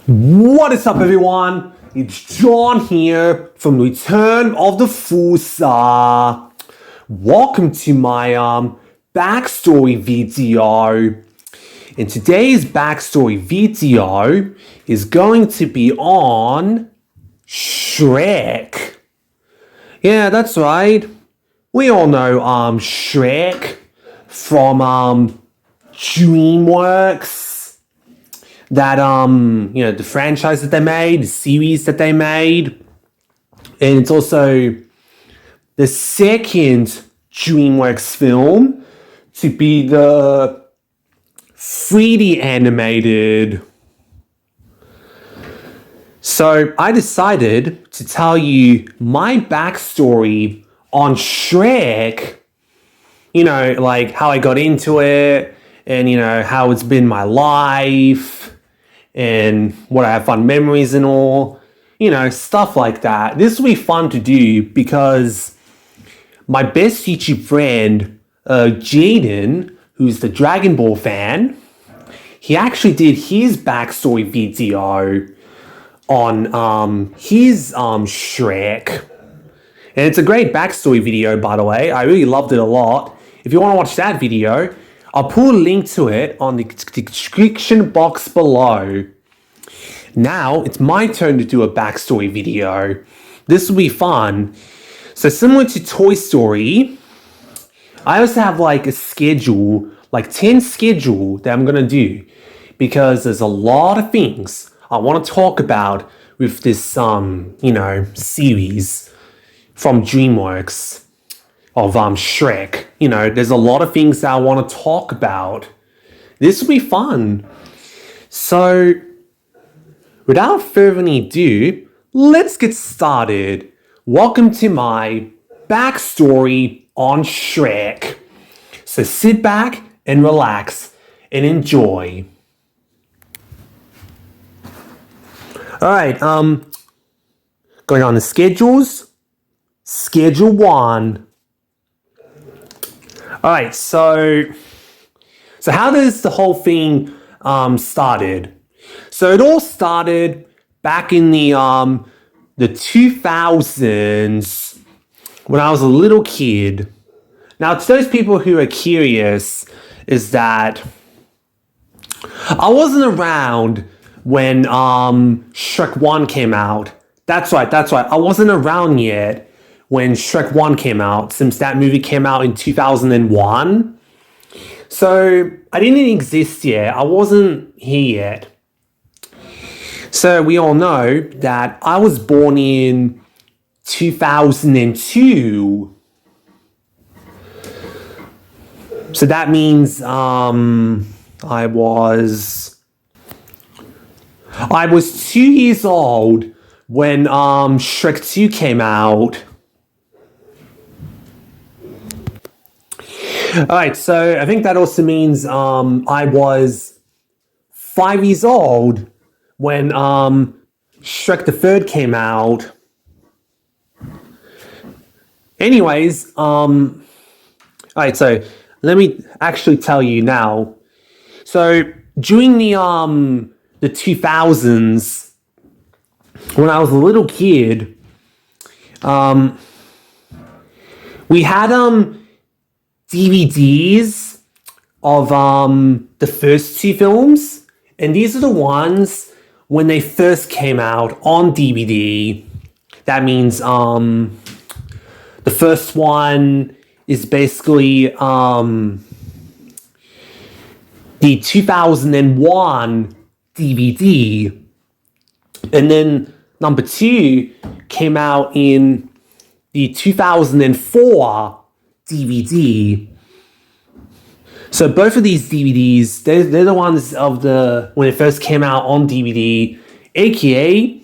What is up, everyone? It's John here from Return of the Fusa. Welcome to my backstory video. And today's backstory video is going to be on Shrek. Yeah, that's right. We all know Shrek from DreamWorks. That the franchise that they made, the series that they made. And it's also the second DreamWorks film to be the 3D animated. So I decided to tell you my backstory on Shrek. Like how I got into it and how it's been my life. And what I have fun memories and all, stuff like that. This will be fun to do because my best YouTube friend, Jaden, who's the Dragon Ball fan, he actually did his backstory video on his Shrek. And it's a great backstory video, by the way. I really loved it a lot. If you want to watch that video, I'll put a link to it on the description box below. Now, it's my turn to do a backstory video. This will be fun. So similar to Toy Story, I also have like a schedule, like 10 schedule that I'm going to do. Because there's a lot of things I want to talk about with this, series from DreamWorks. Of Shrek. There's a lot of things that I want to talk about. This will be fun. So, without further ado, let's get started. Welcome to my backstory on Shrek. So sit back and relax and enjoy. Alright, going on the schedules. Schedule 1. Alright, so how does the whole thing started? So it all started back in the 2000s when I was a little kid. Now, to those people who are curious, is that I wasn't around when Shrek 1 came out. That's right. I wasn't around yet when Shrek 1 came out, since that movie came out in 2001. So I didn't exist yet. I wasn't here yet. So we all know that I was born in 2002. So that means I was 2 years old when Shrek 2 came out. Alright, so I think that also means I was 5 years old when Shrek the Third came out. Anyways, alright, so let me actually tell you now. So during the 2000s, when I was a little kid, we had DVDs of the first 2 films, and these are the ones when they first came out on DVD. That means the first one is basically the 2001 DVD, and then number 2 came out in the 2004 DVD. So both of these DVDs, they're the ones of when it first came out on DVD, aka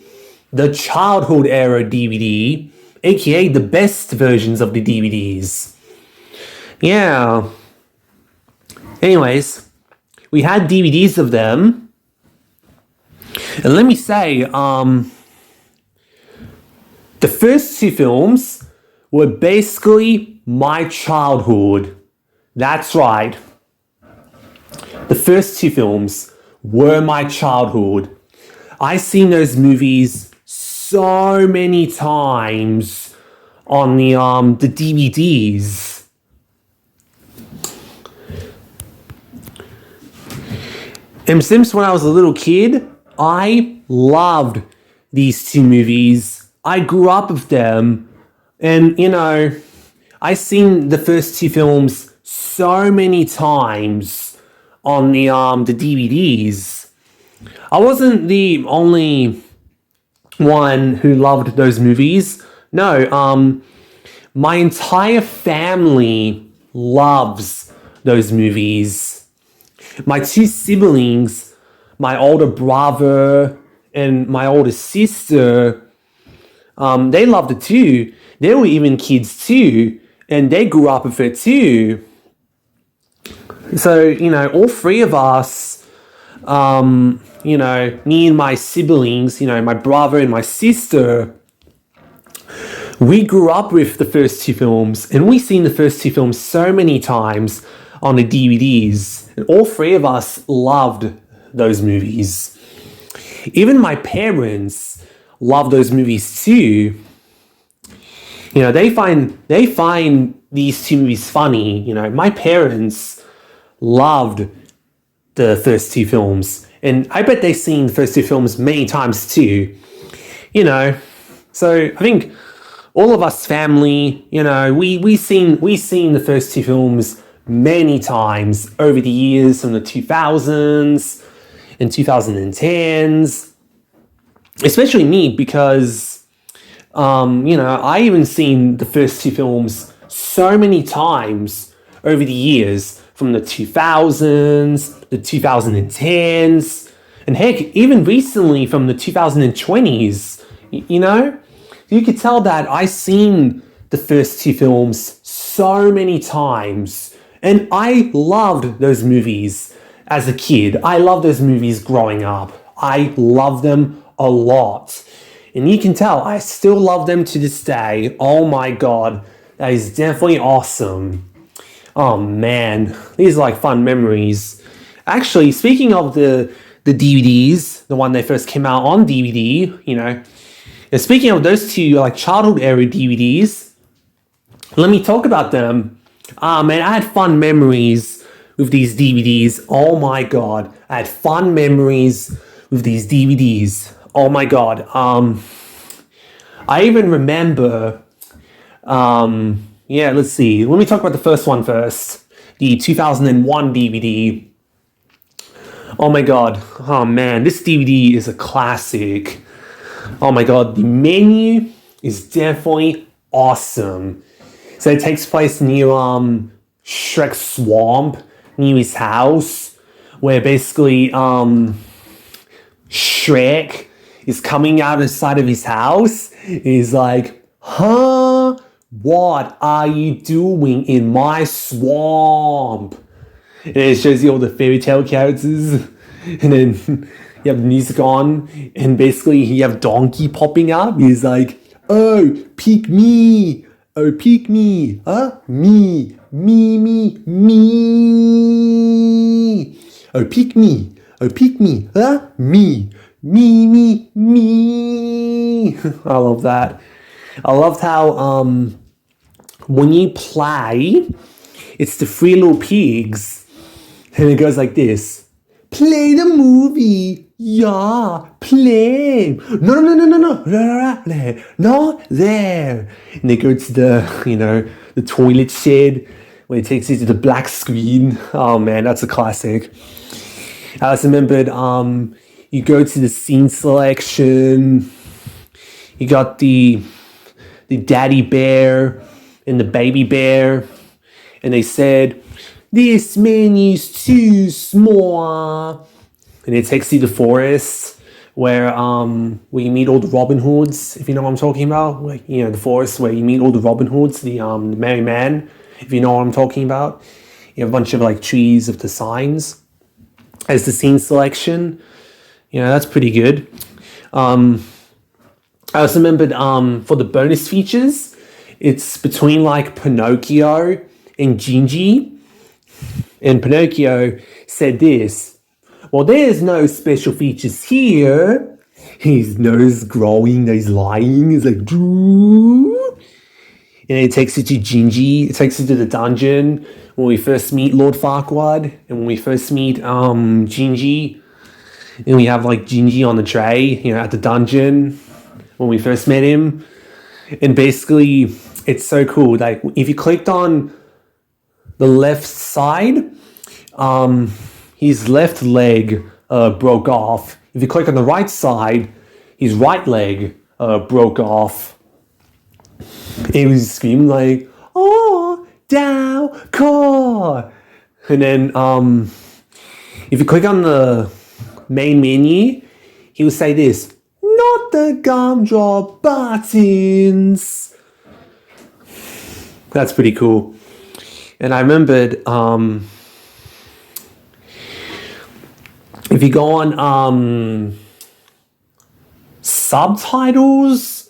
the childhood era DVD, aka the best versions of the DVDs. Yeah. Anyways, we had DVDs of them. And let me say, the first 2 films were basically my childhood. That's right. The first 2 films were my childhood. I've seen those movies so many times on the DVDs. And since when I was a little kid, I loved these two movies. I grew up with them, and I've seen the first two films so many times on the DVDs. I wasn't the only one who loved those movies. No, my entire family loves those movies. My two siblings, my older brother and my older sister, they loved it too. They were even kids too, and they grew up with it too. So, all three of us, me and my siblings, my brother and my sister, we grew up with the first two films, and we've seen the first two films so many times on the DVDs. And all three of us loved those movies. Even my parents love those movies too. They find these two movies funny. My parents loved the first two films, and I bet they've seen the first two films many times too. So I think all of us family, we seen the first two films many times over the years, from the 2000s and 2010s. Especially me, because I even seen the first two films so many times over the years, from the 2000s, the 2010s, and heck, even recently from the 2020s. You could tell that I've seen the first two films so many times, and I loved those movies as a kid. I loved those movies growing up. I loved them a lot. And you can tell I still love them to this day. Oh my god, that is definitely awesome. Oh man, these are like fun memories. Actually, speaking of the DVDs, the one that first came out on DVD, and speaking of those two like childhood era DVDs, let me talk about them. Man, I had fun memories with these DVDs. Oh my god, I had fun memories with these DVDs. Oh my god. I even remember. Let's see. Let me talk about the first one first. The 2001 DVD. Oh my god. Oh man, this DVD is a classic. Oh my god, the menu is definitely awesome. So it takes place near Shrek's swamp, near his house, where basically Shrek is coming out of the side of his house. He's like, huh? What are you doing in my swamp? And it shows you all the fairy tale characters. And then you have the music on. And basically you have Donkey popping up. He's like, oh, pick me. Oh, pick me. Huh? Me. Me. Oh, pick me. Oh, pick me. Huh? Me. Me. I love that. I loved how when you play, it's the three little pigs, and it goes like this: play the movie, yeah, play. No, not there. And they go to the toilet shed, where it takes you to the black screen. Oh man, that's a classic. I also remembered you go to the scene selection. You got the daddy bear and the baby bear, and they said, this menu's too small. And it takes you to the forest where you meet all the Robin Hoods, if you know what I'm talking about. Like, the forest where you meet all the Robin Hoods, the merry man, if you know what I'm talking about. You have a bunch of like trees of the signs as the scene selection. That's pretty good. I also remembered for the bonus features, it's between like Pinocchio and Gingy. And Pinocchio said this: well, there's no special features here. his nose growing, he's lying. He's like, "Drew." And it takes you to Gingy. It takes you to the dungeon when we first meet Lord Farquaad, and when we first meet Gingy, and we have like Gingy on the tray, at the dungeon when we first met him. And basically, it's so cool. Like if you clicked on the left side, his left leg broke off. If you click on the right side, his right leg broke off. He was screaming like, "Oh, Dow car!" And then if you click on the main menu, he will say this: "Not the gumdrop buttons." That's pretty cool. And I remembered if you go on subtitles,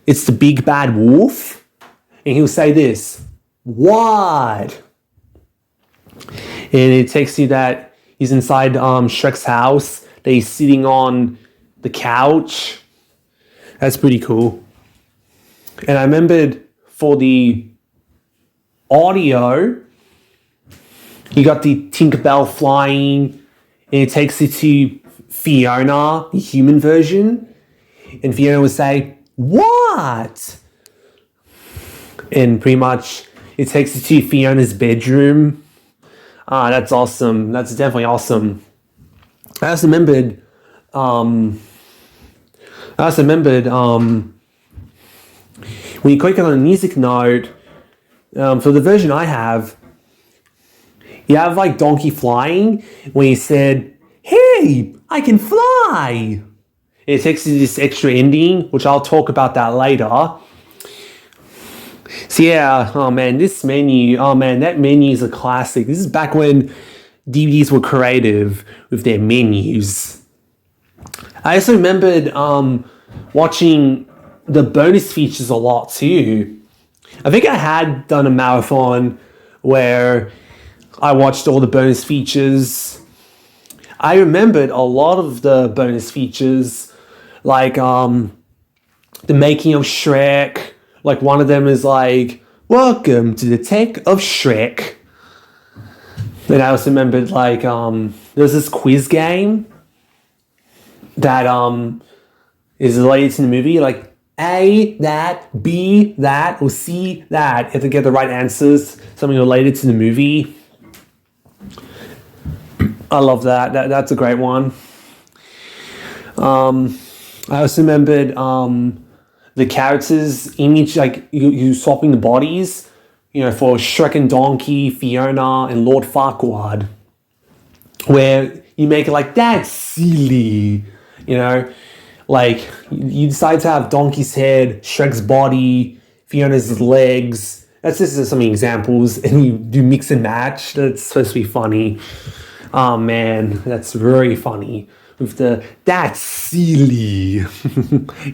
it's the big bad wolf, and he'll say this: "What?" And it takes you that he's inside Shrek's house, that he's sitting on the couch. That's pretty cool. And I remembered for the audio, you got the Tinkerbell flying, and it takes you to Fiona, the human version, and Fiona would say, "What?" And pretty much it takes you to Fiona's bedroom. That's awesome. That's definitely awesome. I also remembered when you click on the music note, for the version I have, you have like Donkey flying when he said, "Hey, I can fly." It takes you to this extra ending, which I'll talk about that later. So yeah, oh man, that menu is a classic. This is back when DVDs were creative with their menus. I also remembered watching the bonus features a lot too. I think I had done a marathon where I watched all the bonus features. I remembered a lot of the bonus features, like the making of Shrek. Like one of them is like, "Welcome to the tech of Shrek." And I also remembered like there's this quiz game that is related to the movie, like A that, B that, or C that. You have to get the right answers, something related to the movie. I love that. That's a great one. I also remembered the characters image, like you swapping the bodies, for Shrek and Donkey, Fiona, and Lord Farquaad, where you make it like, "That's silly," like you decide to have Donkey's head, Shrek's body, Fiona's legs. That's just some examples, and you do mix and match. That's supposed to be funny. Oh man, that's very funny. With the "that's silly."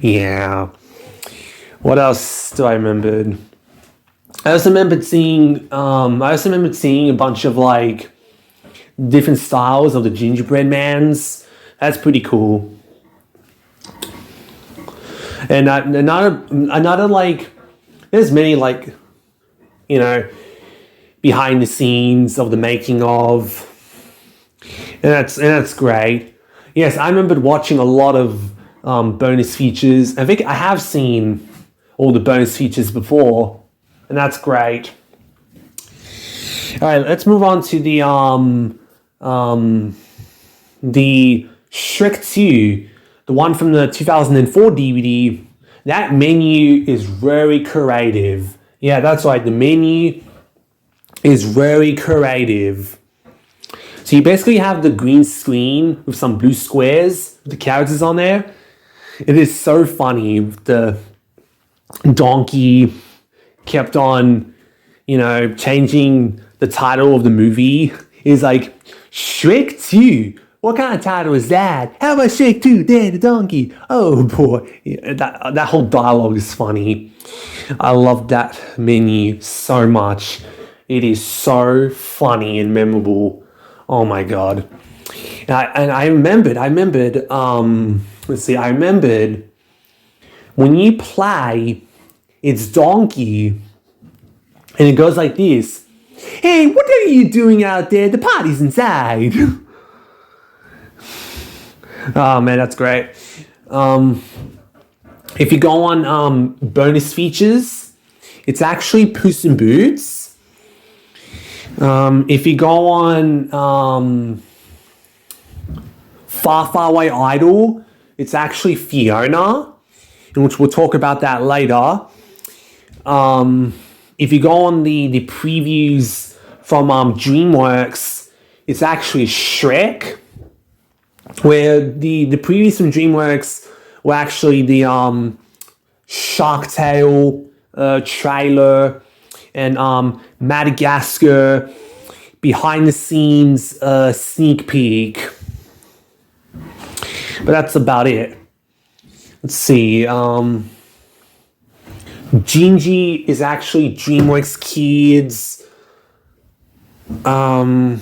Yeah. What else do I remember? I also remembered seeing a bunch of like different styles of the gingerbread mans. That's pretty cool. And another like, there's many like, behind the scenes of the making of. And that's great. Yes, I remembered watching a lot of bonus features. I think I have seen all the bonus features before, and that's great. All right, let's move on to the Shrek 2, the one from the 2004 DVD. That menu is very creative. Yeah, that's right. The menu is very creative. So you basically have the green screen with some blue squares with the characters on there. It is so funny. The Donkey kept on, changing the title of the movie. It's like, "Shrek 2. What kind of title is that? How about Shrek 2, Dad the Donkey?" Oh boy. Yeah, that whole dialogue is funny. I love that menu so much. It is so funny and memorable. Oh my god. I remembered, let's see, I remembered when you play, it's Donkey, and it goes like this. Hey, what are you doing out there? The party's inside. Oh man, that's great. If you go on bonus features, it's actually Puss in Boots. If you go on Far Far Away Idol, it's actually Fiona, in which we'll talk about that later. If you go on the previews from DreamWorks, it's actually Shrek, where the previews from DreamWorks were actually the Shark Tale trailer and Madagascar behind the scenes sneak peek. But that's about it. Let's see. Gingy is actually DreamWorks Kids. The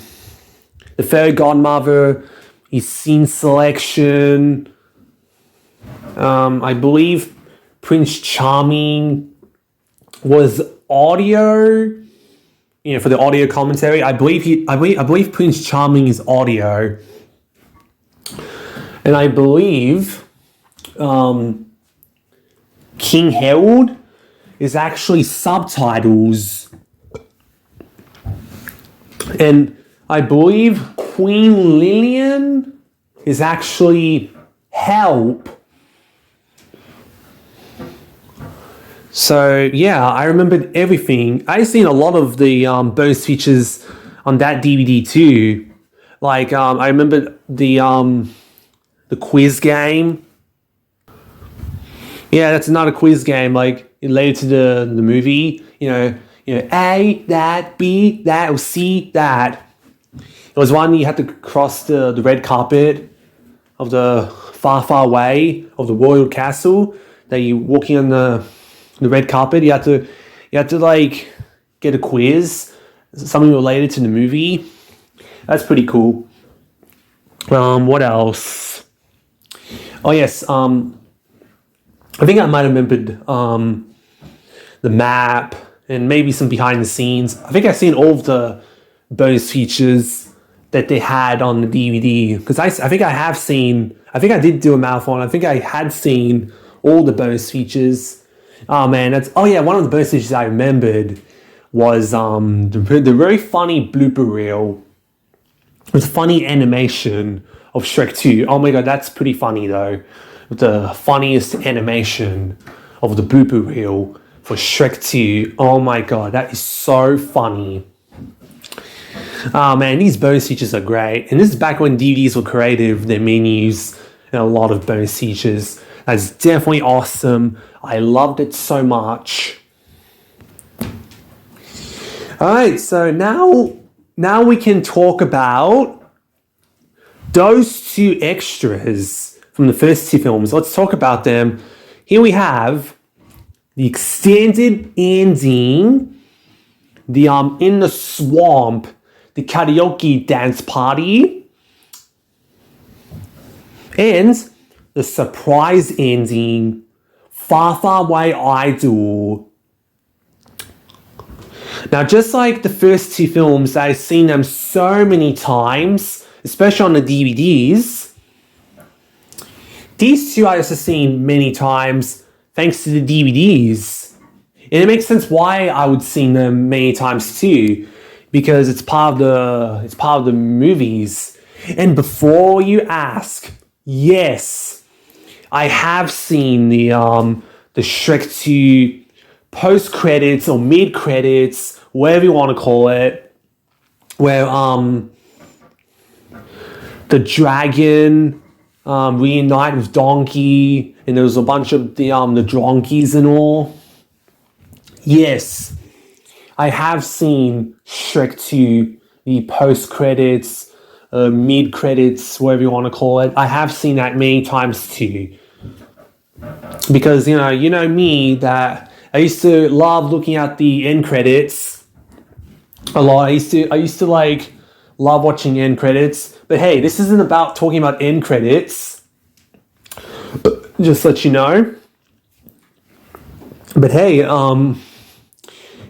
Fairy Godmother is Scene Selection. I believe Prince Charming was audio. For the audio commentary, I believe Prince Charming is audio, and I believe King Harold is actually subtitles, and I believe Queen Lillian is actually help. So yeah, I remembered everything. I've seen a lot of the bonus features on that DVD too. Like I remember the quiz game. Yeah, that's another quiz game. Like related to the movie. A that, B that, or C that. It was one you had to cross the red carpet of the Far Far Away of the royal castle. That you walking on the red carpet. You had to like get a quiz, something related to the movie. That's pretty cool. What else? Oh yes. I think I might have remembered the map and maybe some behind the scenes. I think I've seen all of the bonus features that they had on the DVD, because I think I have seen. I think I did do a marathon. I think I had seen all the bonus features. Oh man, one of the bonus features I remembered was the very funny blooper reel with funny animation of Shrek 2. Oh my god, that's pretty funny though. With the funniest animation of the blooper reel for Shrek 2. Oh my god, that is so funny. Oh man, these bonus features are great. And this is back when DVDs were creative, their menus, and a lot of bonus features. That's definitely awesome. I loved it so much. Alright, so now we can talk about those two extras from the first two films. Let's talk about them. Here we have the extended ending, the In the Swamp, the karaoke dance party, and the surprise ending, Far Far Away Idol. Now, just like the first two films, I've seen them so many times, especially on the DVDs. These two I also seen many times thanks to the DVDs. And it makes sense why I would see them many times too, because it's part of the movies. And before you ask, yes, I have seen the Shrek 2 post credits or mid credits, whatever you want to call it, where the dragon reunite with Donkey, and there was a bunch of the donkeys and all. Yes, I have seen Shrek 2, the post credits, mid credits, whatever you want to call it. I have seen that many times too, because you know me, that I used to love looking at the end credits a lot. I used to like love watching end credits. But hey, this isn't about talking about end credits. Just to let you know. But hey,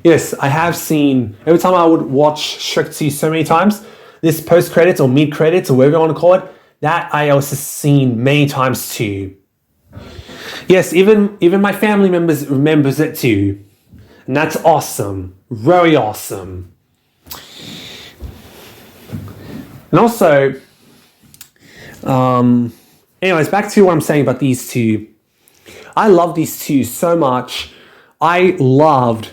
yes, I have seen, every time I would watch Shrek 2 so many times, this post credits or mid credits or whatever you want to call it, that I also seen many times too. Yes, even my family members remembers it too. And that's awesome. Very awesome. And also, anyways, back to what I'm saying about these two. I love these two so much. I loved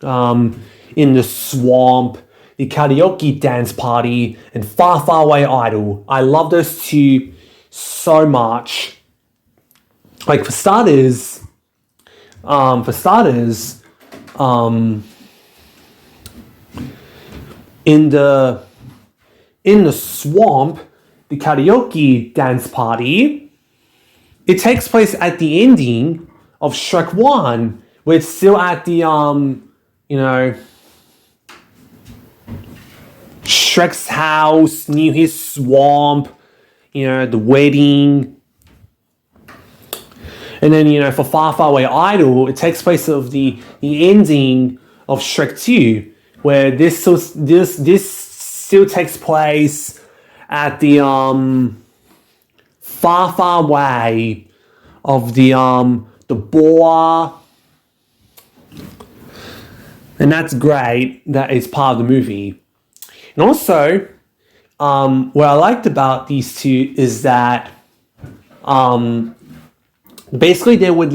In the Swamp, the Karaoke Dance Party, and Far Far Away Idol. I love those two so much. Like for starters, in the Swamp, the Karaoke Dance Party, it takes place at the ending of Shrek 1, where it's still at the Shrek's house, near his swamp, the wedding. And then, for Far Far Away Idol, it takes place of the ending of Shrek 2, where this still takes place at the far, far away of the boar. And that's great. That is part of the movie. And also, what I liked about these two is that basically they would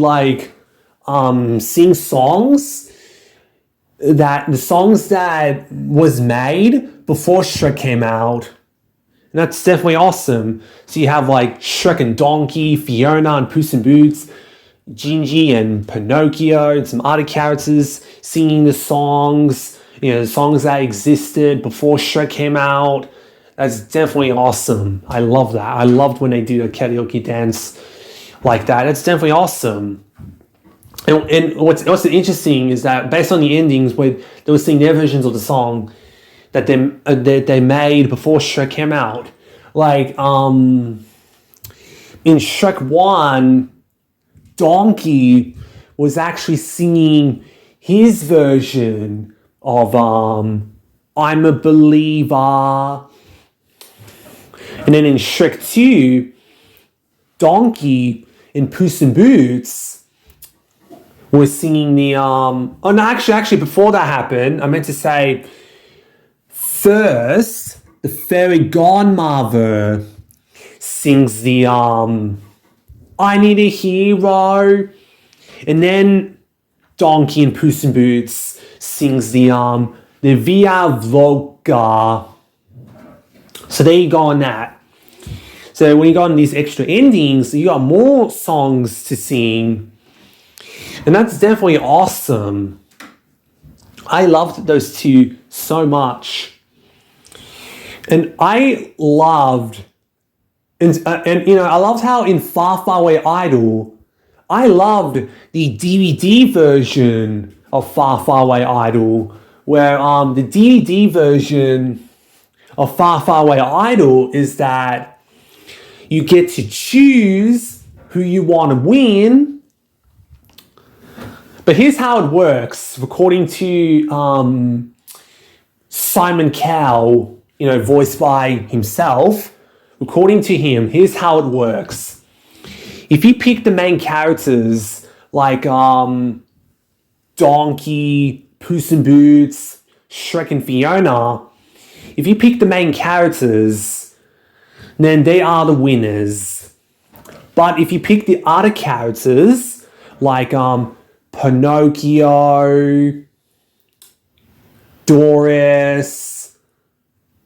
sing songs that was made before Shrek came out. And that's definitely awesome. So you have Shrek and Donkey, Fiona and Puss in Boots, Gingy and Pinocchio, and some other characters singing the songs, the songs that existed before Shrek came out. That's definitely awesome. I love that. I loved when they do the karaoke dance like that. That's definitely awesome. And what's also interesting is that based on the endings, where they were singing their versions of the song that they made before Shrek came out. In Shrek 1, Donkey was actually singing his version of I'm a Believer. And then in Shrek 2, Donkey and Puss in Boots was singing the actually before that happened, I meant to say first the fairy godmother sings the I Need a Hero, and then Donkey and Puss in Boots sings the Via Voca. So there you go on that. So when you got on these extra endings, you got more songs to sing. And that's definitely awesome. I loved those two so much. And I loved, I loved how in Far Far Away Idol, I loved the DVD version of Far Far Away Idol, where the DVD version of Far Far Away Idol is that you get to choose who you want to win. But here's how it works, according to Simon Cowell, voiced by himself. According to him, here's how it works. If you pick the main characters like Donkey, Puss in Boots, Shrek and Fiona, if you pick the main characters, then they are the winners. But if you pick the other characters like Pinocchio, Doris,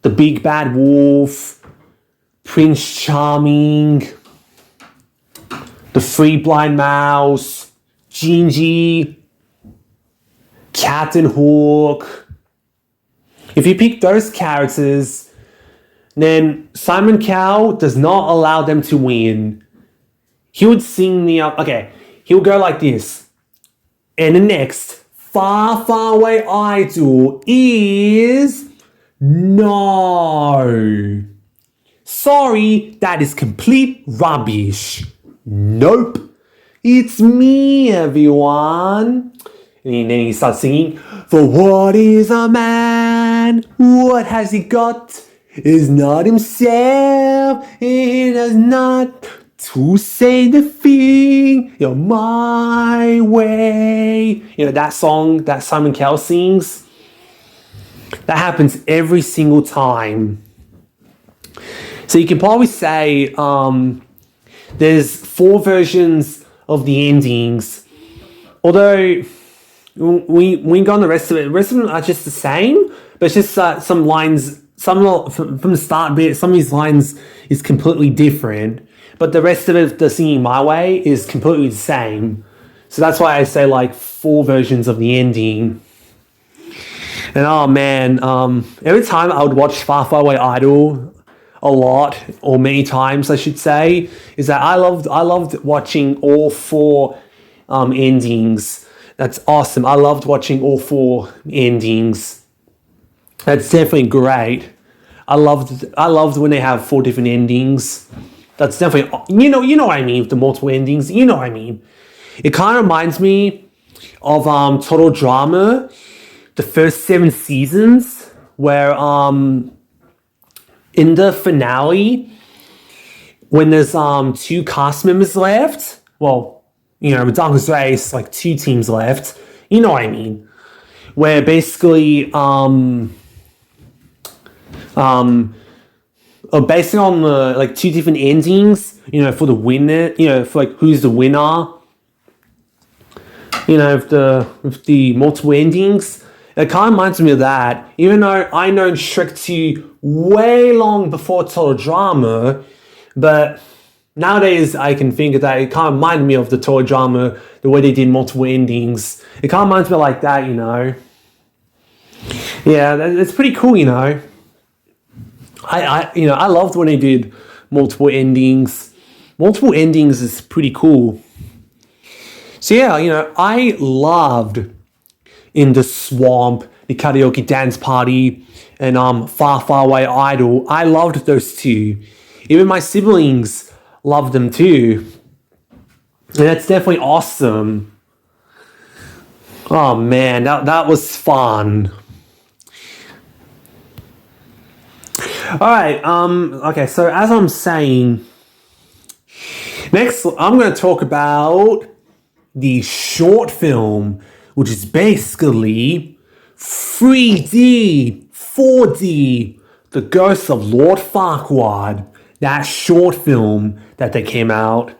the Big Bad Wolf, Prince Charming, the Three Blind Mouse, Gingy, Captain Hook. If you pick those characters, then Simon Cowell does not allow them to win. He would sing he would go like this. And the next Far Far Away Idol is no. Sorry, that is complete rubbish. Nope. It's me, everyone. And then he starts singing, for what is a man? What has he got? Is not himself. It has not to say the thing my way. That song that Simon Cowell sings? That happens every single time. So you can probably say there's 4 versions of the endings. Although we go on the rest of them are just the same, but it's just some lines, from the start bit, some of these lines is completely different, but the rest of it, the Singing My Way, is completely the same. So that's why I say 4 versions of the ending. And oh man, every time I would watch Far Far Away Idol a lot, or many times I should say, is that I loved watching all 4 endings. That's awesome. I loved watching all 4 endings. That's definitely great. I loved when they have 4 different endings. That's definitely, you know what I mean, the multiple endings. You know what I mean. It kind of reminds me of Total Drama, the first 7 seasons, where in the finale, when there's 2 cast members left, well, with Darkest Race, 2 teams left, you know what I mean, where basically based on the 2 different endings, for the winner, for who's the winner, with the multiple endings. It kind of reminds me of that, even though I know Shrek 2 way long before Total Drama, but nowadays I can think of that. It kind of reminds me of the Total Drama, the way they did multiple endings. It kind of reminds me like that, Yeah, it's pretty cool, I loved when they did multiple endings. Multiple endings is pretty cool. So yeah, I loved In the Swamp, the Karaoke Dance Party, and Far Far Away Idol. I loved those 2. Even my siblings loved them too. And that's definitely awesome. Oh man, that was fun. Alright, okay, so as I'm saying, next I'm going to talk about the short film, which is basically 3D, 4D, The Ghost of Lord Farquaad, that short film that they came out.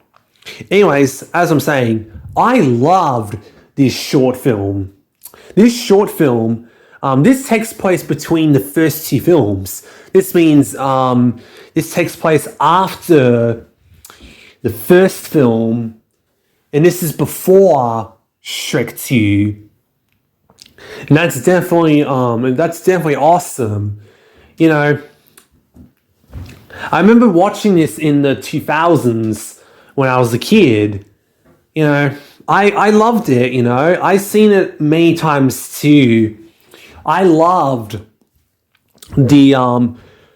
Anyways, as I'm saying, I loved this short film. This short film, this takes place between the first 2 films. This means this takes place after the first film, and this is before Shrek 2. And that's definitely awesome. I remember watching this in the 2000s when I was a kid. I loved it, I seen it many times too. I loved the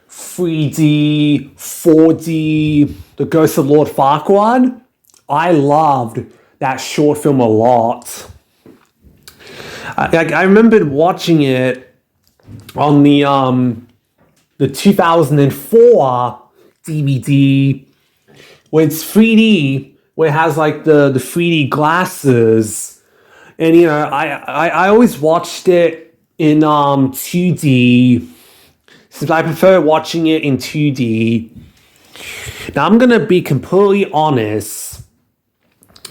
3D, 4D, The Ghost of Lord Farquaad. I loved that short film a lot. I remembered watching it on the 2004 DVD, where it's 3D, where it has the 3D glasses, and I always watched it in 2D, since I prefer watching it in 2D. Now I'm gonna be completely honest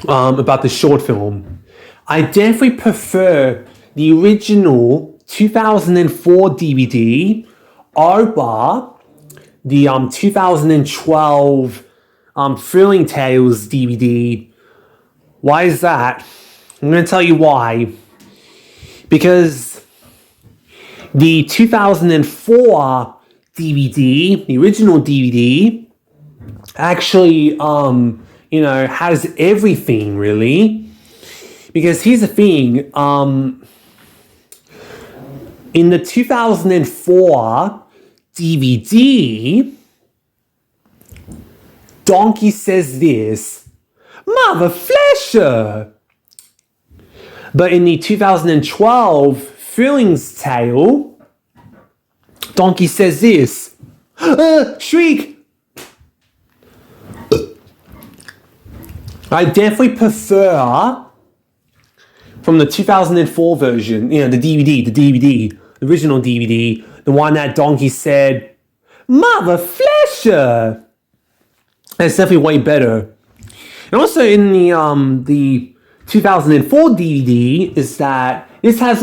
about the short film. I definitely prefer the original 2004 DVD over the 2012 Thrilling Tales DVD. Why is that? I'm going to tell you why. Because the 2004 DVD, the original DVD, actually, has everything, really. Because here's the thing, in the 2004 DVD, Donkey says this, Mother Flesher. But in the 2012 Feelings Tale, Donkey says this, Shriek. I definitely prefer from the 2004 version, the DVD, the original DVD, the one that Donkey said, Mother Flesher. It's definitely way better. And also in the 2004 DVD is that this has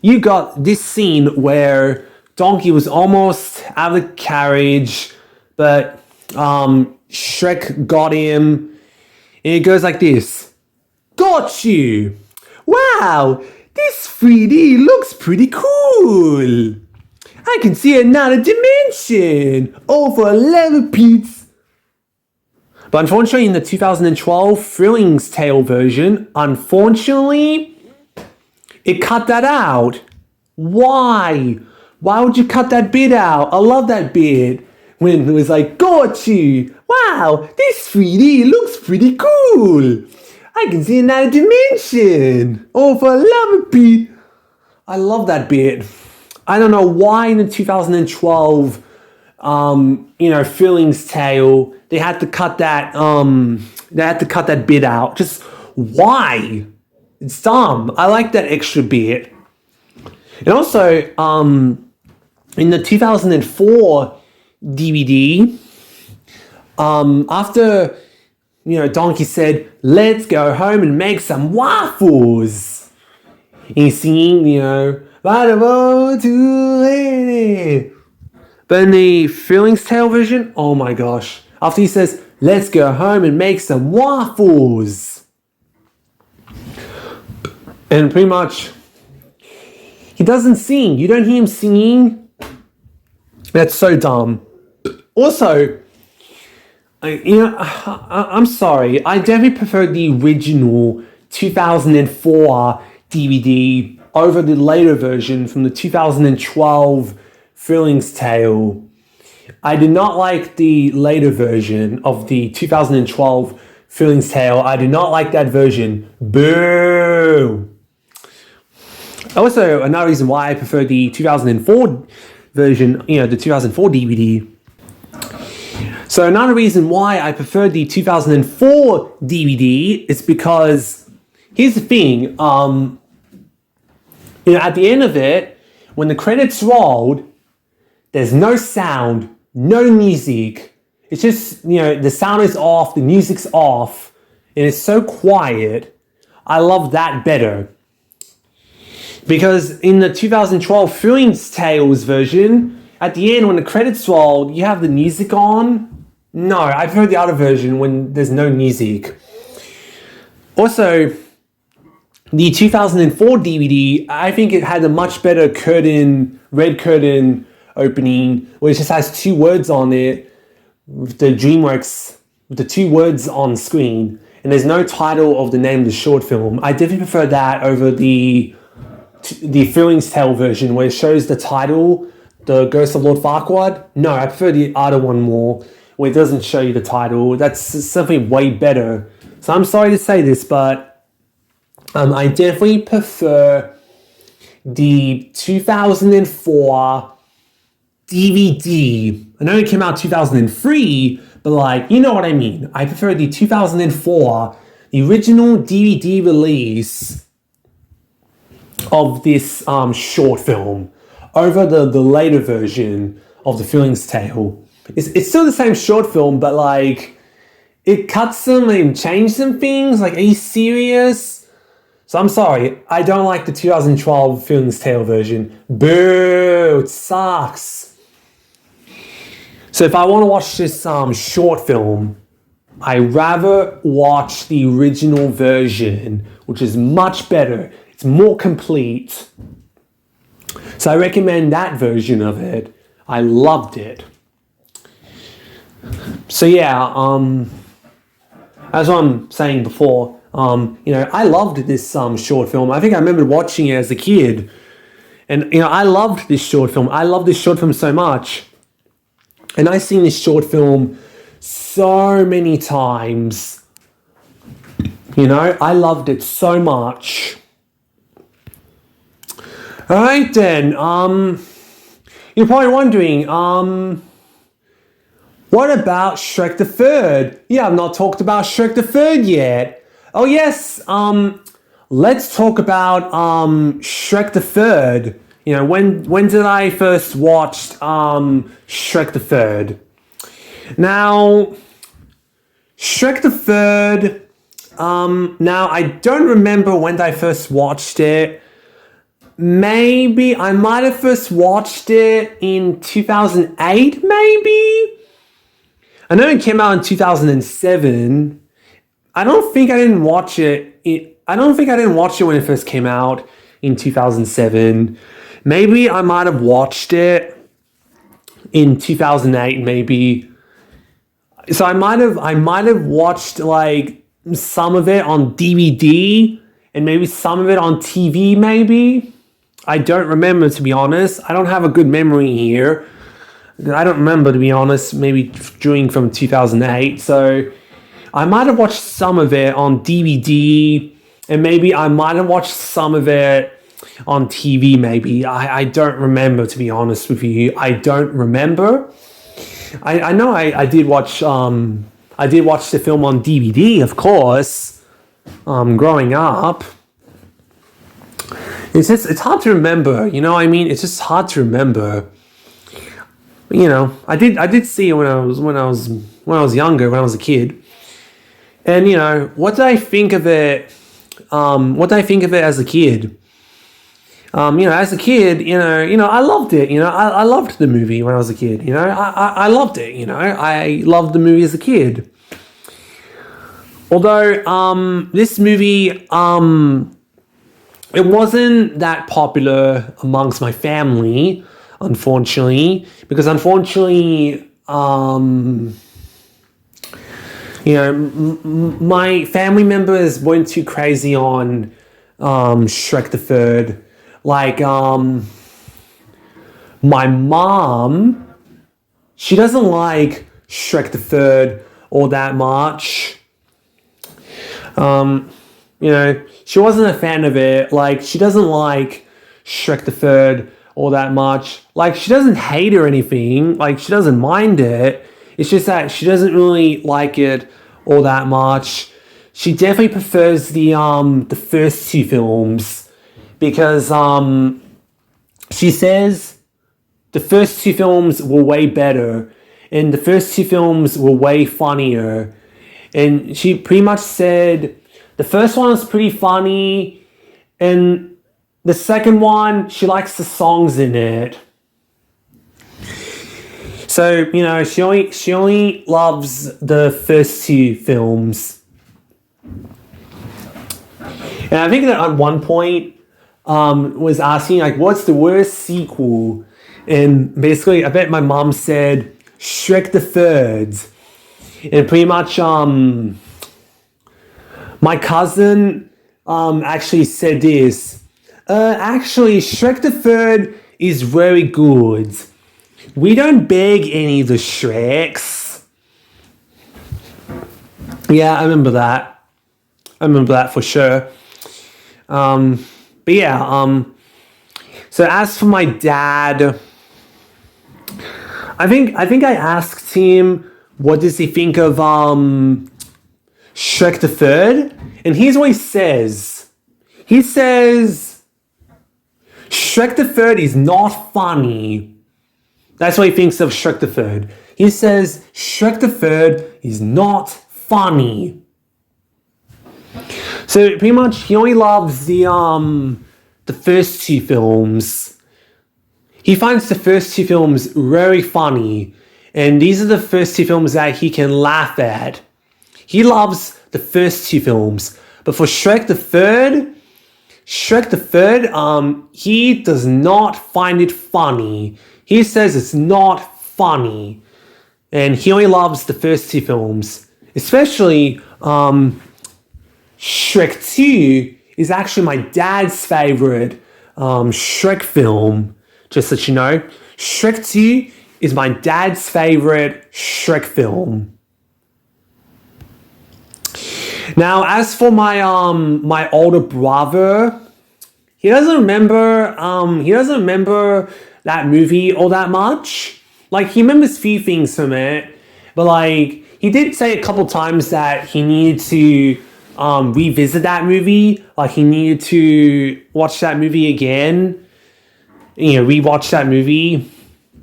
you got this scene where Donkey was almost out of the carriage, but Shrek got him. And it goes like this. Got you. Wow, this 3D looks pretty cool. I can see another dimension. Oh, for 11 Pete's. But unfortunately, in the 2012 Feelings Tale version, unfortunately, it cut that out. Why? Why would you cut that bit out? I love that bit. When it was like, got you. Wow, this 3D looks pretty cool. I can see another dimension. Oh, for love of Pete. I love that bit. I don't know why in the 2012, Feelings Tale, they had to cut that, bit out. Just why? It's dumb. I like that extra bit. And also, in the 2004 DVD, after Donkey said, let's go home and make some waffles, and he's singing, but in the Feelings Tale version, oh my gosh, after he says, let's go home and make some waffles, and pretty much he doesn't sing. You don't hear him singing. That's so dumb. Also, I'm sorry. I definitely prefer the original 2004 DVD over the later version from the 2012 Feelings Tale. I did not like the later version of the 2012 Feelings Tale. I did not like that version. Boo! Also, another reason why I prefer the 2004 version, the 2004 DVD. So another reason why I prefer the 2004 DVD is because, here's the thing, at the end of it, when the credits rolled, there's no sound, no music. It's just, the sound is off, the music's off, and it's so quiet. I love that better. Because in the 2012 Feelings Tales version, at the end when the credits roll, you have the music on. No, I prefer the other version when there's no music. Also, the 2004 DVD, I think it had a much better red curtain opening, where it just has two words on it, with the DreamWorks, with the two words on screen, and there's no title of the name of the short film. I definitely prefer that over the Feelings Tale version, where it shows the title, The Ghost of Lord Farquaad. No, I prefer the other one more, where it doesn't show you the title. That's something way better. So I'm sorry to say this, but I definitely prefer the 2004 DVD. I know it came out 2003, but you know what I mean. I prefer the 2004, the original DVD release of this short film over the later version of the Feelings Tale. It's still the same short film, but it cuts some and changes some things. Are you serious? So I'm sorry, I don't like the 2012 Feelings Tale version. Boo! It sucks. So if I want to watch this short film, I rather watch the original version, which is much better. It's more complete. So I recommend that version of it. I loved it. So yeah, as I'm saying before, I loved this short film. I think I remember watching it as a kid. And, I loved this short film. I loved this short film so much. And I seen this short film so many times. You know, I loved it so much. Alright then, you're probably wondering, what about Shrek the Third? Yeah, I've not talked about Shrek the Third yet. Oh yes, let's talk about Shrek the Third. You know, when did I first watch Shrek the Third? Now, Shrek the Third, now I don't remember when I first watched it. Maybe I might have first watched it in 2008, maybe? I know it came out in 2007. I don't think I didn't watch it. I don't think I didn't watch it when it first came out in 2007. Maybe I might have watched it in 2008, maybe. So I might have watched like some of it on DVD and maybe some of it on TV, maybe. I don't remember, to be honest. I don't have a good memory here. I don't remember, to be honest, maybe during from 2008. So I might have watched some of it on DVD and maybe I might have watched some of it on TV, maybe. I don't remember, to be honest with you. I don't remember. I know I did watch the film on DVD, of course, growing up. It's hard to remember, you know what I mean? It's just hard to remember. You know, I did see it when I was younger, when I was a kid. And you know, what did I think of it? What did I think of it as a kid? You know, as a kid, you know, I loved it. You know, I loved the movie when I was a kid. You know, I loved it. You know, I loved the movie as a kid. Although this movie, it wasn't that popular amongst my family, unfortunately, because unfortunately, you know, my family members weren't too crazy on Shrek the Third. Like, my mom, she doesn't like Shrek the Third all that much. You know, she wasn't a fan of it. Like, she doesn't like Shrek the Third all that much. Like, she doesn't hate it or anything. Like, she doesn't mind it. It's just that she doesn't really like it all that much. She definitely prefers the first two films because she says the first two films were way better and the first two films were way funnier. And she pretty much said the first one was pretty funny and the second one, she likes the songs in it. So, you know, she only loves the first two films. And I think that at one point was asking, like, what's the worst sequel? And basically, I bet my mom said Shrek the Third. And pretty much, my cousin actually said this. Actually, Shrek the Third is very good. We don't beg any of the Shreks. Yeah, I remember that. I remember that for sure. But yeah, so as for my dad, I think I asked him what does he think of Shrek the Third, and here's what he says. He says Shrek the Third is not funny. That's what he thinks of Shrek the Third. He says Shrek the Third is not funny. So pretty much he only loves the first two films. He finds the first two films very funny. And these are the first two films that he can laugh at. He loves the first two films. But for Shrek the Third, he does not find it funny. He says it's not funny. And he only loves the first two films. Especially, Shrek 2 is actually my dad's favorite Shrek film. Just so you know, Shrek 2 is my dad's favorite Shrek film. Now, as for my older brother, he doesn't remember that movie all that much. Like he remembers few things from it, but like he did say a couple times that he needed to revisit that movie. Like he needed to watch that movie again. You know, rewatch that movie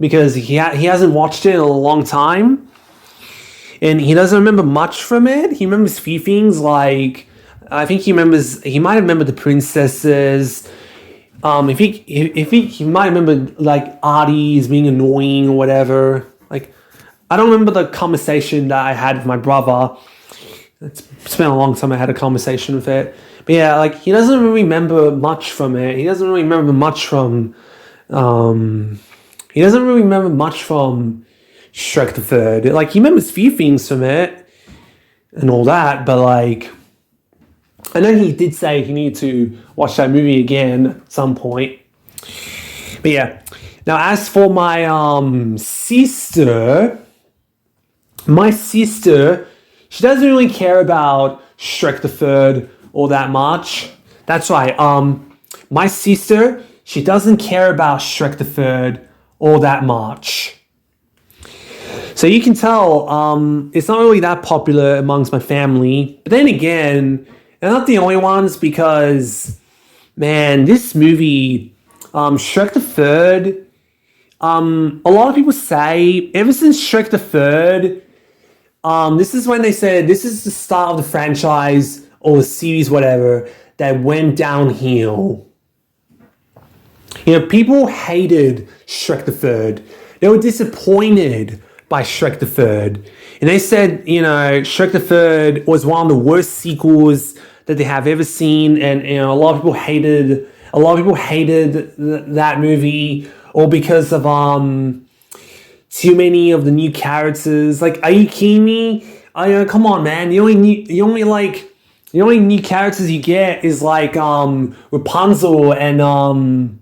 because he hasn't watched it in a long time. And he doesn't remember much from it. He remembers few things like I think he might remember the princesses. He might remember like Artie's being annoying or whatever. Like I don't remember the conversation that I had with my brother. It's been a long time I had a conversation with it. But yeah, like he doesn't really remember much from it. He doesn't really remember much from Shrek the Third. Like he remembers few things from it and all that, but like I know he did say he needed to watch that movie again at some point. But yeah. Now as for my sister, she doesn't really care about Shrek the Third all that much. That's right. My sister, she doesn't care about Shrek the Third all that much. So you can tell it's not really that popular amongst my family. But then again, they're not the only ones because, man, this movie, Shrek the Third, a lot of people say ever since Shrek the Third, this is when they said this is the start of the franchise or the series, whatever, that went downhill. You know, people hated Shrek the Third. They were disappointed by Shrek the Third. And they said, you know, Shrek the Third was one of the worst sequels that they have ever seen. And you know, a lot of people hated that movie, or because of too many of the new characters. Like, are you kidding me? Come on, man. The only new characters you get is like Rapunzel and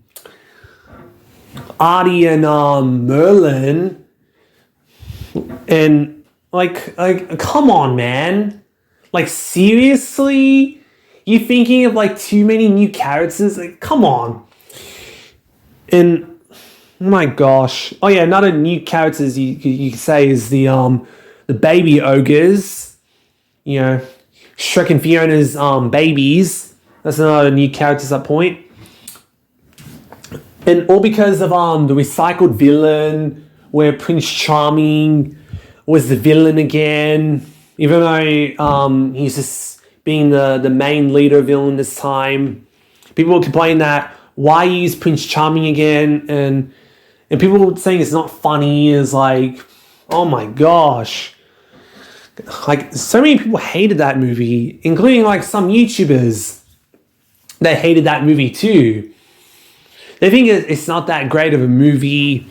Artie and Merlin. And like come on, man. Like seriously? You thinking of like too many new characters? Like, come on. And oh my gosh. Oh yeah, another new characters you could say is the baby ogres. You know, Shrek and Fiona's babies. That's another new characters at point. And all because of the recycled villain where Prince Charming was the villain again, even though he's just being the main leader villain this time. People will complain that why use Prince Charming again, and people saying it's not funny is like, oh my gosh. Like, so many people hated that movie, including like some YouTubers that hated that movie too. They think it's not that great of a movie.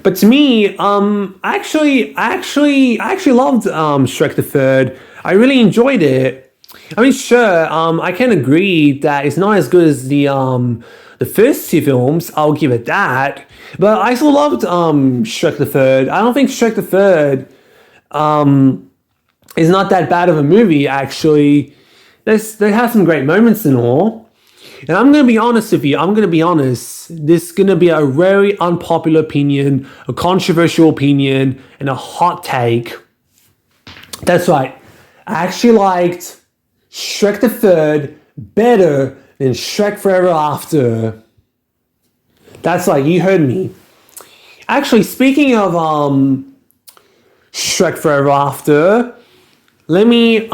But to me, I actually loved Shrek the Third. I really enjoyed it. I mean, sure, I can agree that it's not as good as the first two films. I'll give it that. But I still loved Shrek the Third. I don't think Shrek the Third is not that bad of a movie. Actually, they have some great moments and all. And I'm going to be honest with you. This is going to be a very unpopular opinion, a controversial opinion, and a hot take. That's right. I actually liked Shrek the Third better than Shrek Forever After. That's right. You heard me. Actually, speaking of Shrek Forever After, let me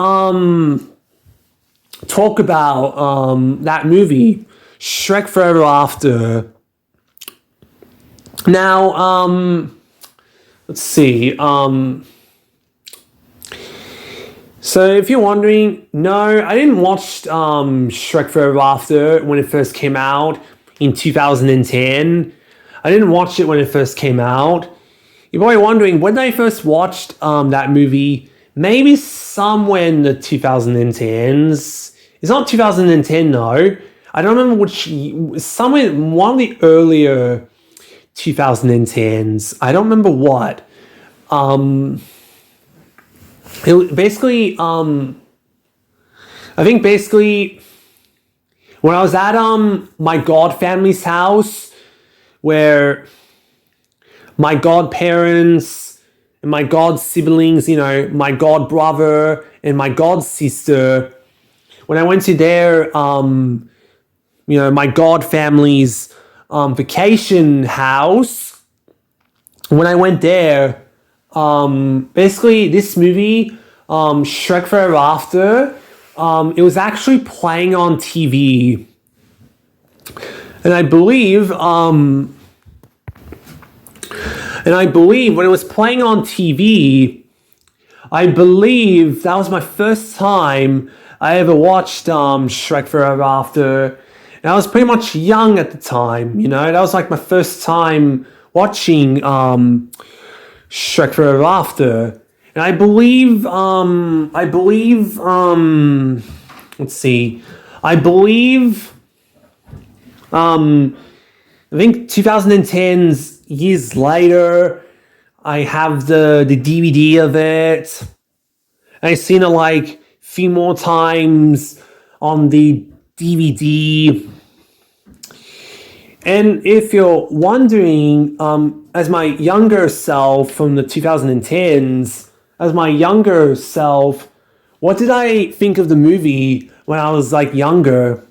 talk about that movie, Shrek Forever After. Now, let's see. So if you're wondering, no, I didn't watch Shrek Forever After when it first came out in 2010. I didn't watch it when it first came out. You're probably wondering, when I first watched that movie, maybe somewhere in the 2010s. It's not 2010, no. I don't remember somewhere in one of the earlier 2010s. I don't remember what. basically, I think basically when I was at my god family's house, where my godparents and my god siblings, my god brother and my god sister, when I went to their my god family's vacation house, when I went there, basically this movie, Shrek Forever After, it was actually playing on TV, and I believe when it was playing on TV, I believe that was my first time I ever watched Shrek Forever After. And I was pretty much young at the time, That was like my first time watching Shrek Forever After. And I believe, let's see, I believe, I think 2010s, years later, I have the DVD of it. I've seen it like a few more times on the DVD. And if you're wondering, as my younger self from the 2010s, as my younger self, what did I think of the movie when I was like younger?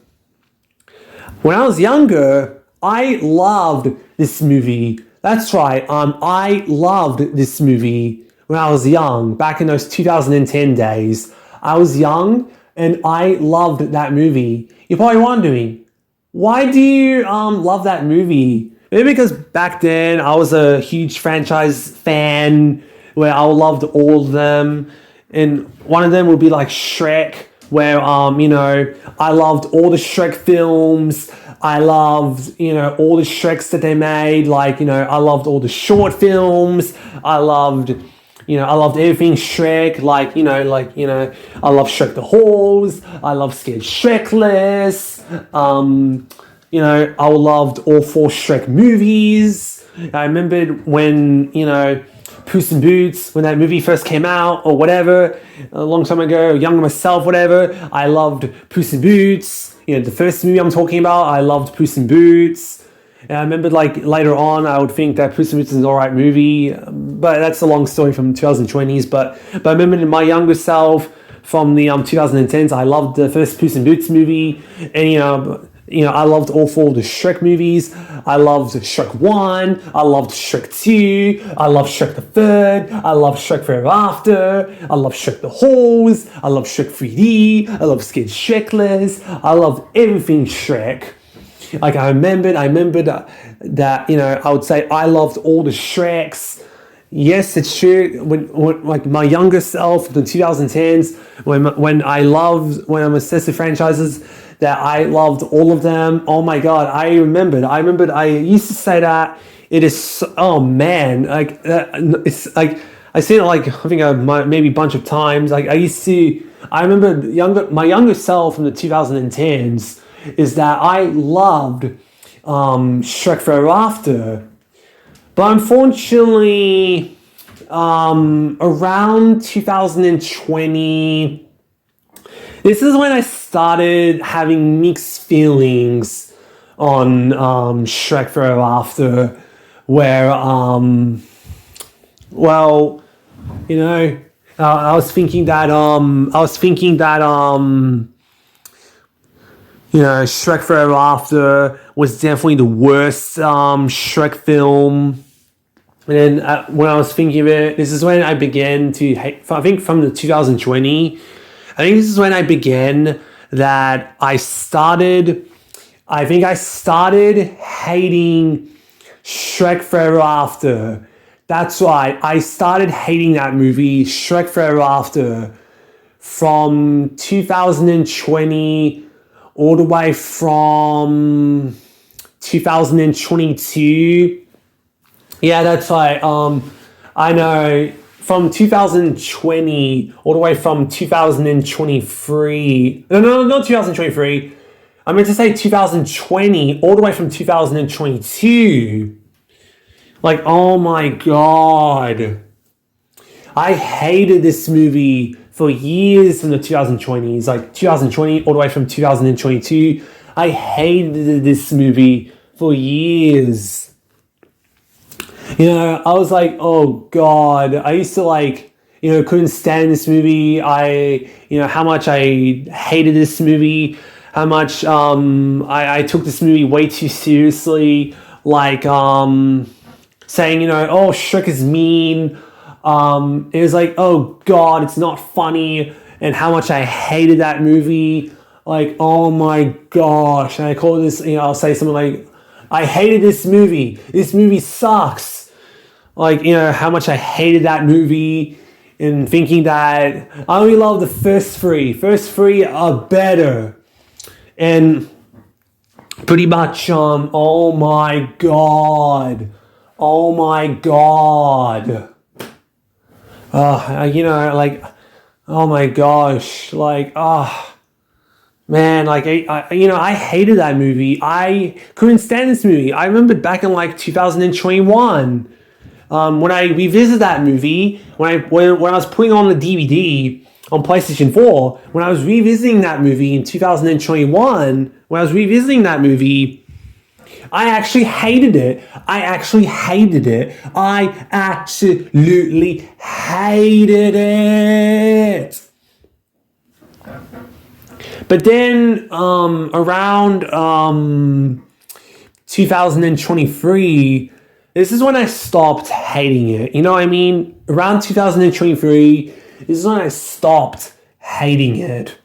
When I was younger, I loved this movie. That's right, I loved this movie when I was young, back in those 2010 days. I was young and I loved that movie. You're probably wondering, why do you love that movie? Maybe because back then I was a huge franchise fan where I loved all of them. And one of them would be like Shrek, where I loved all the Shrek films. I loved all the Shreks that they made. Like I loved all the short films. I loved everything Shrek. I love Shrek the Horse. I love Scared Shrekless. I loved all 4 Shrek movies. I remembered when Puss in Boots, when that movie first came out, or whatever, a long time ago, younger myself, whatever, I loved Puss in Boots. The first movie I'm talking about, I loved Puss in Boots. And I remember, later on, I would think that Puss in Boots is an alright movie, but that's a long story from 2020s. But I remember in my younger self from the 2010s, I loved the first Puss in Boots movie, and I loved all 4 of the Shrek movies. I loved Shrek 1. I loved Shrek 2. I loved Shrek the Third. I loved Shrek Forever After. I loved Shrek the Horse. I loved Shrek 3D. I loved Scared Shrekless. I loved everything Shrek. Like I remembered that I would say I loved all the Shreks. Yes, it's true. When like my younger self, the 2010s, when I'm obsessed with franchises, that I loved all of them. Oh my god, I remembered I used to say that it is, oh man, it's like I seen it like I think maybe a bunch of times. I remember my younger self from the 2010s is that I loved Shrek Forever After. But unfortunately, around 2020, this is when I started having mixed feelings on Shrek Forever After, where, I was thinking that, Shrek Forever After was definitely the worst Shrek film. And then when I was thinking of it, this is when I began to hate, I think from the 2020, I think this is when I began that I started hating Shrek Forever After. That's right, I started hating that movie, Shrek Forever After, from 2020 all the way from 2022. Yeah, that's right. I know from 2020 all the way from 2023. No, not 2023. I meant to say 2020 all the way from 2022. Like, oh my god. I hated this movie for years from the 2020s, like 2020 all the way from 2022. I hated this movie for years. I was like, oh God, I used to couldn't stand this movie. How much I hated this movie, how much I took this movie way too seriously, saying, oh, Shrek is mean. It was like, oh God, it's not funny, and how much I hated that movie. Like, oh my gosh. And I call this, I'll say something like, I hated this movie. This movie sucks. How much I hated that movie, and thinking that I only love the first three. First three are better. And pretty much, oh my God. Oh my God. Oh my gosh. Man, I hated that movie. I couldn't stand this movie. I remembered back in 2021, when I revisited that movie, when I was putting on the DVD on PlayStation 4, when I was revisiting that movie in 2021, when I was revisiting that movie, I actually hated it. I absolutely hated it. But then around 2023, this is when I stopped hating it. You know what I mean? Around 2023, this is when I stopped hating it.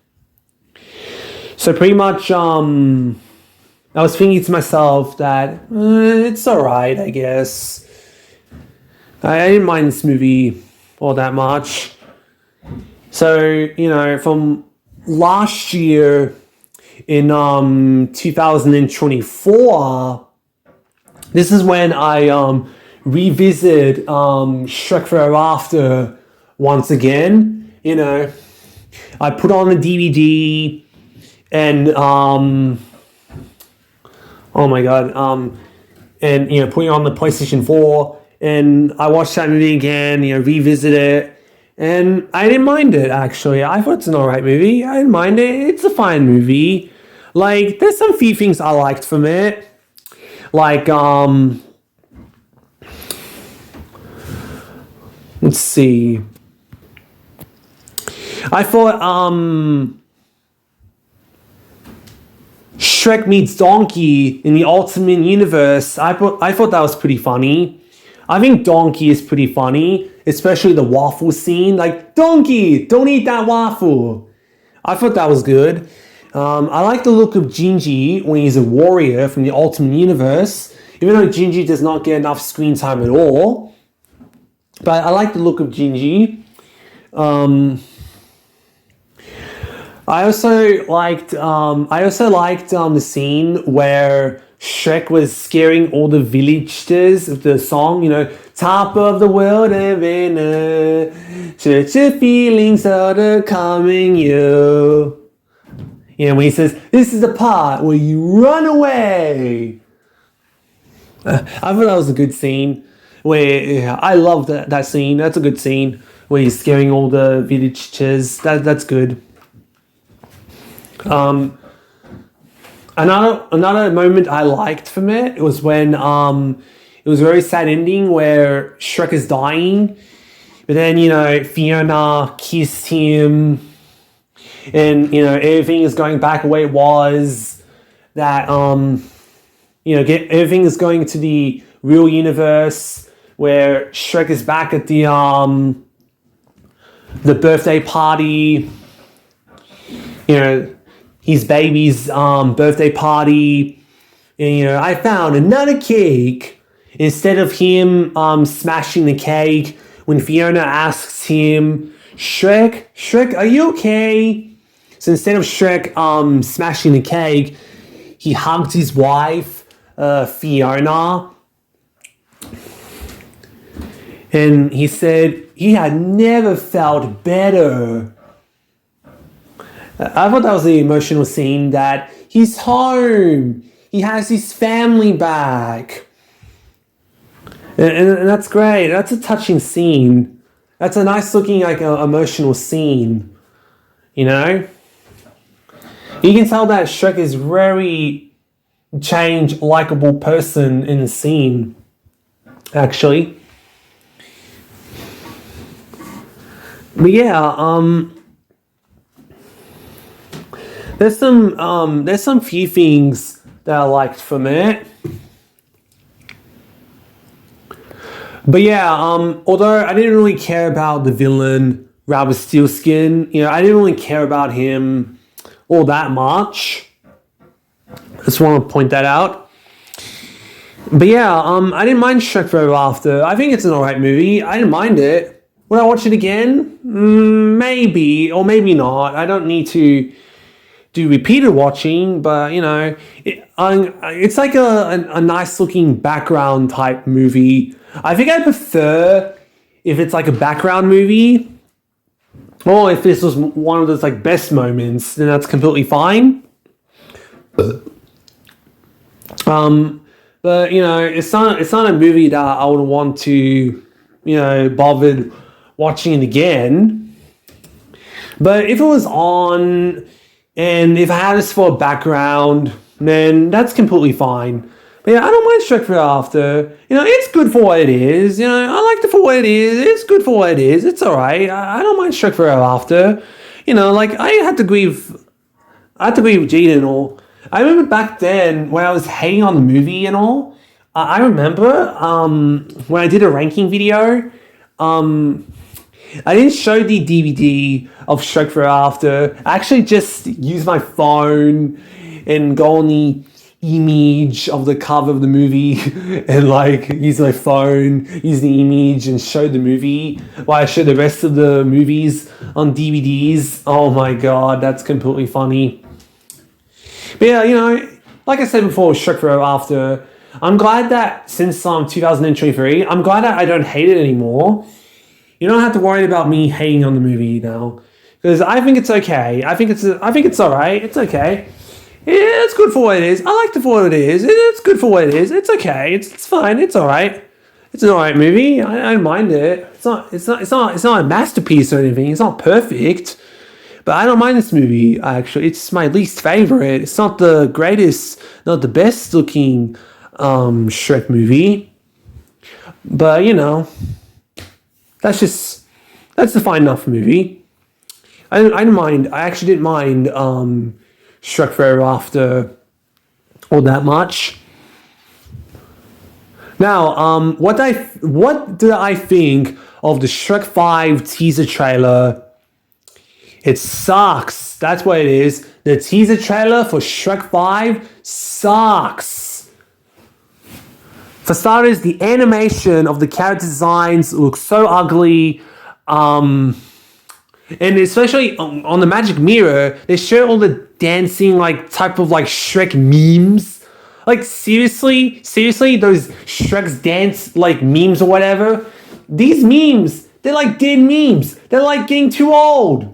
So pretty much, I was thinking to myself that it's alright, I guess. I didn't mind this movie all that much. So, from last year in 2024, this is when I revisit Shrek Forever After once again. I put on the DVD and oh my God, and putting on the PlayStation 4, and I watched that movie again, revisit it, and I didn't mind it actually. I thought it's an alright movie. I didn't mind it. It's a fine movie. There's some few things I liked from it. Let's see. I thought Shrek meets Donkey in the Ultimate Universe. I thought that was pretty funny. I think Donkey is pretty funny, especially the waffle scene. Donkey, don't eat that waffle. I thought that was good. I like the look of Gingy when he's a warrior from the Ultimate Universe, even though Gingy does not get enough screen time at all. But I like the look of Gingy. I also liked the scene where Shrek was scaring all the villagers of the song, top of the world and such a feelings are coming you. When he says, this is the part where you run away. I thought that was a good scene. I love that scene. That's a good scene where he's scaring all the villagers. That's good. Another moment I liked from it was when it was a very sad ending where Shrek is dying, but then Fiona kissed him, and everything is going back the way it was. That everything is going to the real universe where Shrek is back at the birthday party. His baby's birthday party, and I found another cake. Instead of him smashing the cake, when Fiona asks him, Shrek, are you okay? So instead of Shrek smashing the cake, he hugged his wife, Fiona, and he said he had never felt better. I thought that was the emotional scene, that he's home. He has his family back. And that's great. That's a touching scene. That's a nice looking like emotional scene. You know, you can tell that Shrek is very changed, likable person in the scene. Actually, but yeah, there's some few things that I liked from it. But yeah, although I didn't really care about the villain, Robert Steelskin, I didn't really care about him all that much. Just want to point that out. But yeah, I didn't mind Shrek Forever After. I think it's an alright movie. I didn't mind it. Would I watch it again? Maybe, or maybe not. I don't need to do repeated watching, but it's like a nice looking background type movie. I think I prefer if it's like a background movie, or if this was one of those like best moments, then that's completely fine. But it's not a movie that I would want to, bothered watching it again. But if it was on, and if I had this for a background, then that's completely fine. But yeah, I don't mind Shrek Forever After. It's good for what it is. I liked it for what it is. It's good for what it is. It's alright. I don't mind Shrek Forever After. Like I had to agree with Jaden and all. I remember back then when I was hating on the movie and all. I remember when I did a ranking video. I didn't show the DVD of Shrek Forever After. I actually just used my phone and go on the image of the cover of the movie and like use my phone, use the image and show the movie while I show the rest of the movies on DVDs. Oh my god, that's completely funny. But yeah, like I said before, Shrek Forever After, I'm glad that since 2023, I'm glad that I don't hate it anymore. You don't have to worry about me hating on the movie now, because I think it's okay. I think it's alright. It's okay. Yeah, it's good for what it is. I like it for what it is. It's good for what it is. It's okay. It's fine. It's alright. It's an alright movie. I don't mind it. It's not a masterpiece or anything. It's not perfect. But I don't mind this movie, actually. It's my least favorite. It's not the greatest, not the best looking Shrek movie. But, that's a fine enough movie. I didn't mind. I actually didn't mind Shrek Forever After all that much. Now, what did I think of the Shrek 5 teaser trailer? It sucks. That's what it is. The teaser trailer for Shrek 5 sucks. For starters, the animation of the character designs looks so ugly. And especially on the Magic Mirror, they show all the dancing type of Shrek memes. Seriously, those Shrek's dance memes or whatever. These memes, they're dead memes. They're getting too old.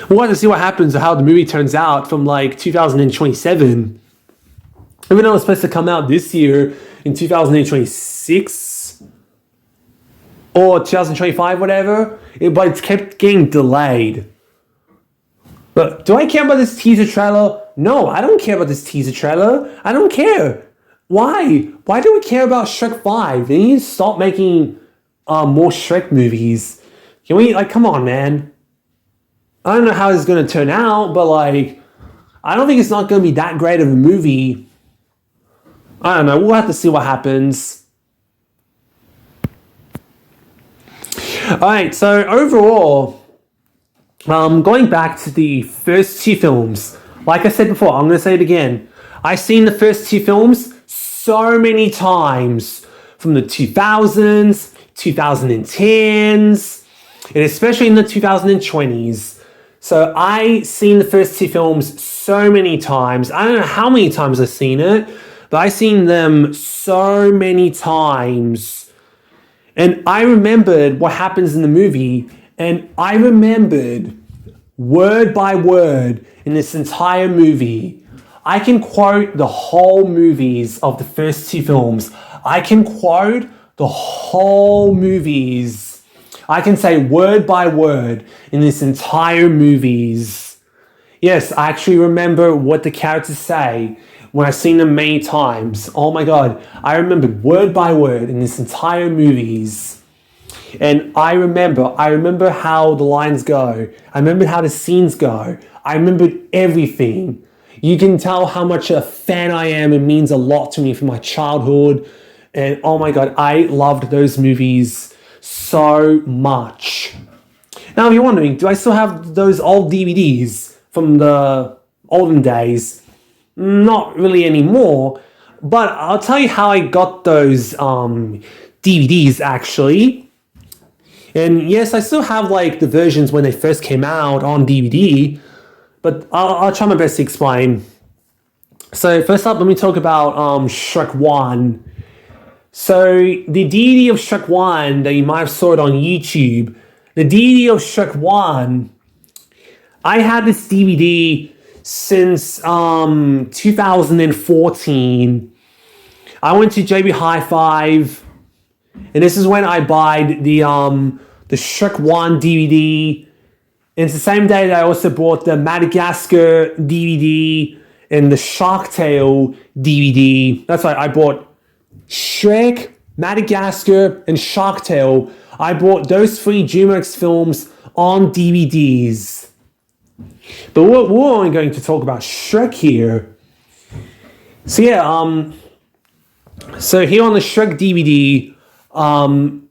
We'll have to see what happens or how the movie turns out from 2027. Even though it's supposed to come out this year in 2026 or 2025, whatever, but it's kept getting delayed. But do I care about this teaser trailer? No, I don't care about this teaser trailer. I don't care. Why? Why do we care about Shrek 5? They need to stop making more Shrek movies. Can we, come on, man. I don't know how it's going to turn out, but I don't think it's not going to be that great of a movie. I don't know. We'll have to see what happens. Alright, so overall, going back to the first two films, like I said before, I'm going to say it again. I've seen the first two films so many times, from the 2000s, 2010s, and especially in the 2020s. So I've seen the first two films so many times. I don't know how many times I've seen it, but I've seen them so many times. And I remembered what happens in the movie, and I remembered word by word in this entire movie. I can quote the whole movies of the first two films. I can quote the whole movies. I can say word by word in this entire movies. Yes, I actually remember what the characters say when I've seen them many times. Oh my god, I remember word by word in this entire movies. And I remember how the lines go. I remember how the scenes go. I remembered everything. You can tell how much a fan I am. It means a lot to me from my childhood. And oh my god, I loved those movies so much. Now, if you're wondering, do I still have those old DVDs from the olden days? Not really anymore, but I'll tell you how I got those DVDs actually. And yes, I still have like the versions when they first came out on DVD, but I'll try my best to explain. So first up, let me talk about Shrek 1. So the DVD of Shrek 1 that you might have saw it on YouTube, the DVD of Shrek 1, I had this DVD since 2014. I went to JB Hi-Fi, and this is when I bought the Shrek 1 DVD. And it's the same day that I also bought the Madagascar DVD and the Shark Tale DVD. That's right, I bought Shrek, Madagascar, and Shark Tale. I bought those 3 DreamWorks films on DVDs. But we're only going to talk about Shrek here. So yeah, so here on the Shrek DVD,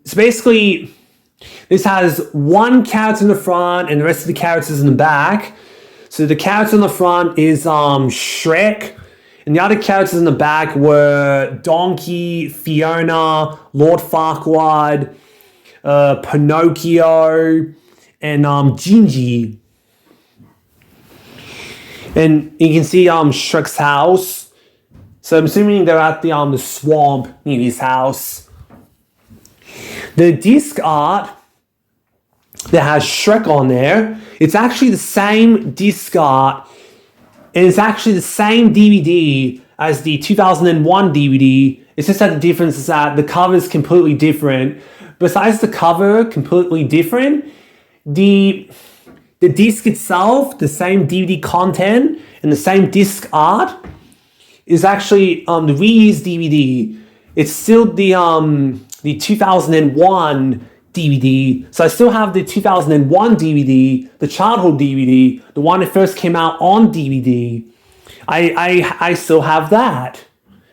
it's basically, this has one character in the front and the rest of the characters in the back. So the character in the front is Shrek, and the other characters in the back were Donkey, Fiona, Lord Farquaad, Pinocchio, and Gingy. And you can see Shrek's house. So I'm assuming they're at the swamp near his house. The disc art that has Shrek on there, it's actually the same disc art, and it's actually the same DVD as the 2001 DVD. It's just that the difference is that the cover is completely different. Besides the cover completely different, the disc itself, the same DVD content and the same disc art, is actually the reused DVD. It's still the 2001 DVD. So I still have the 2001 DVD, the childhood DVD, the one that first came out on DVD. I still have that.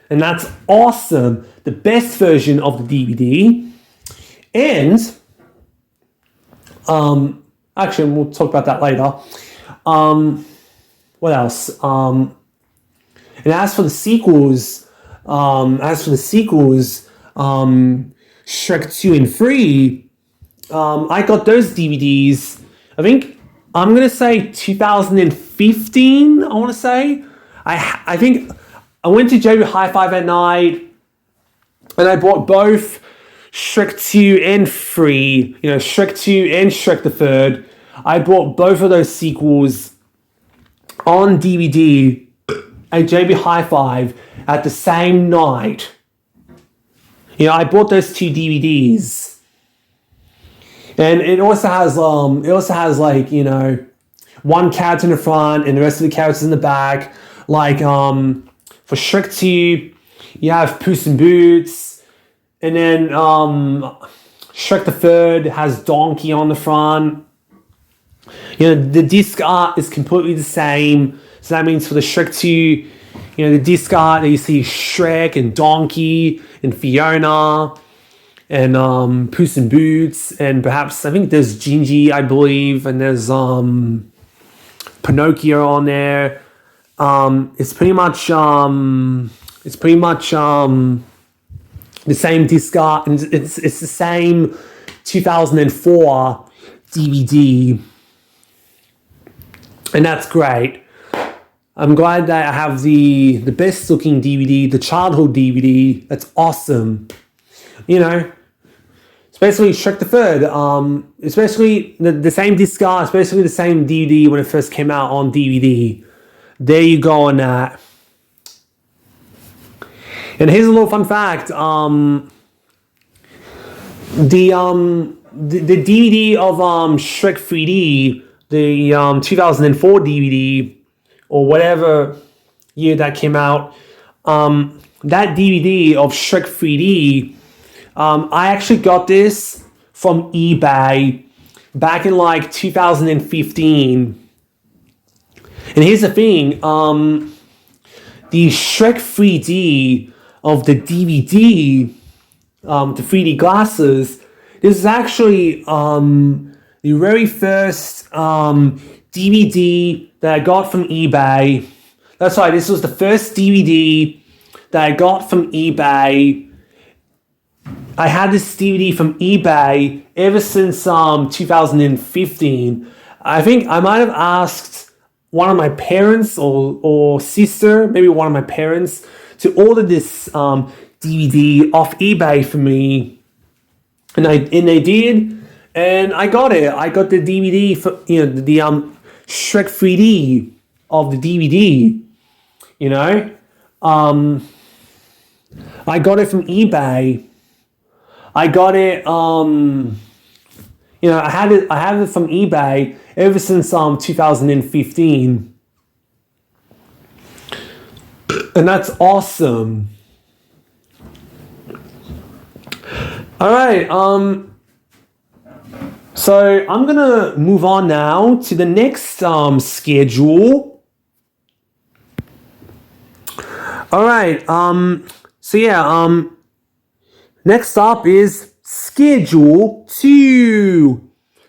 And that's awesome. The best version of the DVD. And actually, we'll talk about that later. What else? And as for the sequels, Shrek 2 and 3, I got those DVDs, I think, I'm going to say 2015, I want to say. I think I went to JB Hi-Fi that night, and I bought both Shrek 2 and 3, Shrek 2 and Shrek the Third. I bought both of those sequels on DVD at JB Hi-Fi at the same night. I bought those 2 DVDs. And it also has like, one character in the front and the rest of the characters in the back. Like for Shrek 2, you have Puss in Boots, and then Shrek the Third has Donkey on the front. The disc art is completely the same. So that means for the Shrek 2, the disc art, you see Shrek and Donkey and Fiona and Puss in Boots, and perhaps, I think there's Gingy, I believe, and there's Pinocchio on there. It's pretty much the same disc art, and it's the same 2004 DVD, and that's great. I'm glad that I have the best looking DVD, the childhood DVD. That's awesome. It's basically Shrek the Third. It's basically the same disc art. It's basically the same DVD when it first came out on DVD. There you go on that. And here's a little fun fact. the DVD of Shrek 3D, the 2004 DVD or whatever year that came out, that DVD of Shrek 3D, I actually got this from eBay back in like 2015. And here's the thing, the Shrek 3D of the DVD, the 3D glasses, this is actually the very first DVD that I got from eBay. That's right, this was the first DVD that I got from eBay. I had this DVD from eBay ever since 2015. I think I might have asked one of my parents or sister, maybe one of my parents, to order this DVD off eBay for me, and they did, and I got it. I got the DVD for the Shrek 3D of the DVD. I got it from eBay. I got it. I had it from eBay ever since 2015, and that's awesome. All right. So I'm gonna move on now to the next schedule. All right. So yeah. Next up is Schedule 2.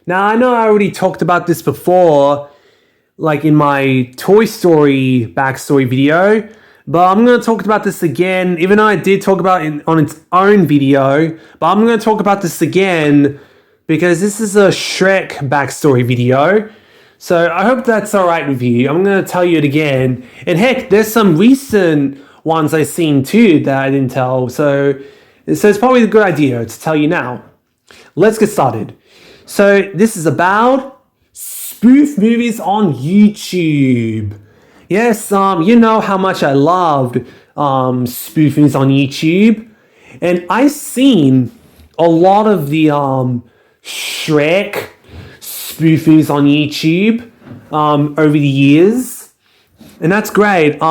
Now, I know I already talked about this before, like in my Toy Story backstory video, but I'm going to talk about this again, even though I did talk about it on its own video, but I'm going to talk about this again because this is a Shrek backstory video. So I hope that's alright with you. I'm going to tell you it again. And heck, there's some recent ones I've seen too that I didn't tell, so it's probably a good idea to tell you now. Let's get started. So this is about spoof movies on YouTube. Yes, you know how much I loved spoof movies on YouTube. And I've seen a lot of the Shrek spoof movies on YouTube over the years. And that's great.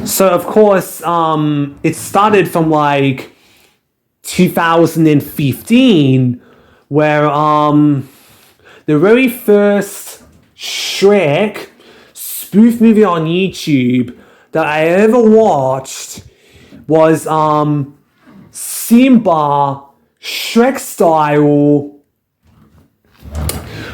So of course, it started from like 2015, where the very first Shrek spoof movie on YouTube that I ever watched was Simba Shrek style,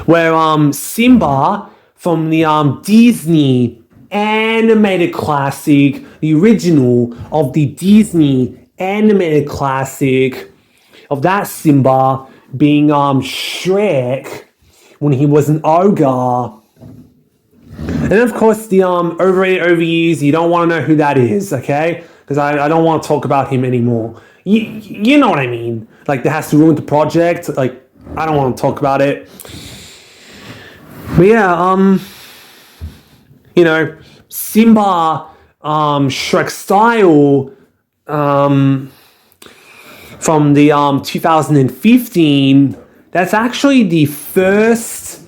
where Simba from the Disney animated classic, the original of the Disney animated classic of that Simba being Shrek when he was an ogre. And of course the overrated overused, you don't want to know who that is, okay? Because I don't want to talk about him anymore. You know what I mean? Like, that has to ruin the project. Like, I don't want to talk about it. But yeah, Simba Shrek style from the 2015, that's actually the first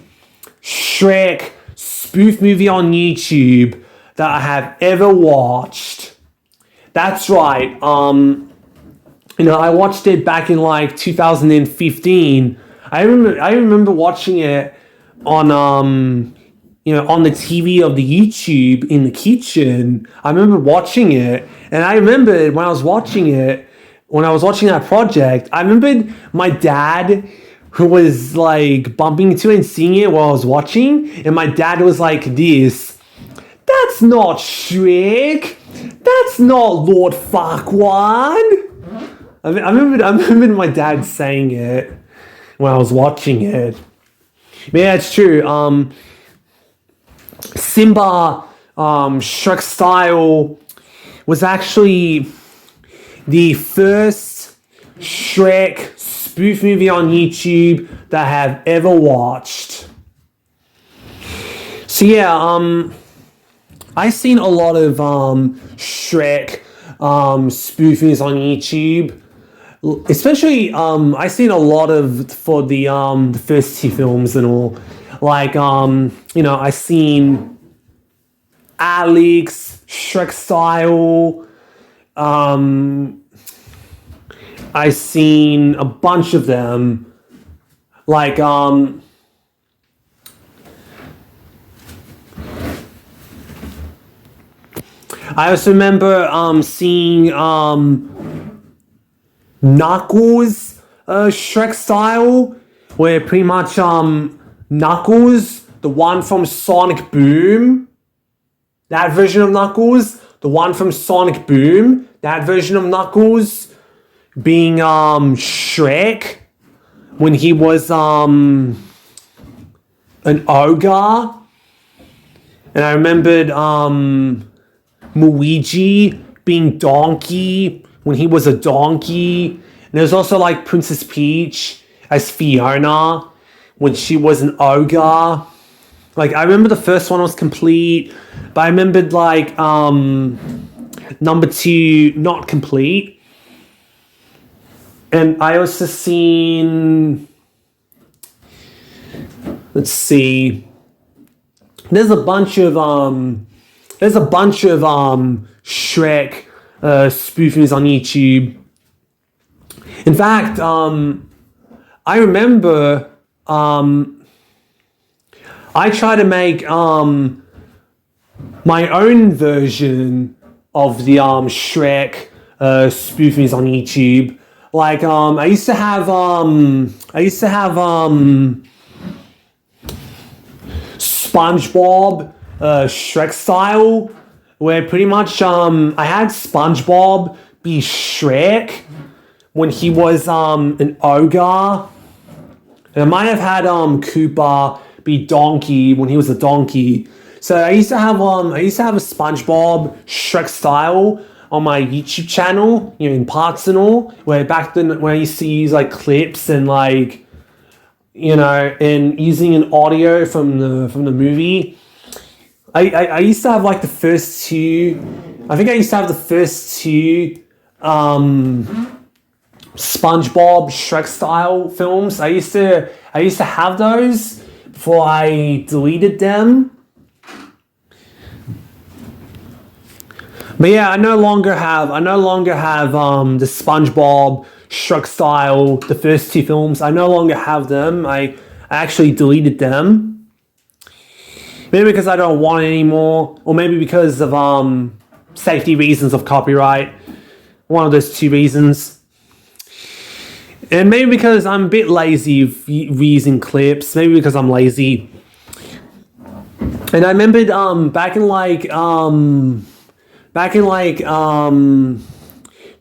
Shrek spoof movie on YouTube that I have ever watched. That's right. I watched it back in like 2015. I remember watching it on on the TV of the YouTube in the kitchen. I remember watching it, and I remember when I was watching that project, I remembered my dad, who was like bumping into it and seeing it while I was watching, and my dad was like this, "That's not Shrek. That's not Lord Farquaad." I remember my dad saying it when I was watching it. But yeah, it's true. Simba Shrek style was actually the first Shrek spoof movie on YouTube that I have ever watched. So yeah, I've seen a lot of Shrek spoof movies on YouTube. especially I seen a lot of for the first two films and all. Like I seen Alex, Shrek style. I seen a bunch of them. Like I also remember seeing Knuckles Shrek style, where pretty much Knuckles, the one from Sonic Boom, that version of Knuckles, the one from Sonic Boom, that version of Knuckles, being Shrek when he was an ogre. And I remembered Luigi being Donkey when he was a donkey. And there's also like Princess Peach as Fiona when she was an ogre. Like I remember the first one was complete, but I remembered like number two not complete. And I also seen, let's see, there's a bunch of Shrek spoofings on YouTube. In fact, I remember I tried to make my own version of the Shrek spoofings on YouTube. Like I used to have SpongeBob Shrek style, where pretty much I had SpongeBob be Shrek when he was an ogre. And I might have had Koopa be Donkey when he was a donkey. So I used to have a SpongeBob Shrek style on my YouTube channel, in parts and all, where back then when I used to use like clips and like and using an audio from the movie. I used to have like the first two. I think I used to have the first two SpongeBob Shrek style films. I used to have those before I deleted them. But yeah, I no longer have the SpongeBob Shrek style, the first two films. I no longer have them. I actually deleted them. Maybe because I don't want it anymore, or maybe because of safety reasons of copyright. One of those two reasons. And maybe because I'm a bit lazy of reusing clips. Maybe because I'm lazy. And I remembered back in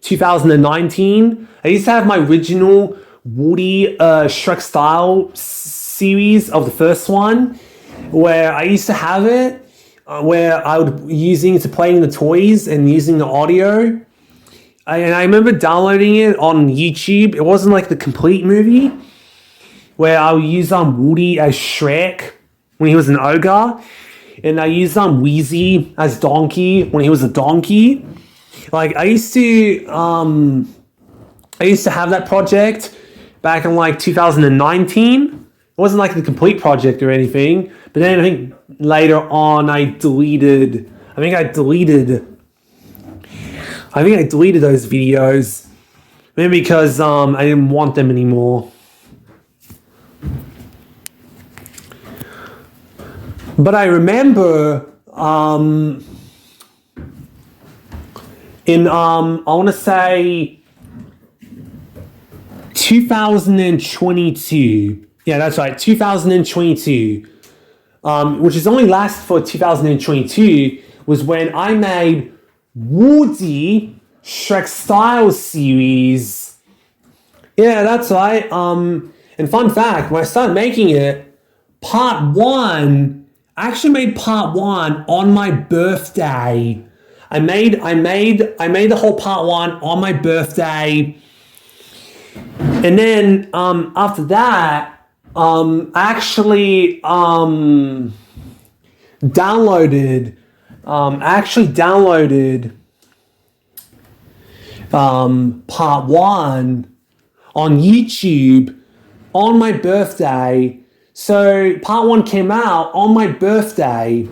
2019, I used to have my original Woody Shrek style series of the first one, where I used to have it, where I would using it to playing the toys and using the audio. And I remember downloading it on YouTube. It wasn't like the complete movie, where I would use Woody as Shrek when he was an ogre. And I used Wheezy as Donkey when he was a donkey. Like I used to have that project back in 2019. It wasn't like the complete project or anything. But then I think later on I deleted those videos. Maybe because I didn't want them anymore. But I remember in I want to say 2022. Yeah, that's right, 2022. Which is only last for 2022 was when I made Woody Shrek style series. Yeah, that's right. And fun fact, when I started making it, part one. I actually made part one on my birthday. I made the whole part one on my birthday. And then after that, I actually downloaded part one on YouTube on my birthday. So part one came out on my birthday.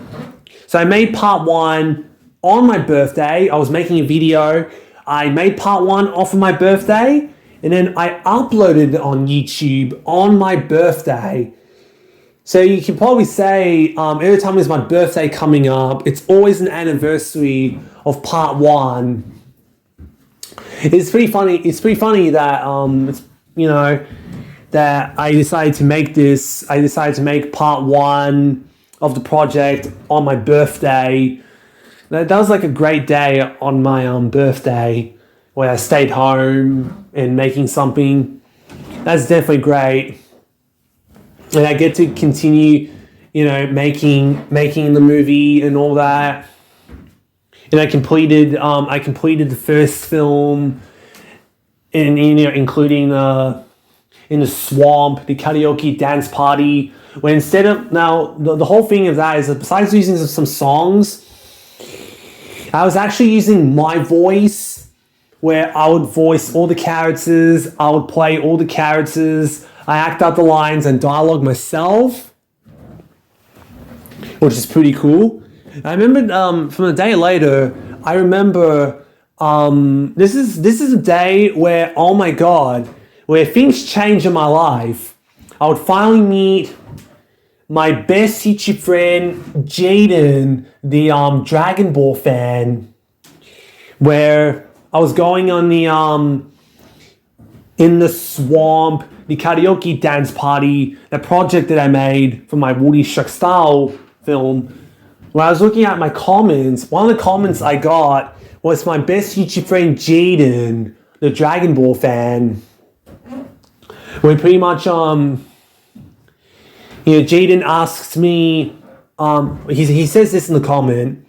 So I made part one on my birthday. I was making a video. I made part one off of my birthday, and then I uploaded it on YouTube on my birthday. So you can probably say every time there's my birthday coming up, it's always an anniversary of part one. It's pretty funny. It's pretty funny that that I decided to make this. I decided to make part one of the project on my birthday. That was like a great day on my birthday, where I stayed home and making something. That's definitely great. And I get to continue, making the movie and all that. And I completed the first film, and including in the swamp, the karaoke dance party. Where instead of the whole thing of that is that besides using some songs, I was actually using my voice, where I would voice all the characters, I would play all the characters, I act out the lines and dialogue myself, which is pretty cool. I remember from a day later, I remember this is a day where, oh my god, where things changed in my life. I would finally meet my best YouTube friend, Jaden, the Dragon Ball fan, where I was going on the in the swamp, the karaoke dance party, the project that I made for my Woody Shrek style film. When I was looking at my comments, one of the comments I got was my best YouTube friend Jaden, the Dragon Ball fan. Where pretty much Jaden asks me, he says this in the comment: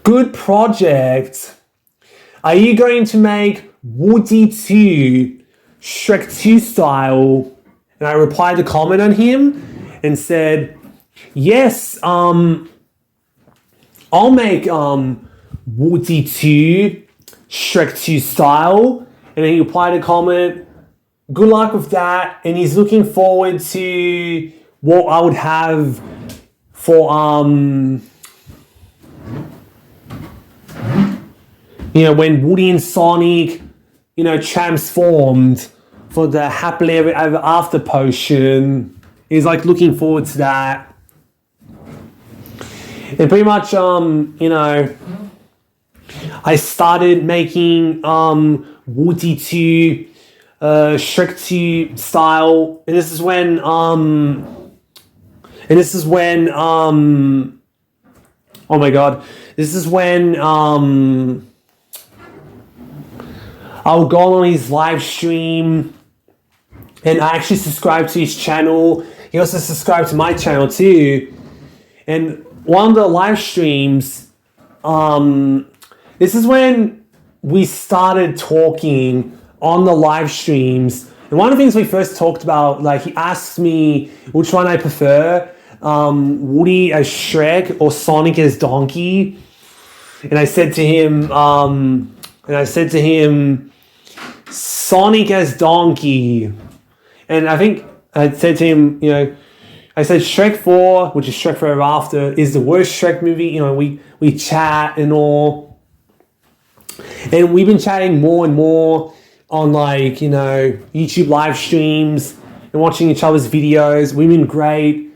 good project. Are you going to make Woody 2, Shrek 2 style? And I replied to comment on him and said, yes, I'll make Woody 2, Shrek 2 style. And then he replied a comment, good luck with that. And he's looking forward to what I would have for when Woody and Sonic transformed for the happily ever after potion. He's like looking forward to that. And pretty much I started making Woody 2, Shrek 2 style, and this is when oh my god, this is when I'll go on his live stream, and I actually subscribed to his channel. He also subscribed to my channel too. And one of the live streams, this is when we started talking on the live streams. And one of the things we first talked about, like he asked me which one I prefer, Woody as Shrek or Sonic as Donkey. And I said to him, Sonic as Donkey. And I think I said to him, I said Shrek 4, which is Shrek Forever After, is the worst Shrek movie. We chat and all. And we've been chatting more and more on YouTube live streams and watching each other's videos. We've been great.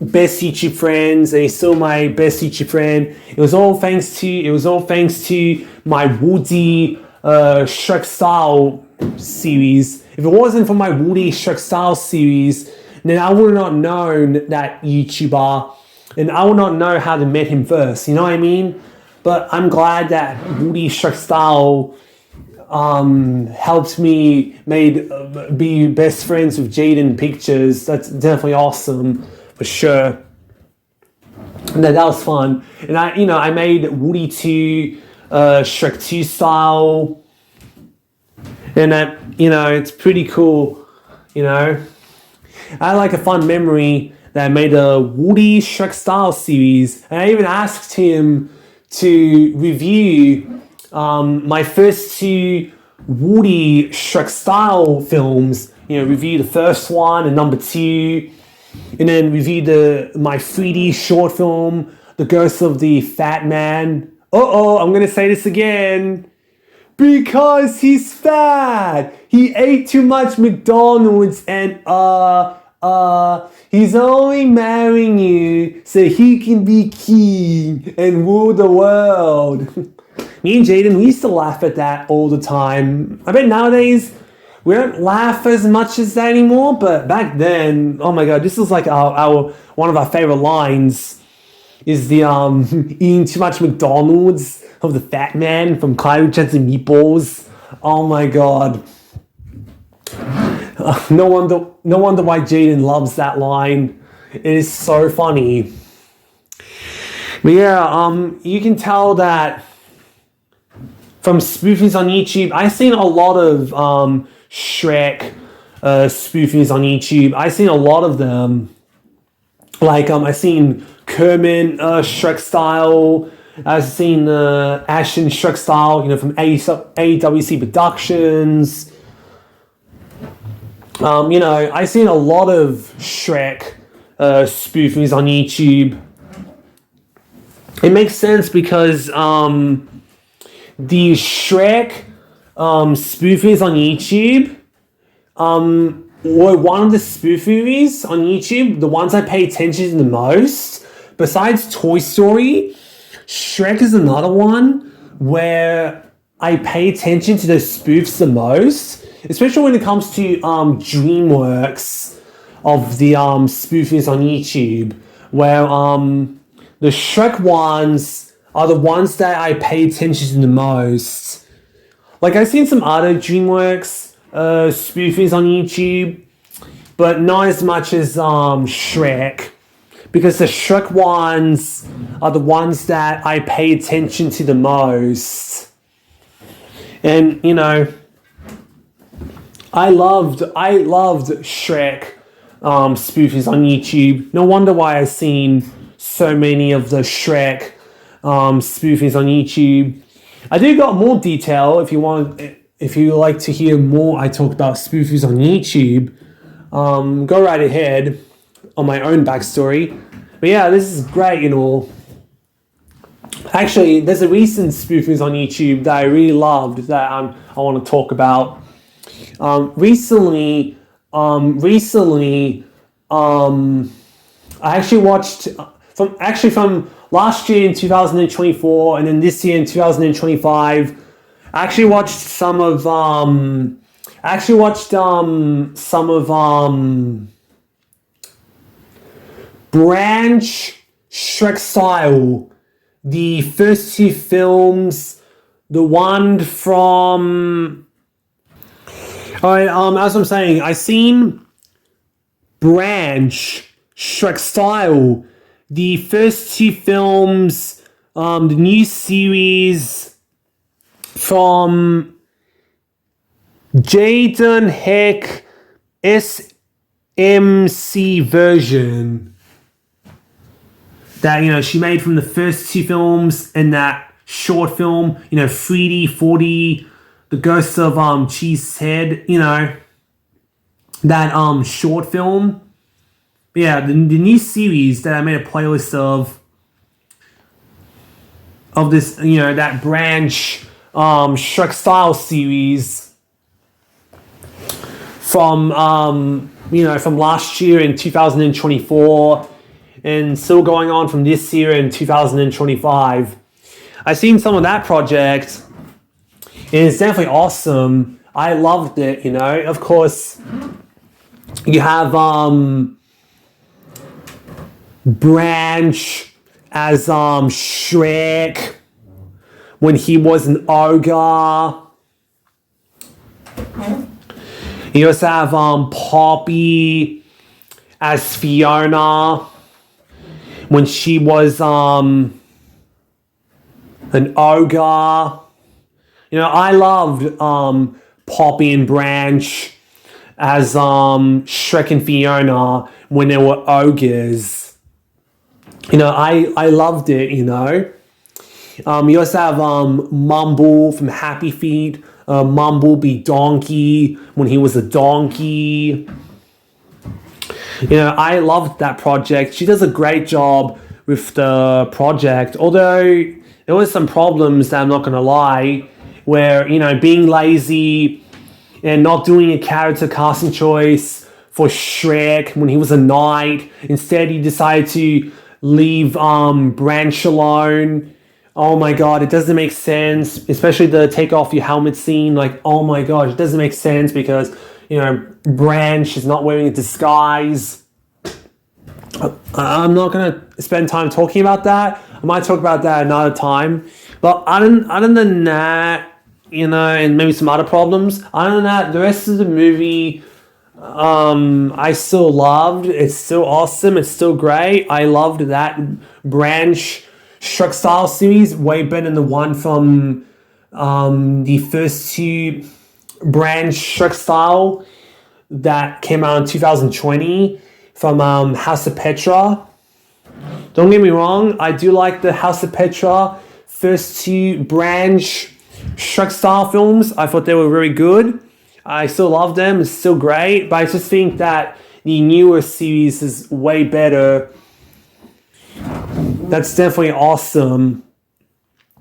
Best YouTube friends, and he's still my best YouTube friend. It was all thanks to my Woody Shrek style series. If it wasn't for my Woody Shrek style series, then I would not known that YouTuber, and I would not know how to meet him first. You know what I mean? But I'm glad that Woody Shrek style helped me be best friends with Jaden Pictures. That's definitely awesome for sure. And that was fun. And I made Woody 2, Shrek 2 style, and that it's pretty cool. I had like a fun memory that I made a Woody Shrek style series, and I even asked him to review my first two Woody Shrek style films. Review the first one and number two, and then review my 3D short film, The Ghost of the Fat Man. I'm gonna say this again. Because he's fat. He ate too much McDonald's and he's only marrying you so he can be king and rule the world. Me and Jaden, we used to laugh at that all the time. I bet nowadays we don't laugh as much as that anymore, but back then, oh my god, this was like our one of our favorite lines is the eating too much McDonald's of the fat man from Cloudy Chance and Meatballs. Oh my god. No wonder why Jaden loves that line. It is so funny. But yeah, you can tell that from spoofings on YouTube. I've seen a lot of Shrek spoofings on YouTube. I've seen a lot of them. Like I've seen Kermit Shrek style. I've seen Ashton Shrek style, from AWC Productions. I've seen a lot of Shrek spoofings on YouTube. It makes sense because the Shrek spoofings on YouTube were one of the spoof movies on YouTube, the ones I pay attention to the most. Besides Toy Story, Shrek is another one where I pay attention to those spoofs the most, especially when it comes to DreamWorks of the spoofings on YouTube, where the Shrek ones are the ones that I pay attention to the most. Like I've seen some other DreamWorks spoofings on YouTube, but not as much as Shrek. Because the Shrek ones are the ones that I pay attention to the most. And, I loved Shrek spoofings on YouTube. No wonder why I've seen so many of the Shrek spoofings on YouTube. I do got more detail if you like to hear more I talk about spoofings on YouTube. Go right ahead on my own backstory. But yeah, this is great and all. Actually, there's a recent spoofings on YouTube that I really loved that I want to talk about. Recently, I actually watched from last year in 2024 and then this year in 2025. I actually watched some of Branch Shrek style. The first two films, the one from... Alright, as I'm saying, I seen Branch Shrek style. The first two films, the new series from Jaden Heck SMC version that she made from the first two films and that short film, 3D, 4D, The Ghost of Cheesehead, that short film. But yeah, the new series that I made a playlist of this, that Branch Shrek style series from from last year in 2024 and still going on from this year in 2025. I've seen some of that project and it's definitely awesome. I loved it, Of course, you have Branch as Shrek when he was an ogre. You also have Poppy as Fiona when she was an ogre. I loved Poppy and Branch as Shrek and Fiona when they were ogres. I loved it, You also have Mumble from Happy Feet. Mumble be Donkey when he was a donkey. I loved that project. She does a great job with the project, although there was some problems that I'm not gonna lie, where being lazy and not doing a character casting choice for Shrek when he was a knight. Instead, he decided to leave Branch alone. Oh my god, it doesn't make sense, especially the take off your helmet scene. Like, oh my gosh, it doesn't make sense because Branch is not wearing a disguise. I'm not gonna spend time talking about that. I might talk about that another time. But other than that, and maybe some other problems. Other than that, the rest of the movie, I still loved. It's still awesome. It's still great. I loved that Branch Shrek style series way better than the one from the first two Branch Shrek style that came out in 2020 from House of Petra. Don't get me wrong, I do like the House of Petra first two Branch Shrek style films. I thought they were very good. I still love them. It's still great, but I just think that the newer series is way better. That's definitely awesome.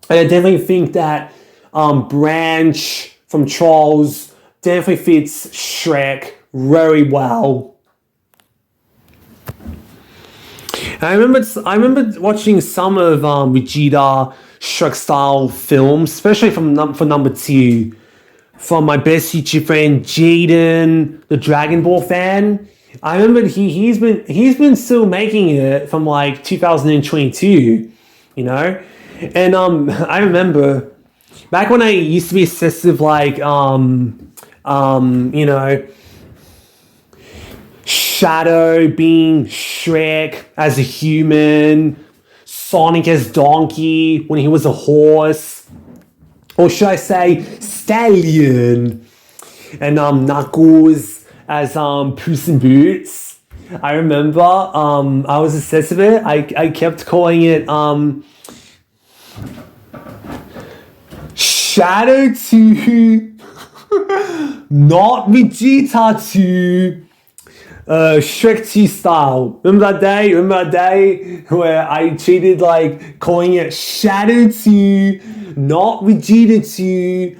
And I definitely think that Branch from Trolls definitely fits Shrek very well. I remember watching some of Vegeta Shrek style films, especially for number 2, from my best YouTube friend Jaden, the Dragon Ball fan. I remember he's been still making it from like 2022, and I remember back when I used to be obsessed with like Shadow being Shrek as a human, Sonic as Donkey when he was a horse, or should I say Stallion, and Knuckles as Puss in Boots. I remember I was obsessed with it. I kept calling it Shadow 2, not Vegeta 2. Shrek 2 style. Remember that day? Remember that day where I cheated, like calling it Shadow 2, not Vegeta 2,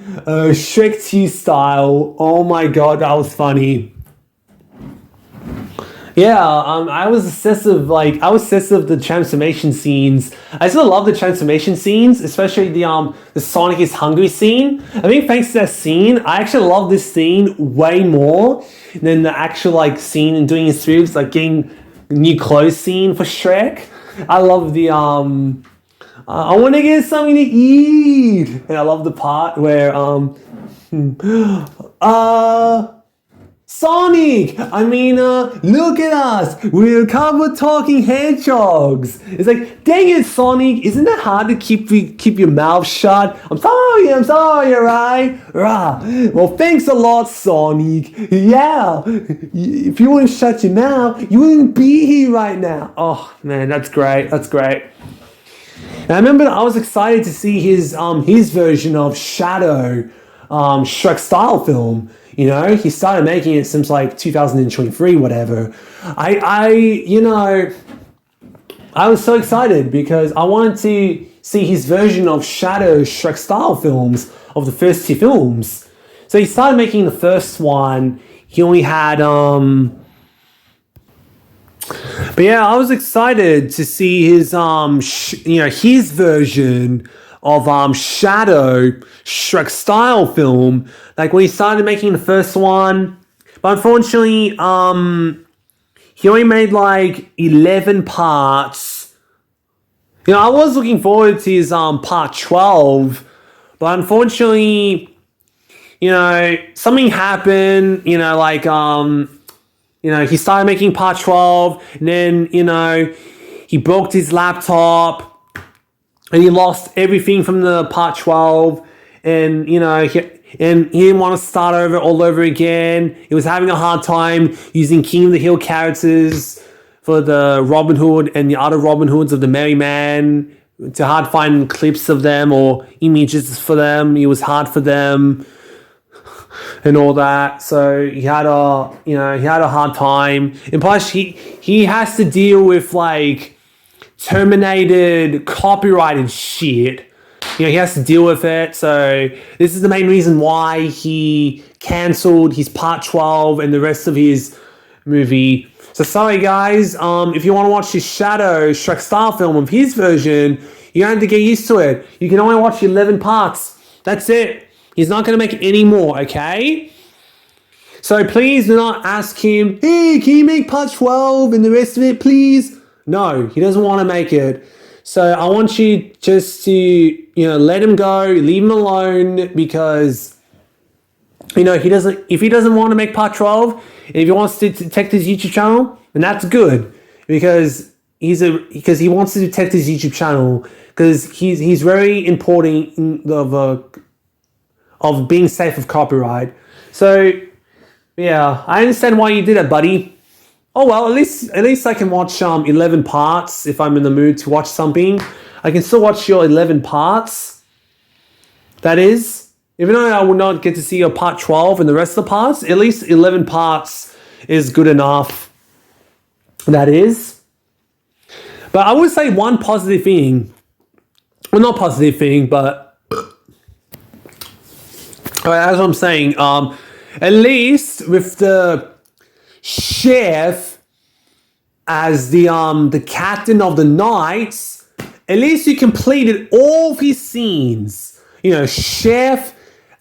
Shrek 2 style. Oh my god, that was funny. Yeah, I was obsessed with the transformation scenes. I still love the transformation scenes, especially the Sonic is hungry scene. I think thanks to that scene, I actually love this scene way more than the actual like scene in doing his moves, like getting new clothes scene for Shrek. I love the I want to get something to eat, and I love the part where Sonic! Look at us! We're a couple of talking hedgehogs! It's like, dang it, Sonic! Isn't it hard to keep your mouth shut? I'm sorry, alright? Rah. Well, thanks a lot, Sonic. Yeah, if you wouldn't shut your mouth, you wouldn't be here right now. Oh, man, that's great. And I remember I was excited to see his version of Shadow, Shrek style film. He started making it since like 2023, whatever. I was so excited because I wanted to see his version of Shadow Shrek style films of the first 2 films. So he started making the first one. He only had but yeah, I was excited to see his his version of Shadow Shrek style film, like when he started making the first one. But unfortunately, he only made like 11 parts. I was looking forward to his part 12, but unfortunately, something happened. He started making part 12, and then he broke his laptop. And he lost everything from the part 12, and he didn't want to start all over again. He was having a hard time using King of the Hill characters for the Robin Hood and the other Robin Hoods of the Merry Man to hard find clips of them or images for them. It was hard for them and all that. So he had a hard time. And plus he has to deal with like terminated copyrighted shit. He has to deal with it. So this is the main reason why he cancelled his part 12 and the rest of his movie. So sorry guys, if you want to watch his Shadow Shrek style film of his version, you have to get used to it. You can only watch 11 parts. That's it. He's not going to make any more, okay? So please do not ask him, hey, can you make part 12 and the rest of it, please? No, he doesn't want to make it. So I want you just to, let him go, leave him alone, because, if he doesn't want to make part 12, and if he wants to detect his YouTube channel, then that's good, because he wants to detect his YouTube channel, because he's very important of being safe of copyright. So, yeah, I understand why you did it, buddy. Oh well, at least I can watch 11 parts if I'm in the mood to watch something. I can still watch your 11 parts. That is, even though I will not get to see your part 12 and the rest of the parts, at least 11 parts is good enough. That is. But I would say one positive thing. Well, not positive thing, but as I'm saying, at least with the chef as the captain of the knights, at least you completed all of his scenes. Chef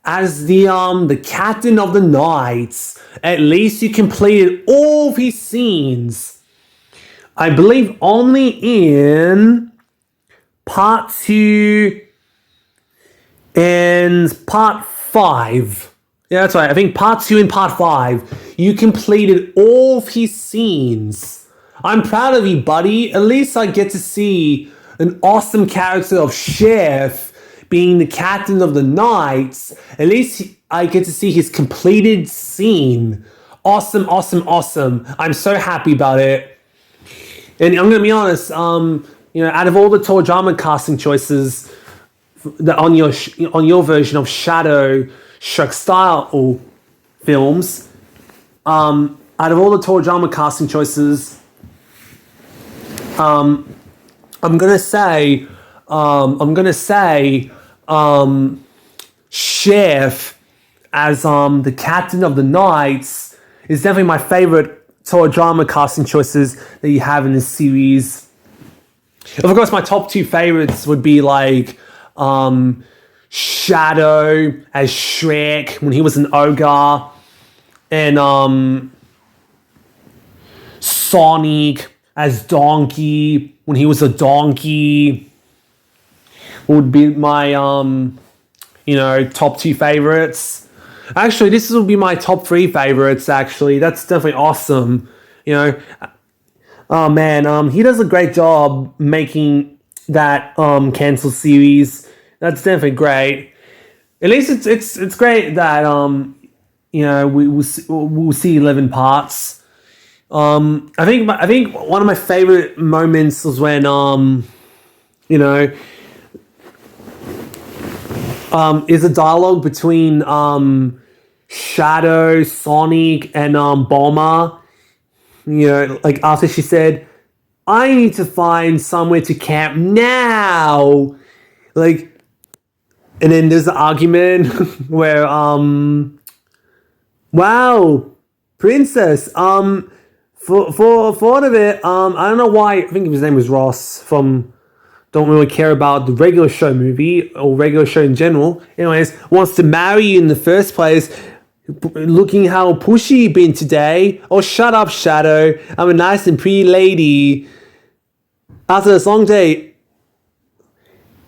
as the captain of the knights, at least you completed all of his scenes. I believe only in part 2 and part 5. Yeah, that's right. I think part 2 and part 5, you completed all of his scenes. I'm proud of you, buddy. At least I get to see an awesome character of Chef being the captain of the knights. At least I get to see his completed scene. Awesome, awesome, awesome. I'm so happy about it. And I'm going to be honest, out of all the Tour Drama casting choices on your version of Shadow Shrek style films, out of all the Tour Drama casting choices, I'm gonna say Chef as the captain of the knights is definitely my favorite Tour Drama casting choices that you have in this series. Of course, my top 2 favorites would be like Shadow as Shrek when he was an ogre, and Sonic as Donkey when he was a donkey would be my top 2 favorites. Actually, this will be my top 3 favorites. Actually, that's definitely awesome. Oh man, he does a great job making that cancel series. That's definitely great. At least it's great that we'll see 11 parts. I think one of my favorite moments was when is a dialogue between Shadow, Sonic, and Bulma. Like after she said, "I need to find somewhere to camp now." Like, and then there's an argument where wow, princess, for one of it, I don't know why. I think his name was Ross from Don't Really Care About the Regular Show movie or regular show in general. Anyways, wants to marry you in the first place. Looking how pushy you been today. Oh, shut up, Shadow. I'm a nice and pretty lady. After this long day,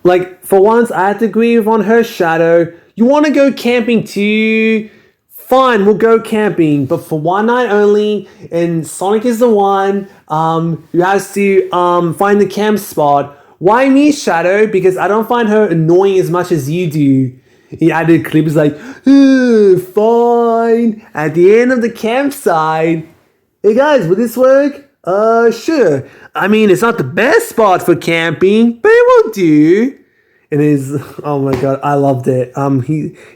like for once, I had to agree on her, Shadow. You want to go camping too? Fine, we'll go camping, but for one night only, and Sonic is the one who has to find the camp spot. Why me, Shadow? Because I don't find her annoying as much as you do. He added clips like, fine. At the end of the campsite, hey guys, will this work? Sure. I mean, it's not the best spot for camping, but it will do. It is. Oh my god, I loved it.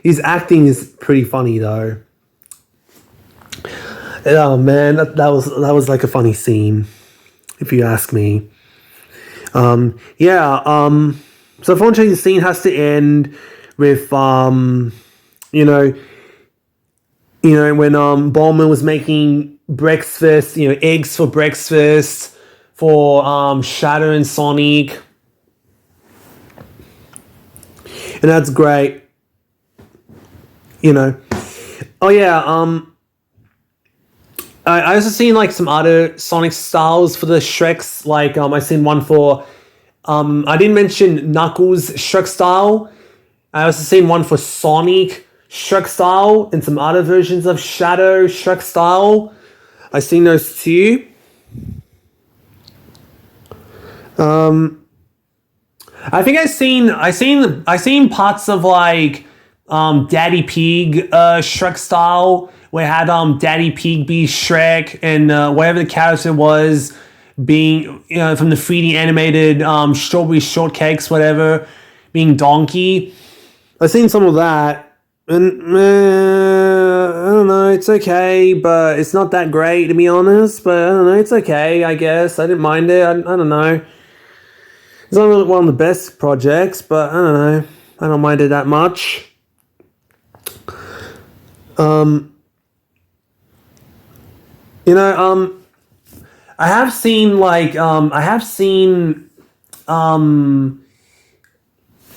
His acting is pretty funny though. Oh man, that was like a funny scene, if you ask me. Yeah. So unfortunately, the scene has to end with you know, when Bowman was making breakfast, eggs for breakfast for Shadow and Sonic, and that's great. Oh yeah. I also seen like some other Sonic styles for the Shreks. Like I seen one for I didn't mention Knuckles Shrek style. I also seen one for Sonic Shrek style and some other versions of Shadow Shrek style. I seen those too. I think I seen parts of like Daddy Pig Shrek style where it had Daddy Pig be Shrek and whatever the character was being from the 3D animated Strawberry Shortcakes whatever being Donkey. I've seen some of that, and I don't know. It's okay, but it's not that great to be honest. But I don't know. It's okay, I guess. I didn't mind it. I don't know. It's not really one of the best projects, but I don't know. I don't mind it that much. You know, I have seen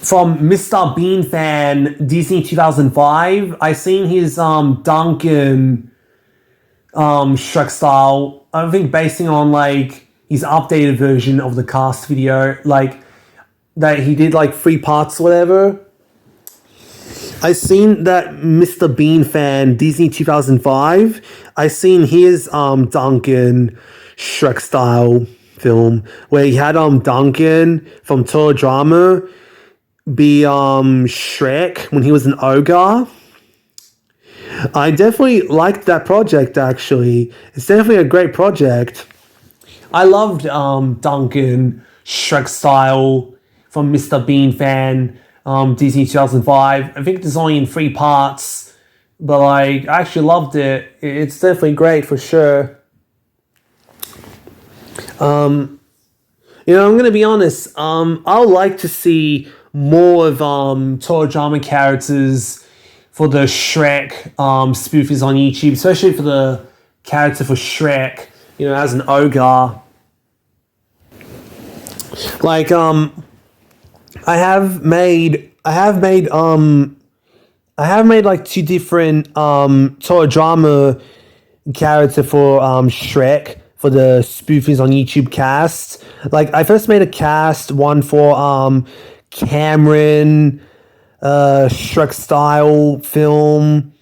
from Mr. Bean fan Disney 2005. I seen his Duncan Shrek style. I think basing on like his updated version of the cast video, like that he did like 3 parts or whatever. I seen that Mr. Bean fan Disney 2005. I seen his Duncan Shrek style film where he had Duncan from Tour Drama be Shrek when he was an ogre. I definitely liked that project actually. It's definitely a great project. I loved Duncan Shrek style from Mr. Bean fan Disney 2005. I think it's only in 3 parts, but like I actually loved it. It's definitely great for sure. I'm gonna be honest. I would like to see more of Toy Drama characters for the Shrek spoofies on YouTube, especially for the character for Shrek. As an ogre. Like I have made like 2 different Toy Drama character for Shrek for the spoofies on YouTube cast. Like I first made a cast one for Cameron Shrek style film.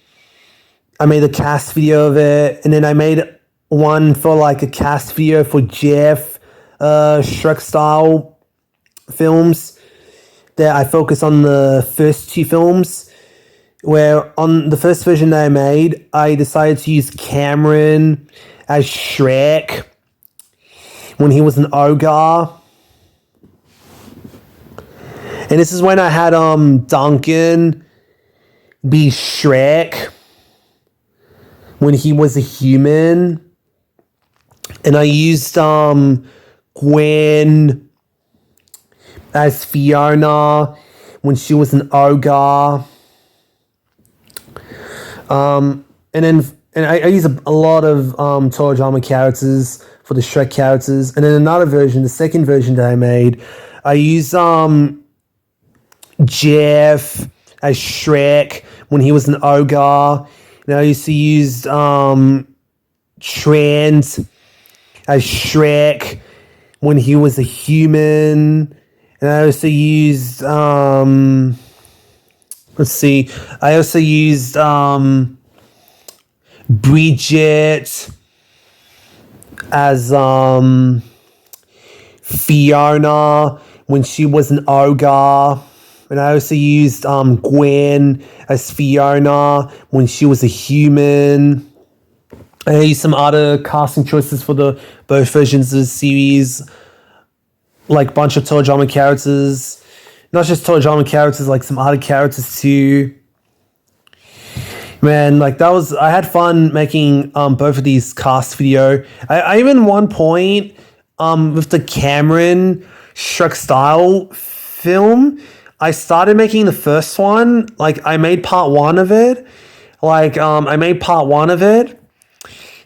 I made a cast video of it, and then I made one for like a cast video for Jeff Shrek style films that I focus on the first 2 films, where on the first version that I made, I decided to use Cameron as Shrek when he was an ogre. And this is when I had Duncan be Shrek when he was a human. And I used Gwen as Fiona when she was an ogre. And I use a lot of Toy Drama characters for the Shrek characters. And then another version, the second version that I made, I used Jeff as Shrek when he was an ogre. And I used to use Trent as Shrek when he was a human. And I also used I also used Bridget as Fiona when she was an ogre. And I also used Gwen as Fiona when she was a human. Some other casting choices for the both versions of the series, like bunch of Toriyama characters, not just Toriyama characters, like some other characters too. Man, like that was I had fun making both of these cast video. I even one point with the Cameron Shrek style film, I started making the first one. Like I made part one of it. I made part one of it.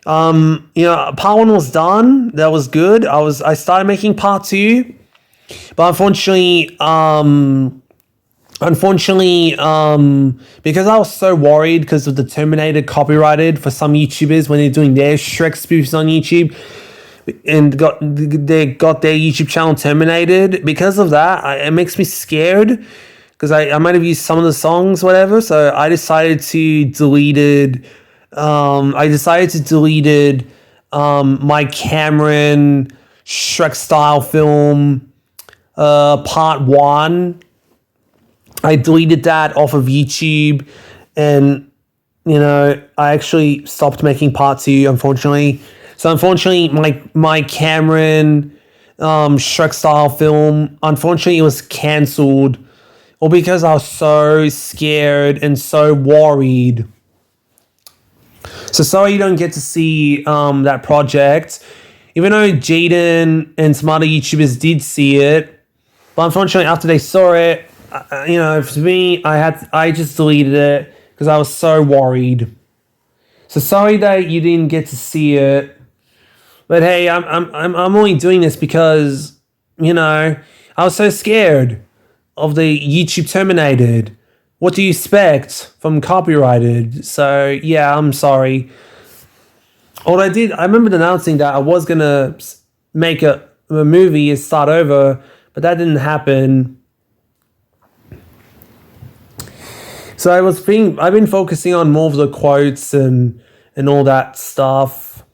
Part one was done. That was good. I started making part two, but unfortunately, because I was so worried because of the Terminator copyrighted for some YouTubers when they're doing their Shrek spoofs on YouTube, and they got their YouTube channel terminated. Because of that, it makes me scared because I might have used some of the songs, whatever. So I decided to delete it. My Cameron Shrek style film, part one. I deleted that off of YouTube, and I actually stopped making part two, unfortunately. So unfortunately, my Cameron Shrek style film, unfortunately, it was cancelled, or because I was so scared and so worried. So sorry you don't get to see that project, even though Jaden and some other YouTubers did see it. But unfortunately, after they saw it, for me, I just deleted it because I was so worried. So sorry that you didn't get to see it. But hey, I'm only doing this because I was so scared of the YouTube terminated. What do you expect from copyrighted? So yeah, I'm sorry. All I remember announcing that I was gonna make a movie and start over, but that didn't happen. So I've been focusing on more of the quotes and all that stuff.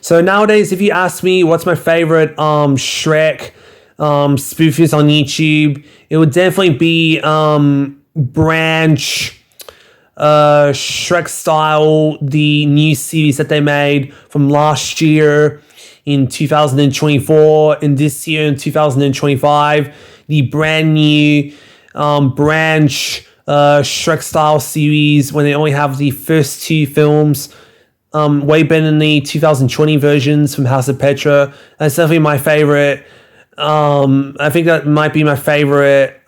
So nowadays, if you ask me what's my favorite Shrek spoofies on YouTube, it would definitely be Branch, Shrek Style, the new series that they made from last year in 2024, and this year in 2025, the brand new Branch Shrek Style series, when they only have the first two films, way better than the 2020 versions from House of Petra. That's definitely my favorite. I think that might be my favorite.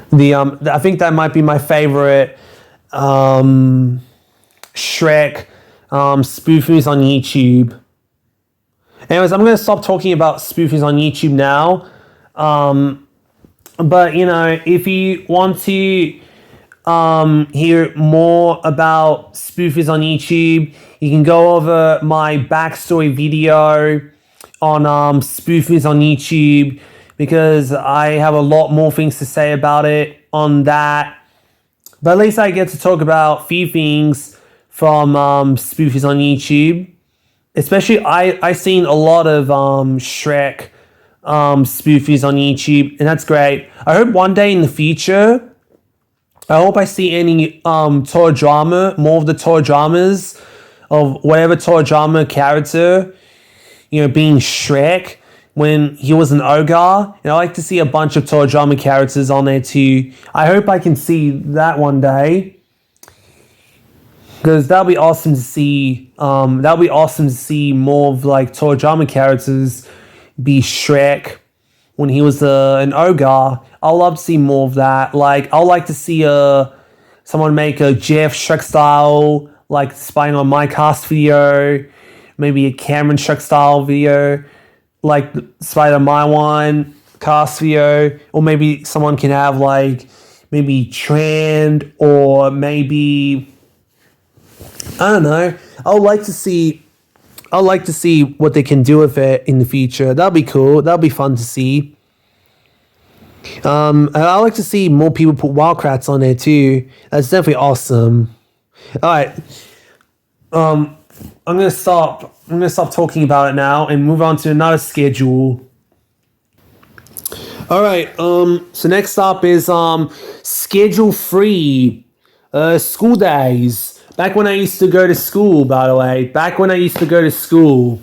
I think that might be my favorite Shrek spoofies on YouTube. Anyways, I'm gonna stop talking about spoofies on YouTube now. But if you want to hear more about spoofies on YouTube, you can go over my backstory video on spoofies on YouTube, because I have a lot more things to say about it on that. But at least I get to talk about a few things from spoofies on YouTube. Especially, I've seen a lot of Shrek spoofies on YouTube, and that's great. I hope one day in the future, I hope I see any Toy drama, more of the Toy dramas of whatever Toy drama character, being Shrek when he was an ogre. And I like to see a bunch of Toy drama characters on there too. I hope I can see that one day, because that'll be awesome to see. That'll be awesome to see more of like Toy drama characters be Shrek when he was an ogre. I'd love to see more of that. Like, I'd like to see someone make a Jeff Shrek style, like spying on my cast video, maybe a Cameron Shrek style video, like Spider My one cast video, or maybe someone can have like maybe Trend, or maybe I don't know. I'd like to see what they can do with it in the future. That'll be cool. That'll be fun to see. I like to see more people put Wildcrats on there too. That's definitely awesome. All right. I'm gonna stop talking about it now and move on to another schedule. All right. So next up is schedule 3, school days. Back when I used to go to school, by the way, back when I used to go to school,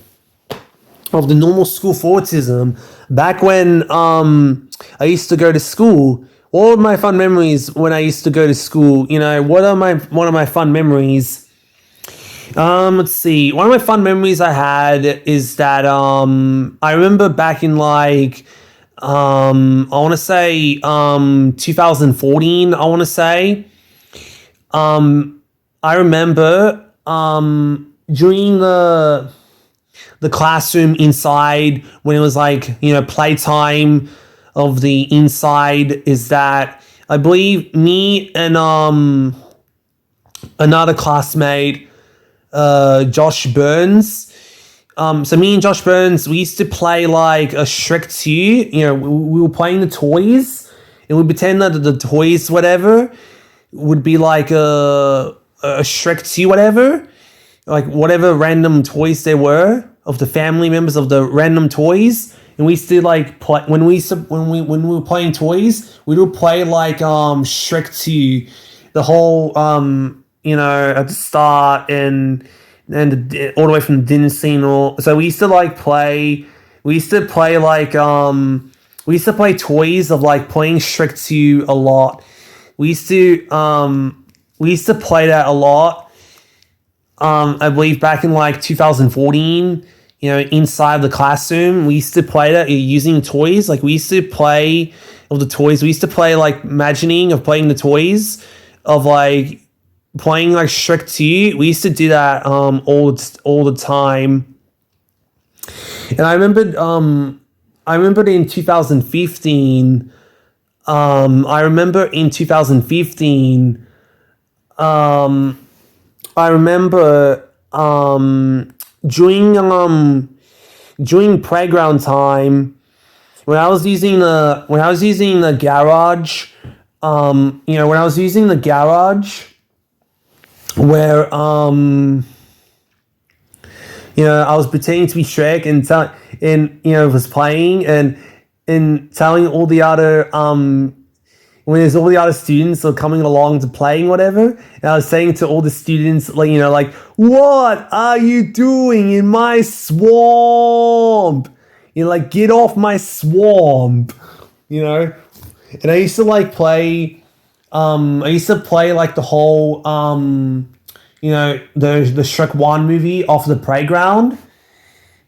of the normal school for autism, back when I used to go to school, all of my fun memories when I used to go to school, what are my one of my fun memories? Let's see. One of my fun memories I had is that I remember back in like I want to say 2014, I want to say. I remember during the classroom inside when it was like, playtime of the inside, is that I believe me and another classmate, Josh Burns. So me and Josh Burns, we used to play like a Shrek 2. We were playing the toys, and we pretend that the toys, whatever, would be like a Shrek 2, whatever, like whatever random toys there were of the family members of the random toys. And we used to like play when we were playing toys, we would play like Shrek 2, the whole at the start and all the way from the dinner scene. So we used to like play. We used to play like we used to play toys of like playing Shrek 2 a lot. We used to play that a lot. I believe back in like 2014, inside the classroom, we used to play that using toys. Like we used to play of the toys. We used to play like imagining of playing the toys of like playing like Shrek 2. We used to do that all the time. And I remembered in 2015. I remember in 2015. I remember during playground time when I was using the garage. When I was using the garage where I was pretending to be Shrek and was playing and telling all the other when there's all the other students that are coming along to playing whatever, and I was saying to all the students like what are you doing in my swamp? Like get off my swamp, And I used to like play. I used to play like the whole the Shrek 1 movie off the playground,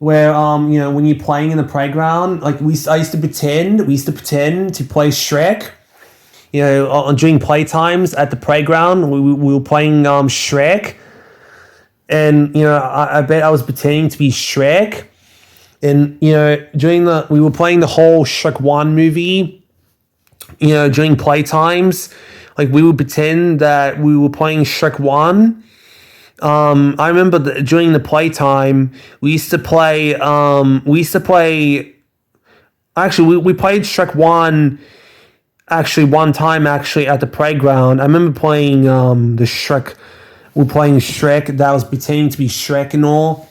where when you're playing in the playground, like we used to pretend to play Shrek. During playtimes at the playground, we were playing Shrek, and I bet I was pretending to be Shrek, and we were playing the whole Shrek 1 movie. During playtimes, like we would pretend that we were playing Shrek 1. I remember during the playtime, we used to play. Actually, we played Shrek 1. Actually, one time actually at the playground, I remember playing the Shrek. We're playing Shrek that was pretending to be Shrek and all,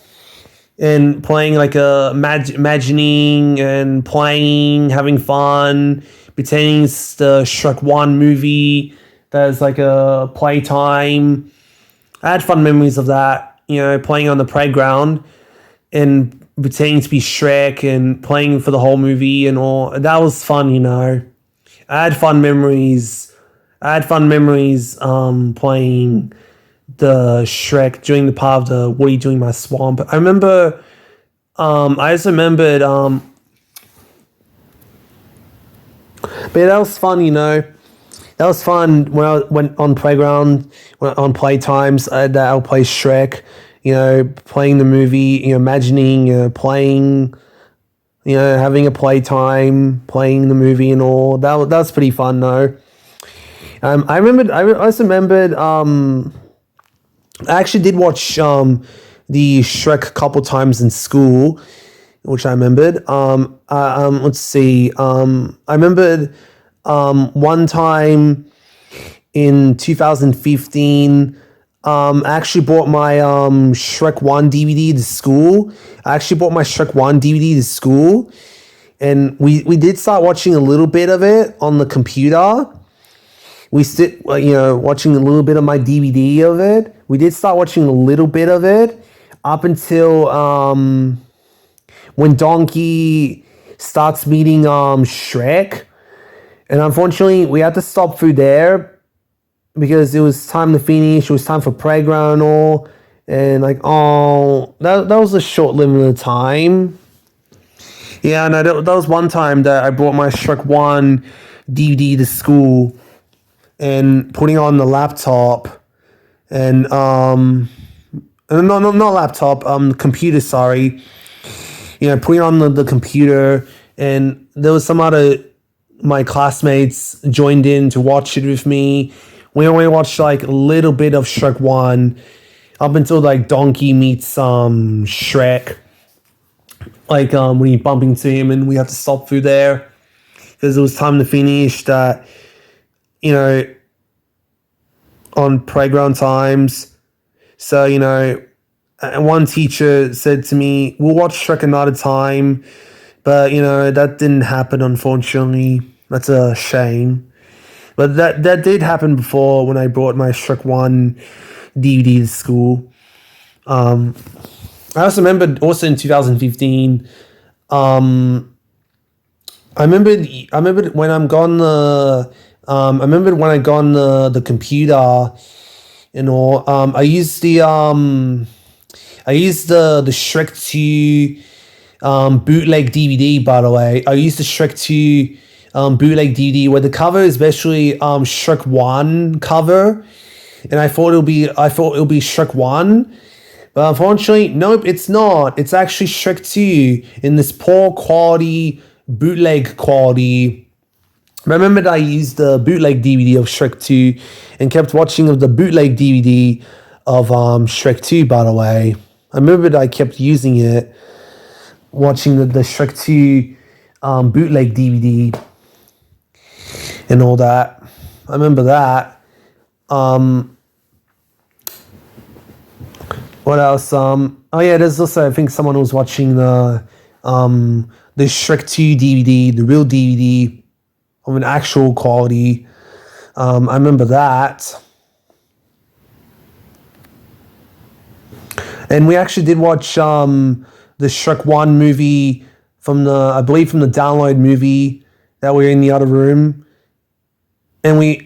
and playing like imagining and playing, having fun, pretending it's the Shrek 1 movie. That's like a playtime. I had fun memories of that, playing on the playground and pretending to be Shrek and playing for the whole movie and all. That was fun, I had fun memories. Playing the Shrek during the part of the what are you doing in my swamp. I remember. I just remembered. But that was fun, That was fun when I went on playground, on playtimes. I'll play Shrek, playing the movie, imagining, playing. Having a playtime, playing the movie and all. That was pretty fun though. I also remembered. I actually did watch the Shrek a couple times in school, which I remembered. Let's see. I remembered one time in 2015. I actually bought my Shrek 1 DVD to school. And we did start watching a little bit of it on the computer. We sit, watching a little bit of my DVD of it. We did start watching a little bit of it up until when Donkey starts meeting Shrek. And unfortunately, we had to stop through there because it was time to finish. It was time for playground and all. And like, oh, that was a short limited time. Yeah, no, that was one time that I brought my Shrek 1 DVD to school and putting on the laptop and not laptop, computer, sorry. You know, putting on the computer, and there was some other my classmates joined in to watch it with me. We only watched like a little bit of Shrek 1 up until like Donkey meets Shrek. Like when we bump into him and we have to stop through there because it was time to finish that, you know, on playground times. So, you know, one teacher said to me, we'll watch Shrek another time. But, you know, that didn't happen, unfortunately. That's a shame. But that did happen before when I brought my Shrek 1 DVD to school. I also remembered also in 2015, I remembered when I got on the computer and all. I used the Shrek 2 bootleg DVD, by the way. I used the Shrek 2 bootleg DVD where the cover is basically Shrek 1 cover. And I thought it'll be Shrek 1. But unfortunately, nope, it's not. It's actually Shrek 2 in this poor quality, bootleg quality. I remember that I used the bootleg DVD of Shrek 2 and kept watching the bootleg DVD of Shrek 2, by the way. I remember that I kept using it, watching the Shrek 2 bootleg DVD and all that. I remember that. What else? Oh yeah, there's also, I think someone was watching the Shrek 2 DVD, the real DVD of an actual quality. I remember that. And we actually did watch the Shrek 1 movie from the download movie that we were in the other room. And we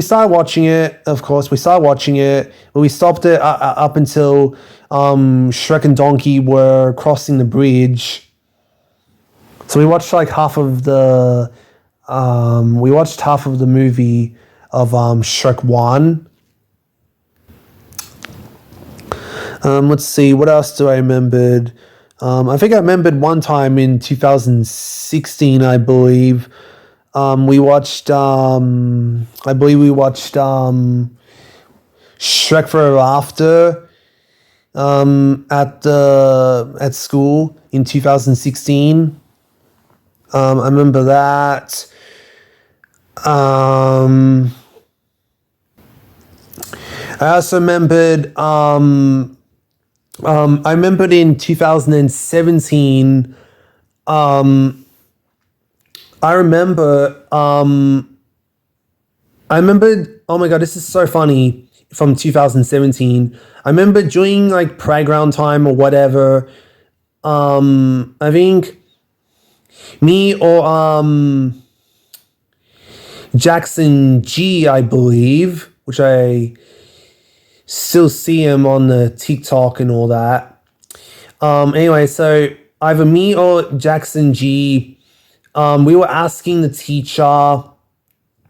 started watching it, of course. We started watching it, but we stopped it up until Shrek and Donkey were crossing the bridge. So we watched like half of the movie of Shrek 1. Let's see, what else do I remembered? I think I remembered one time in 2016, I believe. We watched Shrek Forever After at school in 2016. I remember that. I also remembered I remembered in 2017 I remembered, oh my god, this is so funny, from 2017. I remember during like playground time or whatever, I think me or Jackson G, I believe, which I still see him on the TikTok and all that. Anyway, so either me or Jackson G, we were asking the teacher,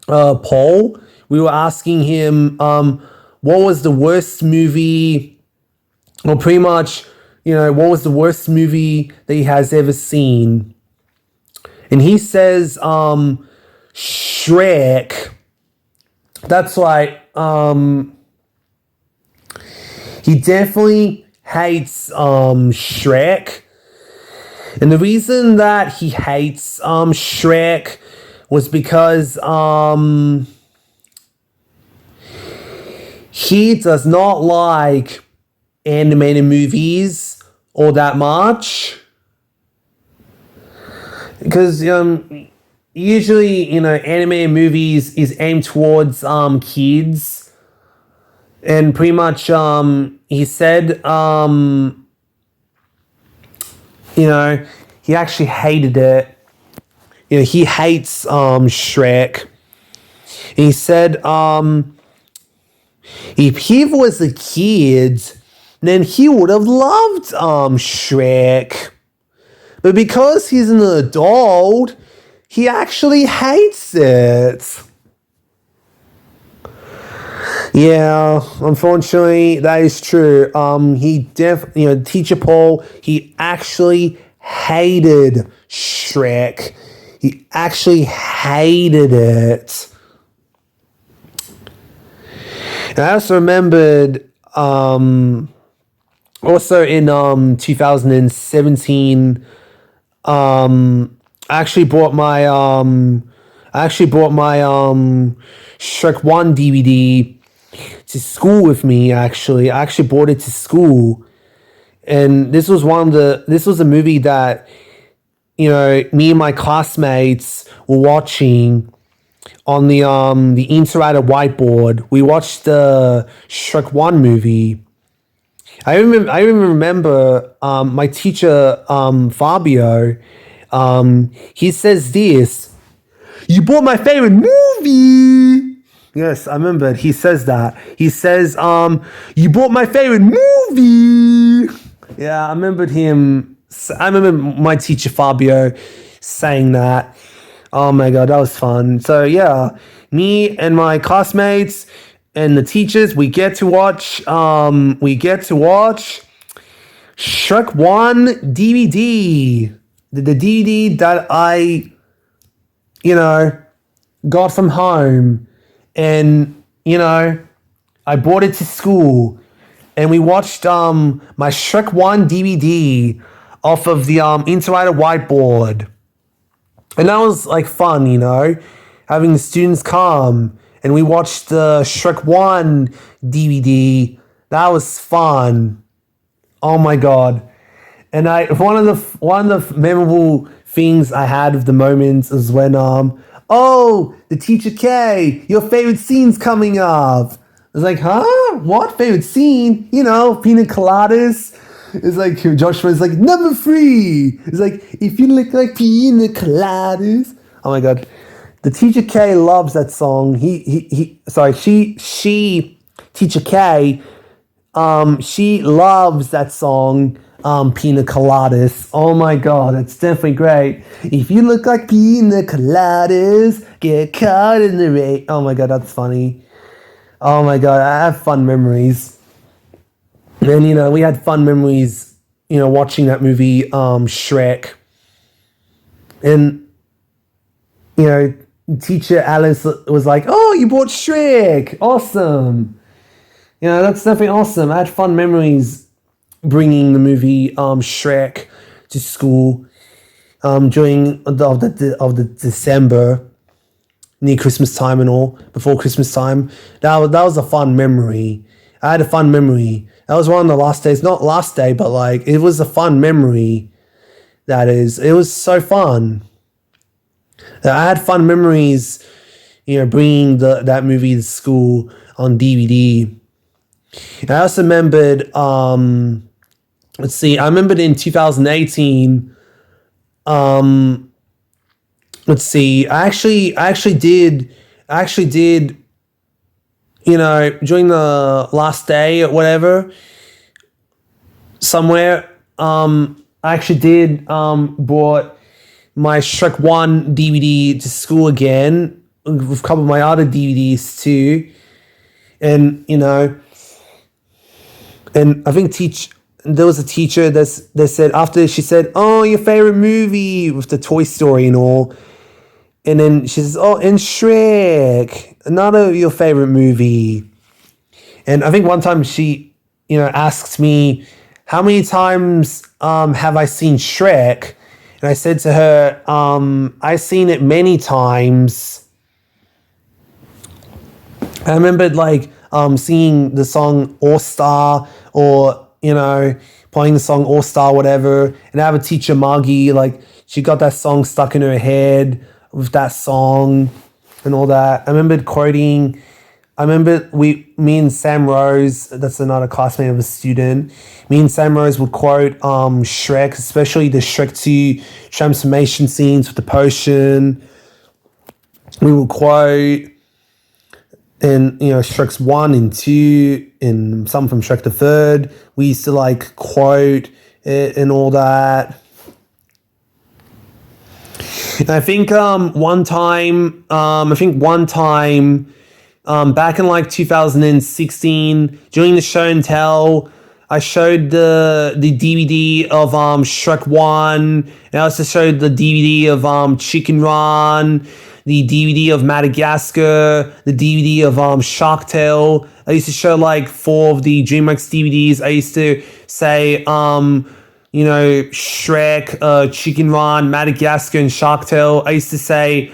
Paul, we were asking him what was the worst movie, or pretty much, you know, what was the worst movie that he has ever seen. And he says Shrek. That's right. He definitely hates Shrek. And the reason that he hates Shrek was because he does not like animated movies all that much. Because usually, you know, animated movies is aimed towards kids. And pretty much, he said, he actually hated it. He hates Shrek. He said, if he was a kid, then he would have loved Shrek. But because he's an adult, he actually hates it. Yeah, unfortunately, that is true. Teacher Paul, he actually hated Shrek. He actually hated it. And I also remembered, also in 2017, I actually bought my Shrek 1 DVD to school with me. I actually bought it to school, and this was a movie that me and my classmates were watching on the interactive whiteboard. We watched the Shrek 1 movie. I even remember my teacher, Fabio, he says this: "You bought my favorite movie." Yes, I remember. He says that. He says, "You bought my favorite movie." Yeah, I remember my teacher Fabio saying that. Oh my god, that was fun. So yeah, me and my classmates and the teachers, we get to watch Shrek 1 DVD. The DVD that I got from home. And, I brought it to school. And we watched my Shrek 1 DVD off of the interactive whiteboard. And that was like fun, having the students come. And we watched the Shrek 1 DVD. That was fun. Oh my god. And one of the memorable things I had of the moments is when oh, the teacher K, your favorite scene's coming up. I was like, huh? What favorite scene? Pina coladas. It's like Joshua's like number 3. It's like if you look like pina coladas. Oh my god, the teacher K loves that song. She teacher K, she loves that song. Pina coladas. Oh my god, that's definitely great. If you look like pina coladas, get caught in the rain. Oh my god, that's funny. Oh my god, I have fun memories. And we had fun memories, watching that movie, Shrek. And teacher Alice was like, "Oh, you bought Shrek. Awesome." That's definitely awesome. I had fun memories bringing the movie Shrek to school during the December, near Christmas time and all, before Christmas time. That was a fun memory. I had a fun memory. That was one of the last days, not last day, but like it was a fun memory. That is, it was so fun. I had fun memories, bringing that movie to school on DVD. And I also remembered, I remembered in 2018, let's see, I actually did, during the last day or whatever, somewhere, I actually did, brought my Shrek 1 DVD to school again, with a couple of my other DVDs too. And, and I think there was a teacher that said, after she said, "Oh, your favorite movie," with the Toy Story and all. And then she says, "Oh, and Shrek, another your favorite movie." And I think one time she, asked me, "How many times have I seen Shrek?" And I said to her, "I've seen it many times." I remembered singing the song All Star, or playing the song All Star, whatever. And I have a teacher, Margie, she got that song stuck in her head with that song and all that. I remembered quoting I remember me and Sam Rose, that's another classmate of a student. Me and Sam Rose would quote Shrek, especially the Shrek 2 transformation scenes with the potion. We would quote, and Shrek's 1 and 2, and some from Shrek the Third. We used to like quote it and all that. And I think one time, back in like 2016, during the show and tell, I showed the DVD of Shrek 1, and I also showed the DVD of Chicken Run, the DVD of Madagascar, the DVD of Shark Tale. I used to show like 4 of the DreamWorks DVDs. I used to say, Shrek, Chicken Run, Madagascar, and Shark Tale. I used to say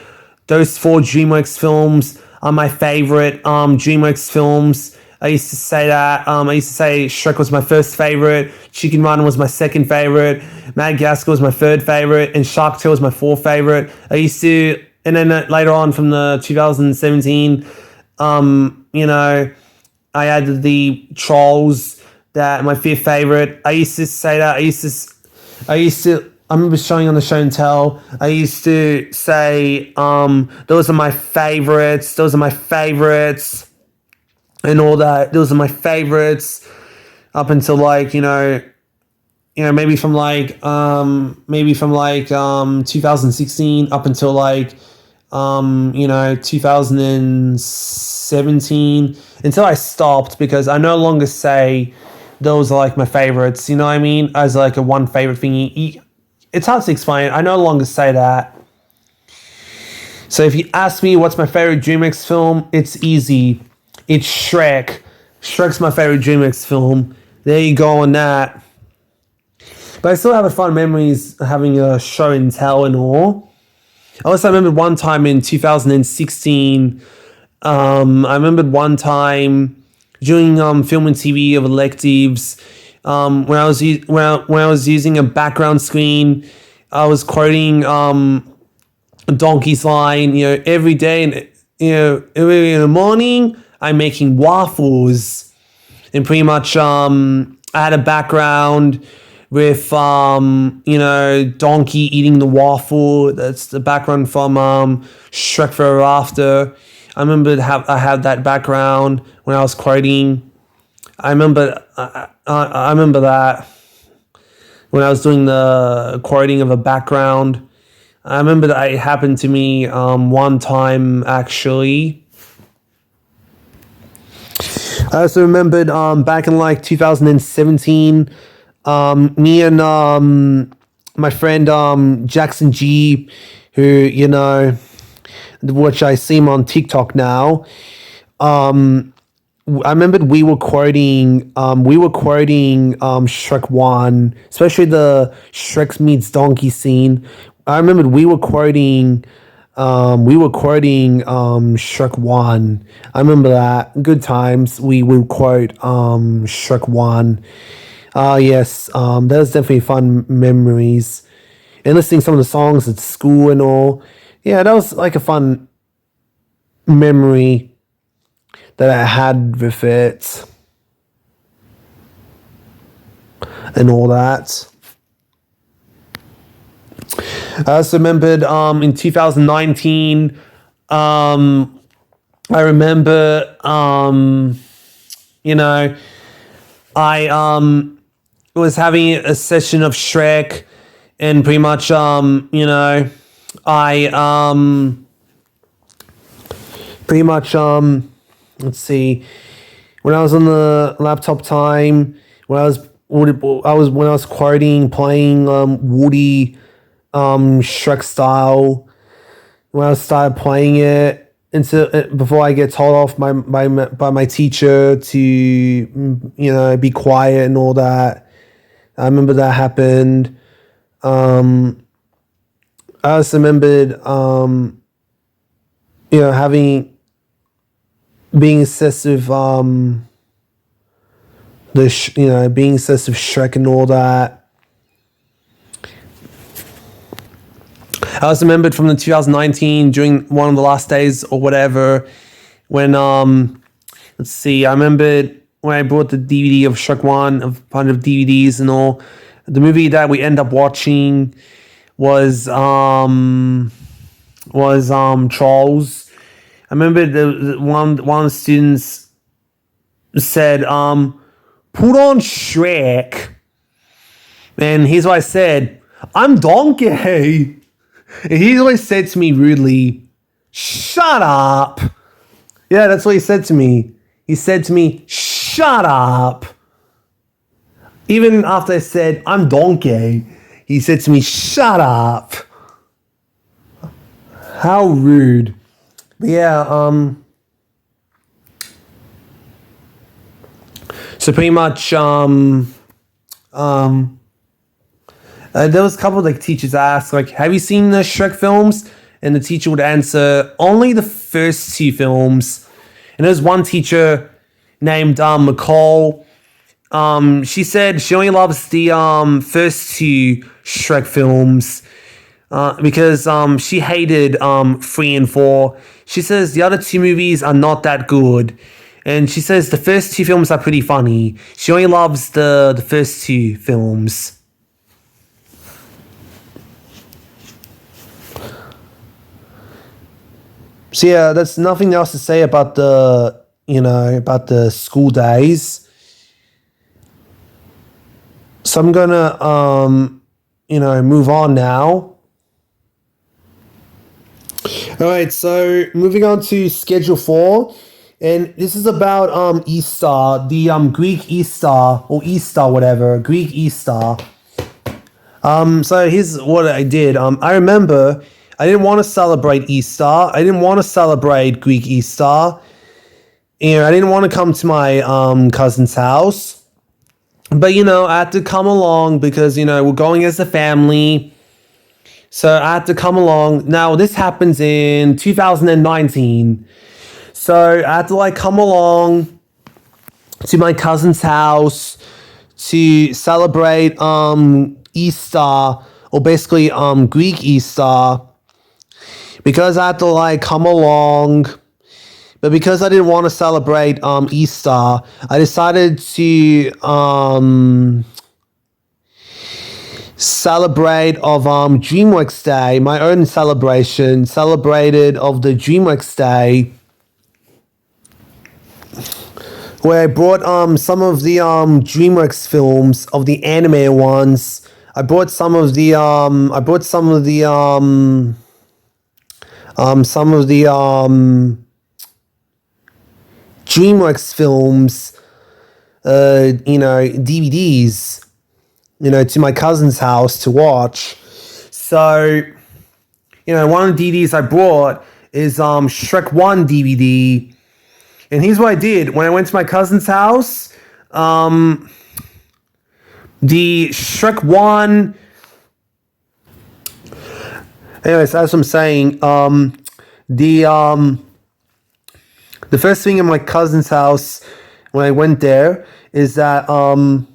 those 4 DreamWorks films are my favorite DreamWorks films. I used to say that. I used to say Shrek was my first favorite, Chicken Run was my second favorite, Madagascar was my third favorite, and Shark Tale was my fourth favorite. I used to, and then later on from the 2017, I added the Trolls, that my fifth favorite. I used to say that. I remember showing on the show and tell. I used to say, those are my favorites. Those are my favorites, and all that. Those are my favorites up until like maybe from 2016 up until like 2017, until I stopped, because I no longer say those are like my favorites. You know what I mean? As like a one favorite thing. It's hard to explain. I no longer say that. So if you ask me what's my favorite DreamWorks film, it's easy. It's Shrek. Shrek's my favorite DreamWorks film. There you go on that. But I still have fun memories having a show and tell and all. I also remember one time in 2016. I remembered one time during film and TV of electives. When I was using a background screen, I was quoting Donkey's line. Every day, and early in the morning, I'm making waffles, and pretty much I had a background with Donkey eating the waffle. That's the background from Shrek Forever After. I remember I had that background when I was quoting. I remember that when I was doing the quoting of a background. I remember that it happened to me one time, actually. I also remembered back in like 2017, me and my friend Jackson G, who, which I see him on TikTok now. I remembered we were quoting Shrek 1, especially the Shrek meets Donkey scene. I remembered we were quoting Shrek 1. I remember that. Good times. We would quote Shrek 1. Yes, that was definitely fun memories. And listening to some of the songs at school and all. Yeah, that was like a fun memory that I had with it and all that. I also remembered in 2019, I remember, I was having a session of Shrek, and pretty much, let's see, when I was on the laptop time, when I was quoting, playing Woody, Shrek style, when I started playing it, before I get told off by my teacher to be quiet and all that. I remember that happened. I also remembered being obsessed with being obsessed with Shrek and all that. I also remembered from the 2019 during one of the last days or whatever, when Let's see. I remember when I bought the DVD of Shrek 1, of a bunch of DVDs and all. The movie that we end up watching was Charles. I remember the one of the students said, put on Shrek. And here's what I said. I'm Donkey. And he always said to me rudely, shut up. Yeah, that's what he said to me. He said to me, shut up. Even after I said, I'm Donkey, he said to me, shut up. How rude. But yeah, so pretty much, there was a couple of like teachers asked, like, have you seen the Shrek films? And the teacher would answer, only the first two films. And there was one teacher named McCall. She said she only loves the first two Shrek films because she hated 3 and 4. She says the other two movies are not that good. And she says the first two films are pretty funny. She only loves the first two films. So yeah, that's nothing else to say about about the school days. So I'm gonna move on now. All right, so moving on to Schedule 4, and this is about Easter, the Greek Easter or Easter whatever, Greek Easter. So here's what I did. I remember I didn't want to celebrate Easter. I didn't want to celebrate Greek Easter. I didn't want to come to my cousin's house. But, I had to come along because, we're going as a family. So I had to come along. Now, this happens in 2019. So I had to, come along to my cousin's house to celebrate Easter, or basically Greek Easter, because I had to come along. But because I didn't want to celebrate Easter, I decided to celebrate of DreamWorks Day, my own celebration, celebrated of the DreamWorks Day, where I brought some of the DreamWorks films, of the animated ones. I brought some of the DreamWorks films, DVDs, to my cousin's house to watch. So, one of the DVDs I brought is Shrek 1 DVD. And here's what I did. When I went to my cousin's house, the Shrek 1... Anyways, as I'm saying, the first thing in my cousin's house when I went there is that on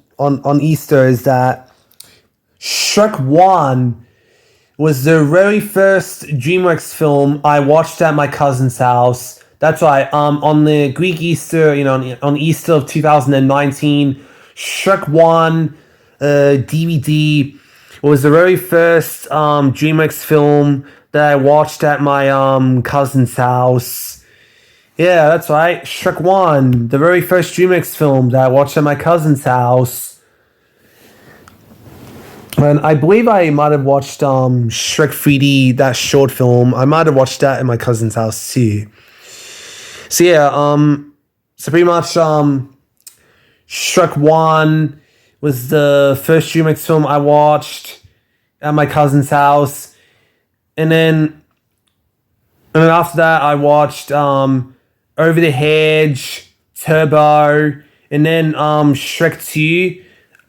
Easter is that Shrek 1 was the very first DreamWorks film I watched at my cousin's house. That's right. On the Greek Easter, on Easter of 2019, Shrek 1 DVD was the very first DreamWorks film that I watched at my cousin's house. Yeah, that's right. Shrek 1, the very first DreamWorks film that I watched at my cousin's house. And I believe I might have watched Shrek 3D, that short film. I might have watched that at my cousin's house too. So yeah, so pretty much Shrek 1 was the first DreamWorks film I watched at my cousin's house. And then after that I watched Over the Hedge, Turbo, and then Shrek 2.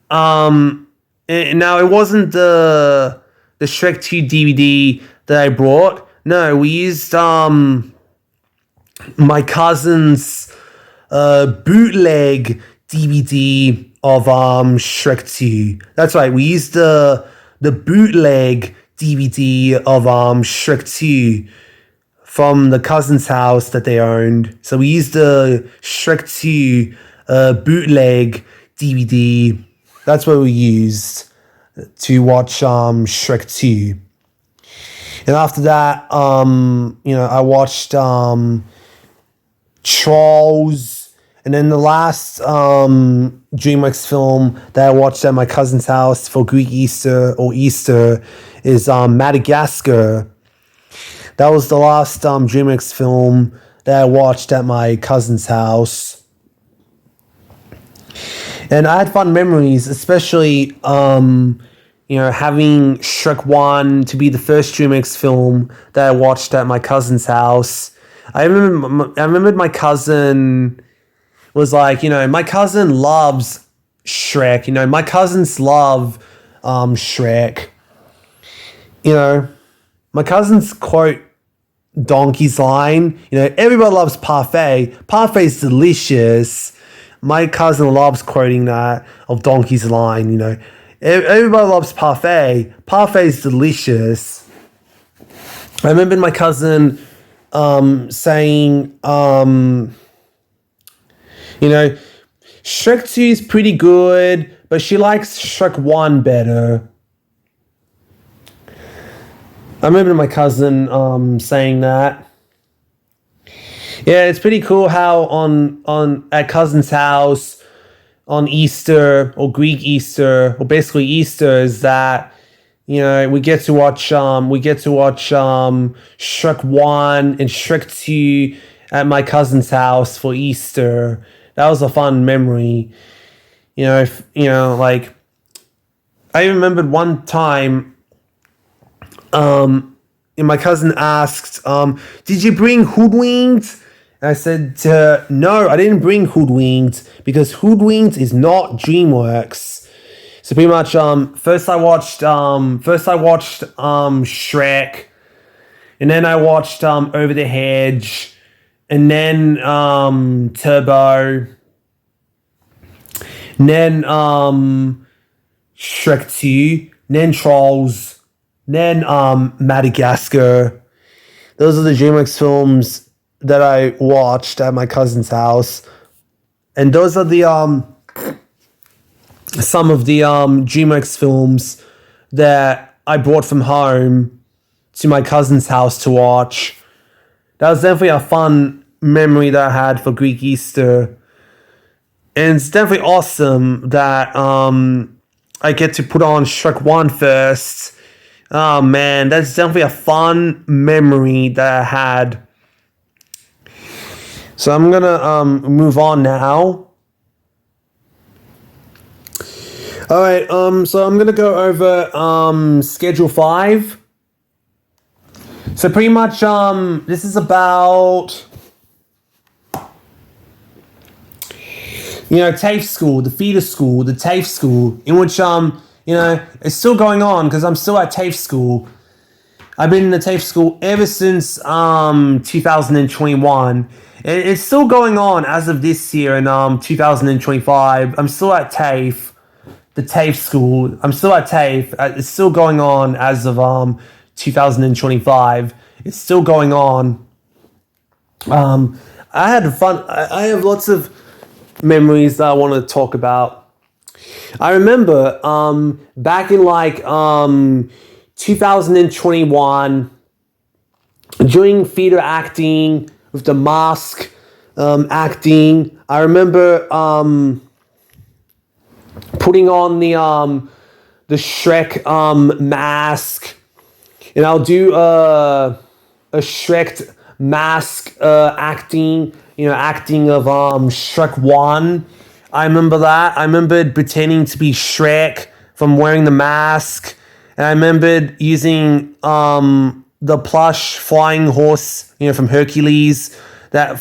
Now it wasn't the Shrek 2 DVD that I brought. No, we used my cousin's bootleg DVD of Shrek 2. That's right, we used the bootleg DVD of Shrek 2 from the cousin's house that they owned. So we used the Shrek 2 bootleg DVD. That's what we used to watch Shrek 2. And after that, I watched Trolls. And then the last DreamWorks film that I watched at my cousin's house for Greek Easter or Easter is Madagascar. That was the last DreamWorks film that I watched at my cousin's house. And I had fun memories, especially, having Shrek 1 to be the first DreamWorks film that I watched at my cousin's house. I remembered my cousin was like, my cousin loves Shrek. My cousins love Shrek. My cousins quote Donkey's line. Everybody loves parfait. Parfait's delicious. My cousin loves quoting that of Donkey's line. Everybody loves parfait. Parfait's delicious. I remember my cousin saying, Shrek 2 is pretty good, but she likes Shrek 1 better. I remember my cousin saying that. Yeah, it's pretty cool how on at cousin's house on Easter or Greek Easter or basically Easter is that we get to watch Shrek 1 and Shrek 2 at my cousin's house for Easter. That was a fun memory. I remembered one time and my cousin asked, did you bring Hoodwinked? And I said, no, I didn't bring Hoodwinked because Hoodwinked is not DreamWorks. So pretty much, first I watched Shrek, and then I watched Over the Hedge, and then Turbo, and then Shrek 2, and then Trolls, and then Madagascar. Those are the DreamWorks films that I watched at my cousin's house, and those are the some of the DreamWorks films that I brought from home to my cousin's house to watch. That was definitely a fun memory that I had for Greek Easter. And it's definitely awesome that I get to put on Shrek 1 first. Oh man, that's definitely a fun memory that I had. So I'm gonna move on now. Alright, so I'm gonna go over Schedule 5. So pretty much this is about TAFE school, the feeder school, the TAFE school, in which it's still going on because I'm still at TAFE school. I've been in the TAFE school ever since 2021. It's still going on as of this year in 2025. I'm still at TAFE, the TAFE school. I'm still at TAFE. It's still going on as of 2025. It's still going on. I had fun. I have lots of memories that I want to talk about. I remember back in 2021, doing theater acting with the mask acting. I remember putting on the Shrek mask, and I'll do a Shrek mask acting. Acting of Shrek 1. I remember that. I remembered pretending to be Shrek from wearing the mask. And I remembered using the plush flying horse, from Hercules, that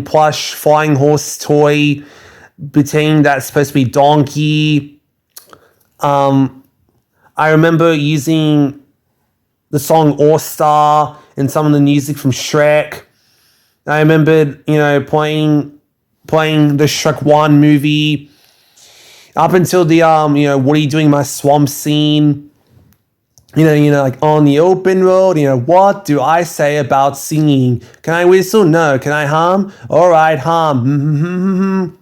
plush flying horse toy, pretending that's supposed to be Donkey. I remember using the song All Star and some of the music from Shrek. I remembered, playing the Shrek 1 movie up until the, what are you doing, my swamp scene. like on the open road, what do I say about singing? Can I whistle? No. Can I hum? All right, hum.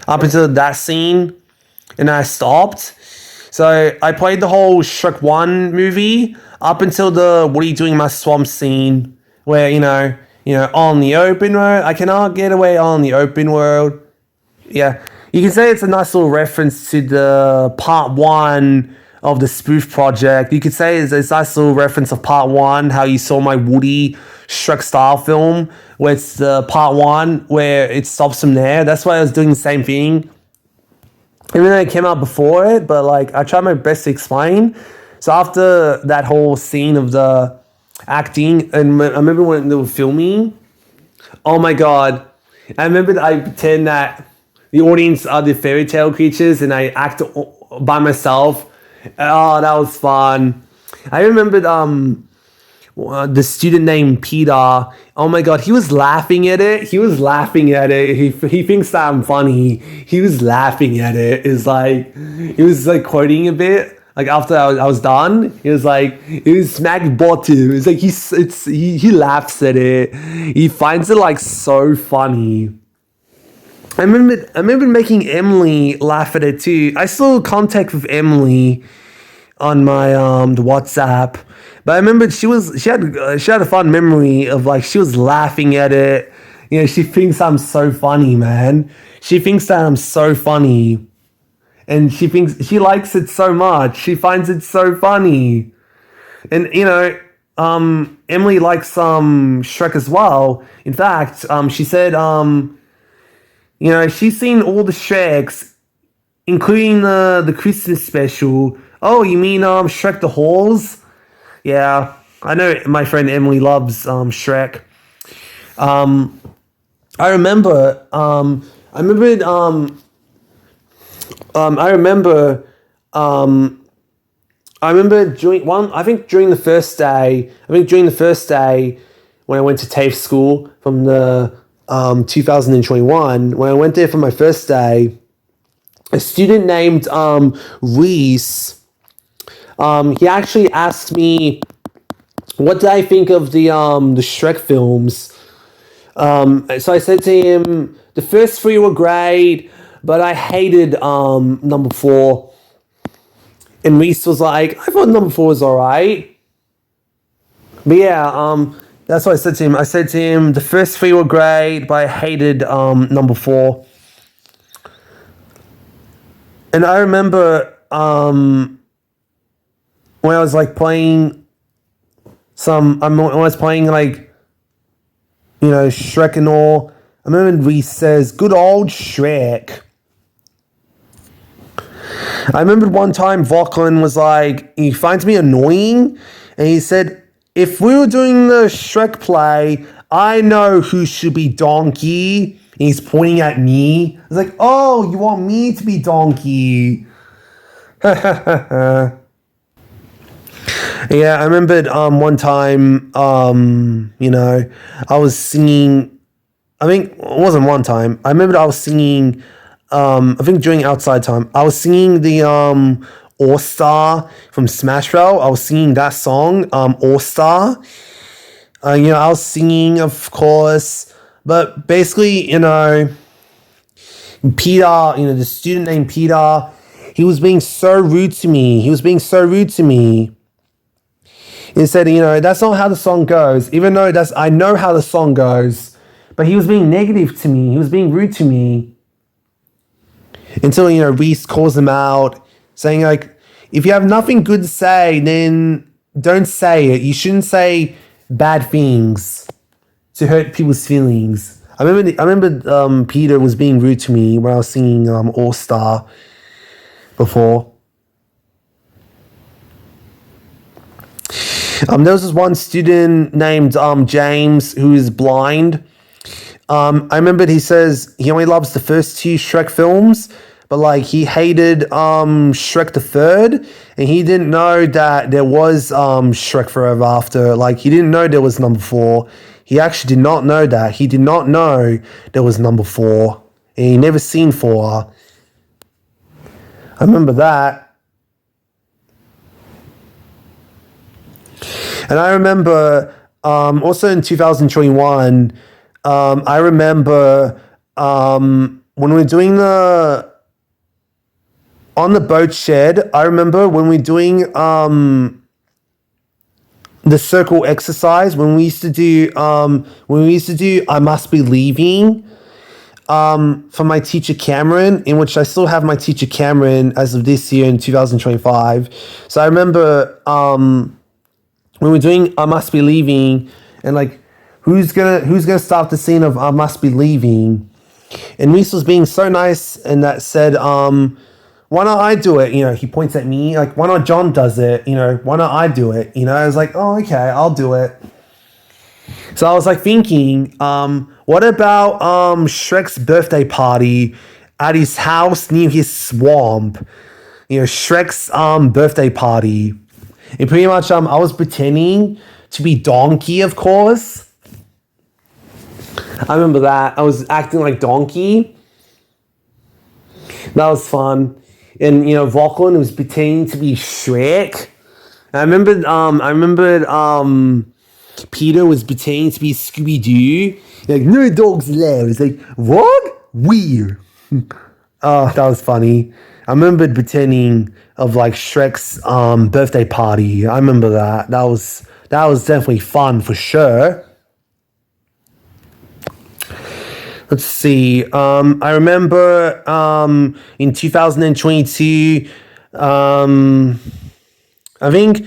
Up until that scene, and I stopped. So I played the whole Shrek 1 movie up until the what are you doing in my swamp scene where, on the open road, I cannot get away on the open road. Yeah. You can say it's a nice little reference to the part one of the spoof project. You could say it's a nice little reference of part one, how you saw my Woody Shrek style film, where it's the part one where it stops from there. That's why I was doing the same thing. Even though it came out before it, but like I tried my best to explain. So after that whole scene of the acting, and I remember when they were filming, oh my god, I remember I pretend that the audience are the fairy tale creatures and I act by myself. Oh, that was fun. I remembered the student named Peter. Oh my god, he was laughing at it. He thinks that I'm funny. He was laughing at it. He was like quoting a bit. Like after I was done, he was smack bottom. It's like he laughs at it. He finds it like so funny. I remember making Emily laugh at it too. I still have contact with Emily on my the WhatsApp, but I remember she had a fun memory of like she was laughing at it. She thinks I'm so funny, man. She thinks that I'm so funny, and she thinks she likes it so much. She finds it so funny, and Emily likes Shrek as well. In fact, she said she's seen all the Shreks, including the Christmas special. Oh, you mean Shrek the Halls? Yeah, I know my friend Emily loves Shrek. I remember I remembered I remember I remember during the first day, when I went to TAFE school from the 2021, when I went there for my first day, a student named Reese, he actually asked me what did I think of the Shrek films. So I said to him, the first three were great, but I hated number four. And Reese was like, I thought number four was alright. But yeah, that's what I said to him. I said to him, the first three were great, but I hated number four. And I remember when I was like playing when I was playing like, Shrek and all, I remember Reese says, good old Shrek. I remember one time Vaughn was like, he finds me annoying, and he said, if we were doing the Shrek play, I know who should be Donkey. And he's pointing at me. I was like, oh, you want me to be Donkey? Yeah, I remembered one time, I was singing, I think it wasn't one time. I remembered I was singing, I think during outside time, I was singing the All Star from Smash Bros. I was singing that song, All Star. I was singing, of course, but basically, Peter, the student named Peter, he was being so rude to me. He said, that's not how the song goes, even though I know how the song goes, but he was being negative to me. He was being rude to me. Until, Reese calls him out, saying, like, if you have nothing good to say, then don't say it. You shouldn't say bad things to hurt people's feelings. I remember Peter was being rude to me when I was singing All Star before. There was this one student named James who is blind. I remember he says he only loves the first two Shrek films, but like he hated Shrek the Third, and he didn't know that there was Shrek Forever After. Like he didn't know there was number four. He actually did not know that. He did not know there was number four, and he never seen four. I remember that. And I remember also in 2021, I remember when we were doing on the boat shed, I remember when we were doing the circle exercise, when we used to do I must be leaving from my teacher Cameron, in which I still have my teacher Cameron as of this year in 2025. So I remember when we're doing I must be leaving, and like who's gonna start the scene of I must be leaving, and Reese was being so nice and that said why not I do it? He points at me like, why not John does it? Why not I do it? I was like, oh, okay, I'll do it. So I was like thinking, what about Shrek's birthday party at his house near his swamp? Shrek's birthday party. And pretty much I was pretending to be Donkey, of course. I remember that. I was acting like Donkey. That was fun. And Vaughn was pretending to be Shrek. I remembered Peter was pretending to be Scooby-Doo. Like, no dogs allowed. It's like, what? Weird. Oh, that was funny. I remembered pretending of like Shrek's birthday party. I remember that. That was definitely fun for sure. Let's see. I remember in 2022, I think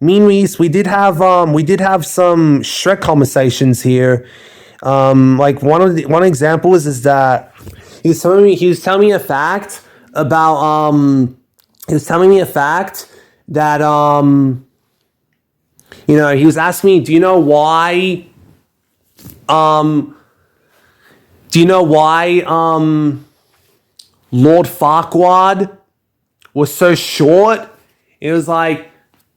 me and Reese, we did have some Shrek conversations here. Like one example is that he was telling me a fact about that he was asking me, do you know why Lord Farquaad was so short? It was like,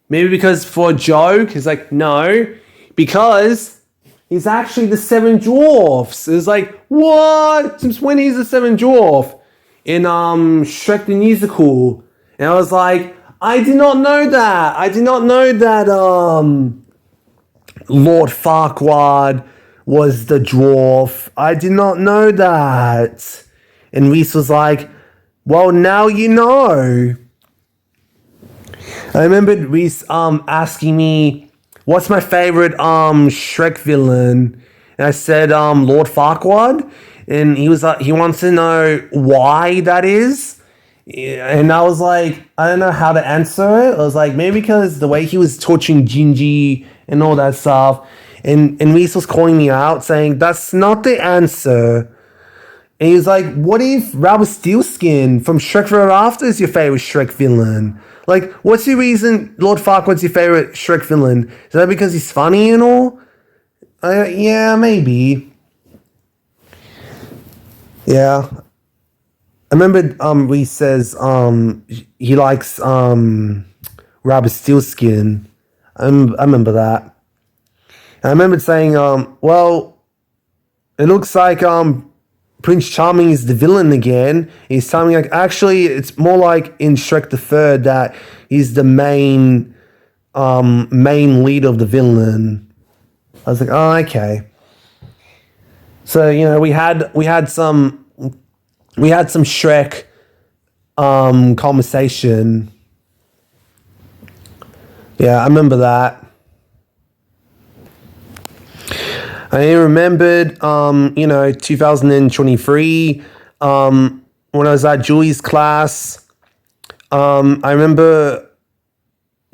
maybe because for a joke. He's like, no, because he's actually the Seven Dwarfs. It was like, what? Since when he's the Seven Dwarf? In Shrek the Musical. And I was like, I did not know that. I did not know that Lord Farquaad was the dwarf. I did not know that. And Reese was like, well, now you know. I remembered Reese asking me, what's my favorite Shrek villain? And I said Lord Farquaad. And he was like, he wants to know why that is. And I was like, I don't know how to answer it. I was like, maybe because the way he was torturing Gingy and all that stuff. And Reese was calling me out, saying, that's not the answer. And he was like, what if Rumpelstiltskin from Shrek Forever After is your favorite Shrek villain? Like, what's the reason Lord Farquaad's your favorite Shrek villain? Is that because he's funny and all? Yeah, maybe. Yeah. I remember Reese says he likes Rumpelstiltskin. I remember that. And I remember saying, well, it looks like Prince Charming is the villain again. He's telling me, like, actually, it's more like in Shrek the Third that he's the main lead of the villain. I was like, oh, okay. So we had some Shrek conversation. Yeah, I remember that. I remembered, 2023, when I was at Julie's class, I remember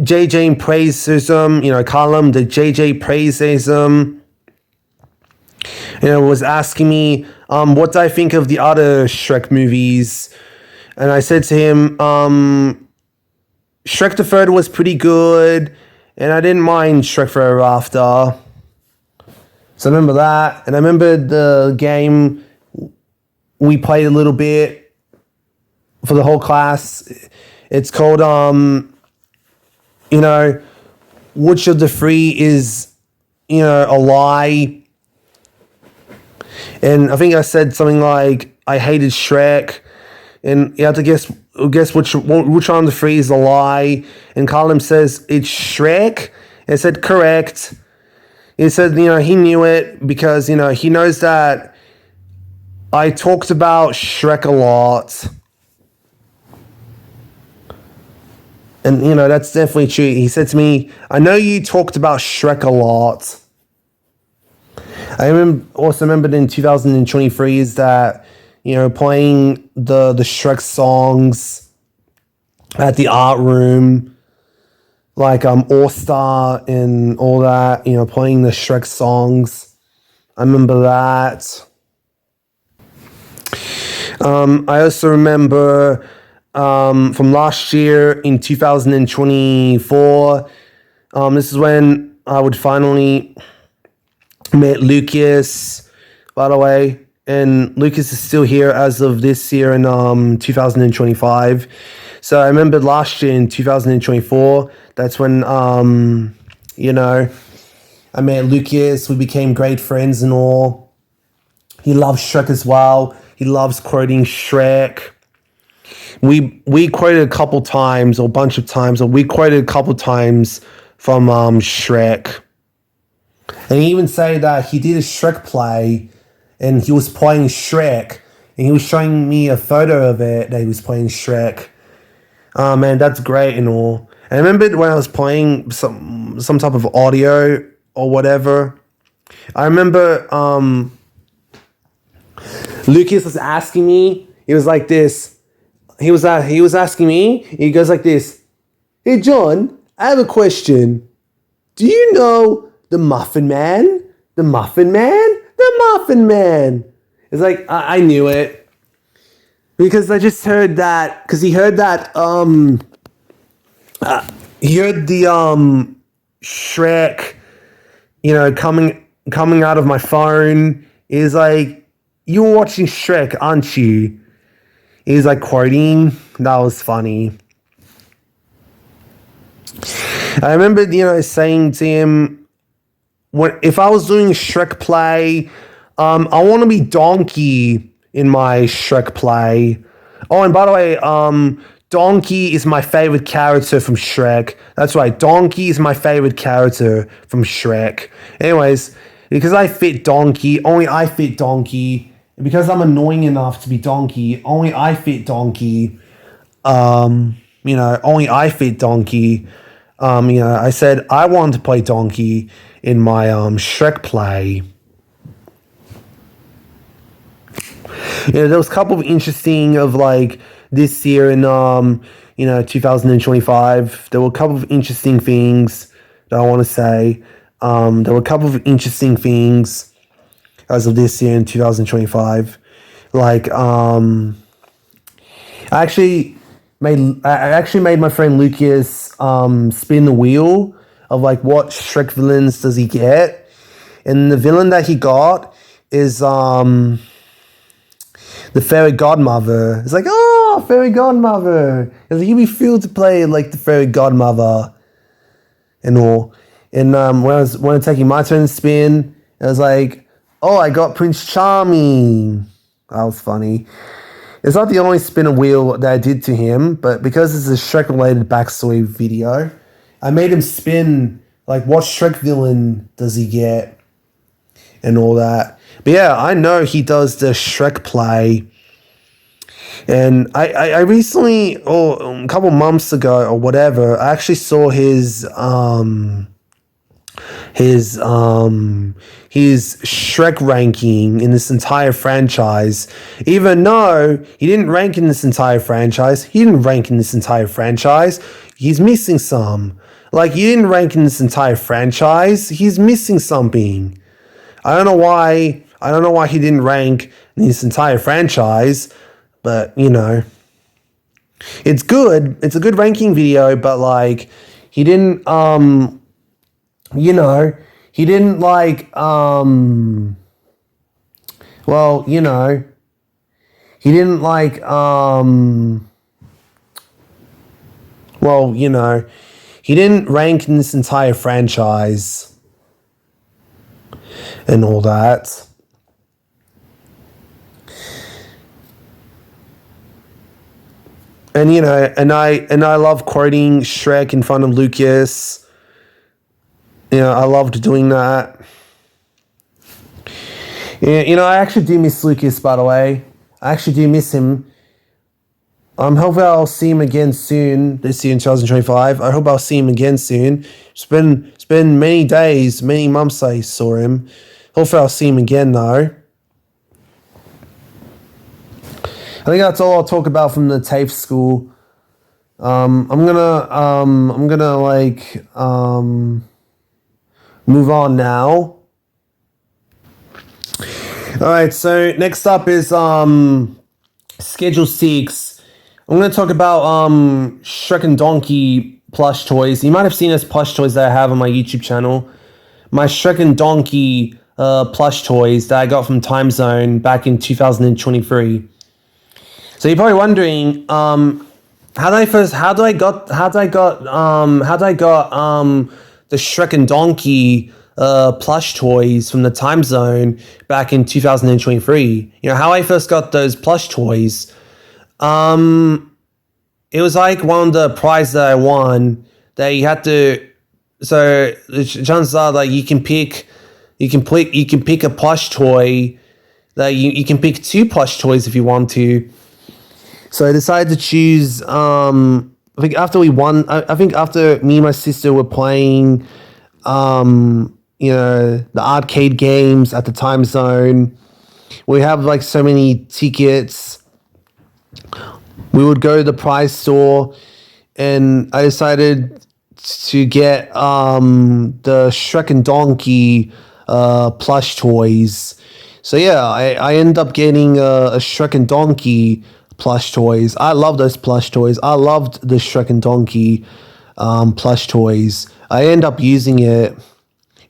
JJ praises him, Colum, the JJ praises him, was asking me, what do I think of the other Shrek movies? And I said to him, Shrek the Third was pretty good, and I didn't mind Shrek Forever After. So I remember that, and I remember the game we played a little bit for the whole class. It's called, which of the three is, a lie? And I think I said something like, I hated Shrek, and you have to guess which one of the three is a lie. And Colin says it's Shrek, I said, correct. He said, he knew it because, he knows that I talked about Shrek a lot. And, that's definitely true. He said to me, I know you talked about Shrek a lot. Also remembered in 2023 is that, playing the Shrek songs at the art room, like All Star and all that, playing the Shrek songs. I remember that. I also remember from last year in 2024, this is when I would finally met Lucas, by the way. And Lucas is still here as of this year in 2025. So I remember last year in 2024, that's when, I met Lucas. We became great friends and all. He loves Shrek as well. He loves quoting Shrek. We quoted a couple times, or a bunch of times, or we quoted a couple times from Shrek. And he even said that he did a Shrek play, and he was playing Shrek, and he was showing me a photo of it that he was playing Shrek. Oh man, that's great and all. And I remember when I was playing some type of audio or whatever. I remember Lucas was asking me. He was like this. He was asking me. He goes like this. Hey John, I have a question. Do you know the Muffin Man? The Muffin Man? The Muffin Man. It's like I knew it because I just heard that because he heard that he heard the Shrek, coming out of my phone. Is like, you were watching Shrek, aren't you? He's like quoting. That was funny. I remember, saying to him, if I was doing a Shrek play, I want to be Donkey in my Shrek play. Oh, and by the way, Donkey is my favorite character from Shrek. That's right, Donkey is my favorite character from Shrek. Anyways, because I fit Donkey, only I fit Donkey. And because I'm annoying enough to be Donkey, only I fit Donkey. Only I fit Donkey. I said I wanted to play Donkey in my Shrek play. There was a couple of interesting of like this year in 2025. There were a couple of interesting things that I want to say. There were a couple of interesting things as of this year in 2025. Like I actually made my friend Lucas spin the wheel of like what Shrek villains does he get, and the villain that he got is the fairy godmother. It's like, oh, fairy godmother. It's like, he'd be thrilled to play like the fairy godmother and all. And when I was taking my turn to spin, I was like, oh, I got Prince Charming. That was funny. It's not the only spin a wheel that I did to him, but because it's a Shrek-related backstory video, I made him spin like what Shrek villain does he get and all that. But yeah, I know he does the Shrek play. And I recently, or a couple months ago or whatever, I actually saw his Shrek ranking in this entire franchise. Even though he didn't rank in this entire franchise, he's missing some. Like, he didn't rank in this entire franchise, he's missing something. I don't know why he didn't rank in this entire franchise, but it's good. It's a good ranking video, but like he didn't he didn't like he didn't like he didn't rank in this entire franchise and all that. And I love quoting Shrek in front of Lucas. I loved doing that. Yeah, I actually do miss Lucas, by the way. I actually do miss him. Hopefully I'll see him again soon, this year in 2025. I hope I'll see him again soon. It's been many days, many months I saw him. Hopefully I'll see him again though. I think that's all I'll talk about from the TAFE school. I'm gonna move on now. All right, so next up is Schedule 6. I'm going to talk about Shrek and Donkey plush toys. You might have seen those plush toys that I have on my YouTube channel. My Shrek and Donkey plush toys that I got from Time Zone back in 2023. So you're probably wondering, how did I got the Shrek and Donkey plush toys from the Time Zone back in 2023. How I first got those plush toys. It was like one of the prizes that I won that you had to. So the chances are that you can pick a plush toy. That you can pick 2 plush toys if you want to. So I decided to choose. I think after we won. I think after me and my sister were playing. The arcade games at the Time Zone. We have like so many tickets. We would go to the prize store, and I decided to get the Shrek and Donkey plush toys. So yeah, I ended up getting a Shrek and Donkey plush toys. I love those plush toys. I loved the Shrek and Donkey plush toys. I end up using it.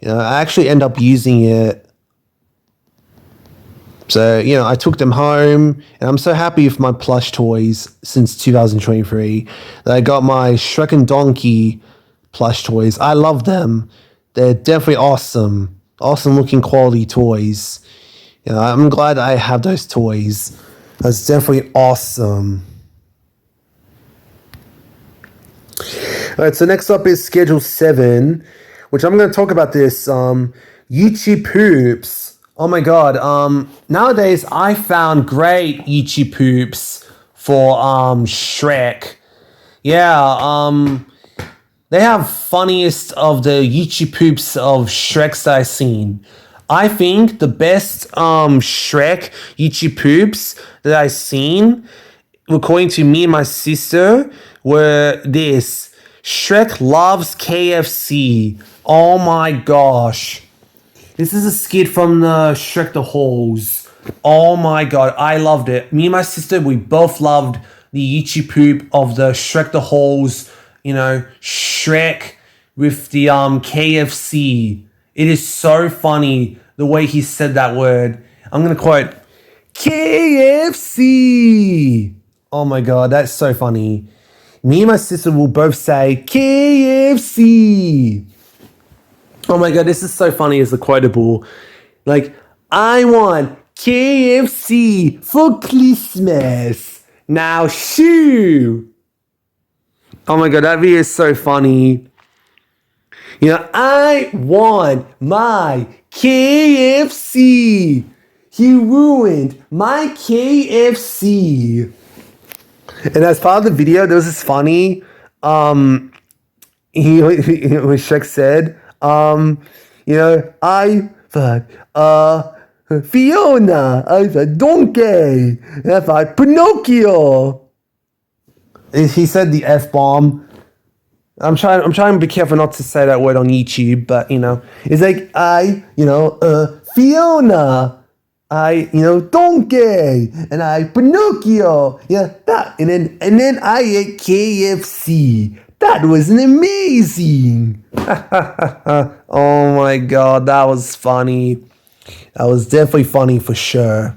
I actually end up using it. So, I took them home, and I'm so happy with my plush toys since 2023 that I got my Shrek and Donkey plush toys. I love them. They're definitely awesome. Awesome looking quality toys. I'm glad I have those toys. That's definitely awesome. All right, so next up is Schedule 7, which I'm going to talk about this. YouTube poops. Oh my god. Nowadays, I found great YouTube poops for Shrek. Yeah, they have funniest of the YouTube poops of Shreks that I've seen. I think the best Shrek YouTube poops that I've seen, according to me and my sister, were this. Shrek loves KFC. Oh my gosh. This is a skit from the Shrek the Halls. Oh my god, I loved it. Me and my sister, we both loved the YouTube poop of the Shrek the Halls. Shrek with the KFC. It is so funny the way he said that word. I'm going to quote, KFC. Oh my god, that's so funny. Me and my sister will both say KFC. Oh my god, this is so funny as a quotable. Like, I want KFC for Christmas. Now shoo. Oh my god, that video is so funny. I want my KFC. He ruined my KFC. And as part of the video, there was this funny, when Shrek said, I thought, Fiona, I thought Donkey, I thought Pinocchio. He said the F-bomb. I'm trying to be careful not to say that word on YouTube, but, it's like, Fiona, Donkey, and I Pinocchio, that, and then I ate KFC. That was amazing. Oh my god, that was funny. That was definitely funny for sure.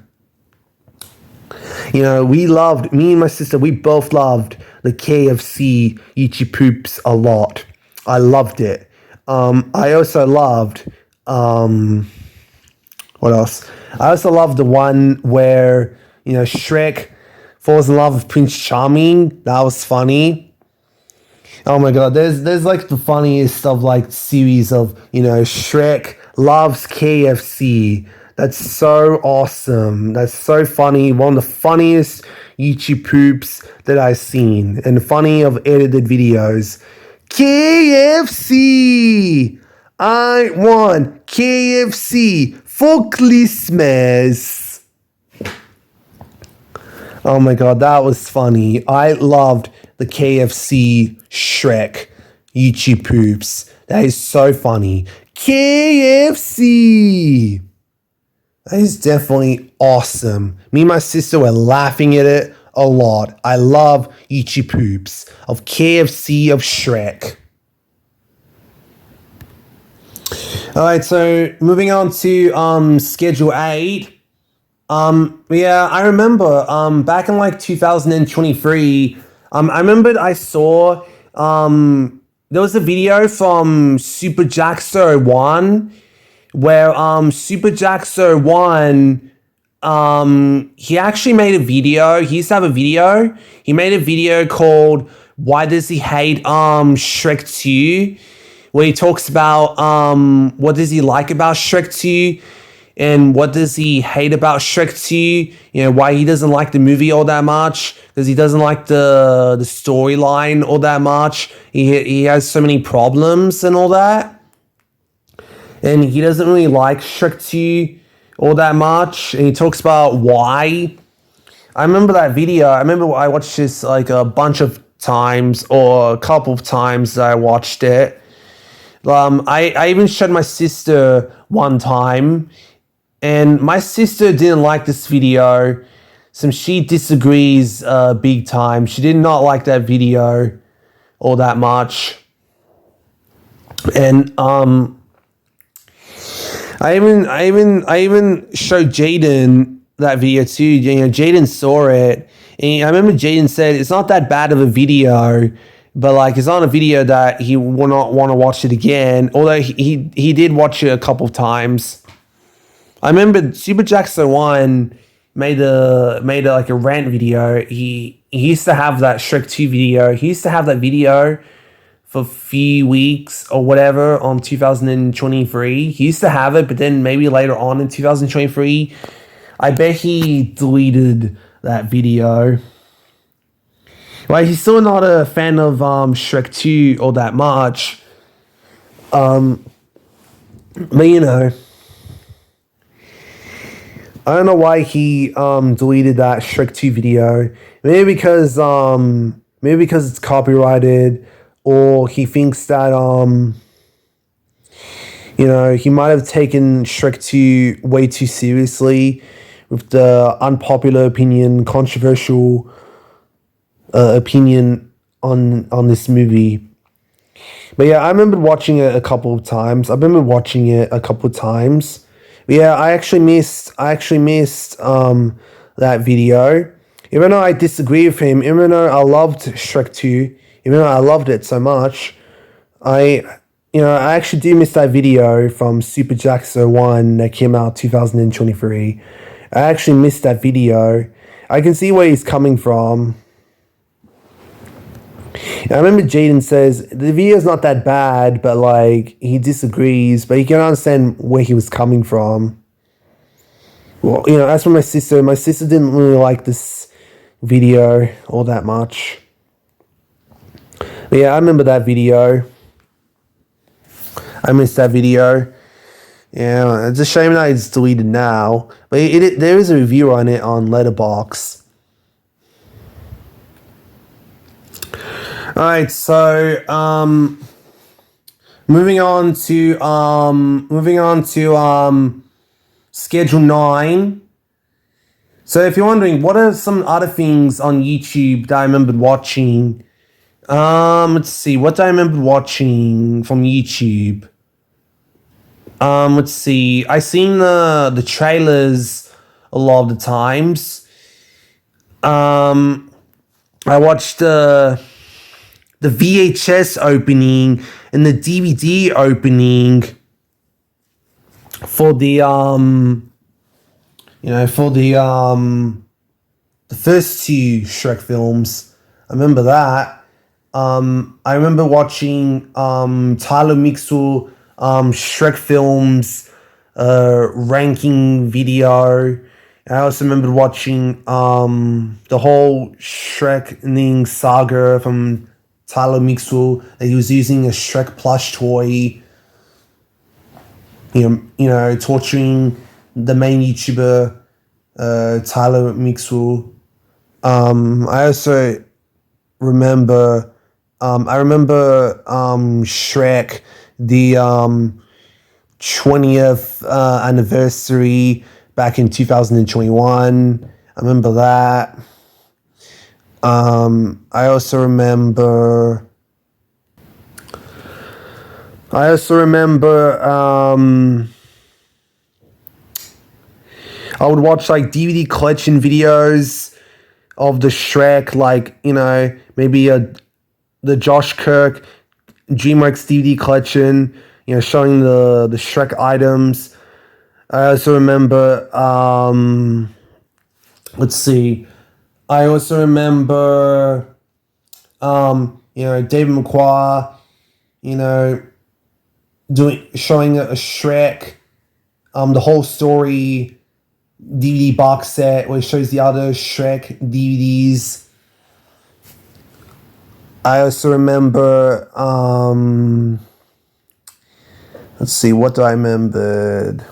Me and my sister, we both loved the KFC YouTube poops a lot. I loved it. I also loved, what else? I also love the one where, Shrek falls in love with Prince Charming. That was funny. Oh my god, there's like the funniest of like series of, Shrek loves KFC. That's so awesome. That's so funny. One of the funniest YouTube poops that I've seen, and funny of edited videos. KFC. I want KFC for Christmas. Oh my god, that was funny. I loved the KFC Shrek YouTube poops. That is so funny. KFC. That is definitely awesome. Me and my sister were laughing at it a lot. I love YouTube poops of KFC of Shrek. Alright, so moving on to Schedule 8. Yeah, I remember back in like 2023, I remembered I saw there was a video from Super Jackso 1 where Super Jackso 1 he actually made a video. He used to have a video. He made a video called Why Does He Hate Shrek 2? Where he talks about what does he like about Shrek 2 and what does he hate about Shrek 2, why he doesn't like the movie all that much, because he doesn't like the storyline all that much. He has so many problems and all that. And he doesn't really like Shrek 2 all that much. And he talks about why. I remember that video. I remember I watched this like a bunch of times, or a couple of times that I watched it. I even showed my sister one time, and my sister didn't like this video, so she disagrees big time. She did not like that video all that much, and I even showed Jaden that video too. Jaden saw it, and I remember Jaden said it's not that bad of a video. But like, it's not a video that he will not want to watch it again. Although he did watch it a couple of times. I remember Super Jackson 1 made like a rant video. He used to have that Shrek 2 video. He used to have that video for a few weeks or whatever on 2023. He used to have it, but then maybe later on in 2023, I bet he deleted that video. Like, he's still not a fan of Shrek 2 all that much. But I don't know why he deleted that Shrek 2 video. Maybe because it's copyrighted, or he thinks that he might have taken Shrek 2 way too seriously with the unpopular opinion, controversial opinion on this movie. But yeah, I remember watching it a couple of times. But yeah, I actually missed that video. Even though I disagree with him, even though I loved Shrek 2, even though I loved it so much, I actually do miss that video from Super Jackso 1 that came out 2023. I actually missed that video. I can see where he's coming from. I remember Jaden says the video's not that bad, but like, he disagrees, but he can understand where he was coming from. Well, as for my sister didn't really like this video all that much. But yeah, I remember that video. I missed that video. Yeah, it's a shame that it's deleted now, but there is a review on it on Letterboxd. All right, so moving on to Schedule 9. So if you're wondering, what are some other things on YouTube that I remembered watching? Let's see, what do I remember watching from YouTube? Let's see, I seen the trailers a lot of the times. I watched the VHS opening and the DVD opening for the first two Shrek films. I remember that. I remember watching Tyler Mixel Shrek films ranking video. I also remember watching the whole Shrek saga from Tyler Mixel. That he was using a Shrek plush toy. Torturing the main YouTuber, Tyler Mixel. I also remember, Shrek, the 20th anniversary back in 2021. I remember that. I also remember. I would watch like DVD collection videos of the Shrek, like, maybe the Josh Kirk DreamWorks DVD collection, showing the Shrek items. I also remember, let's see, I also remember, David McQuarrie, showing a Shrek, the whole story DVD box set where it shows the other Shrek DVDs. I also remember, let's see, what do I remember?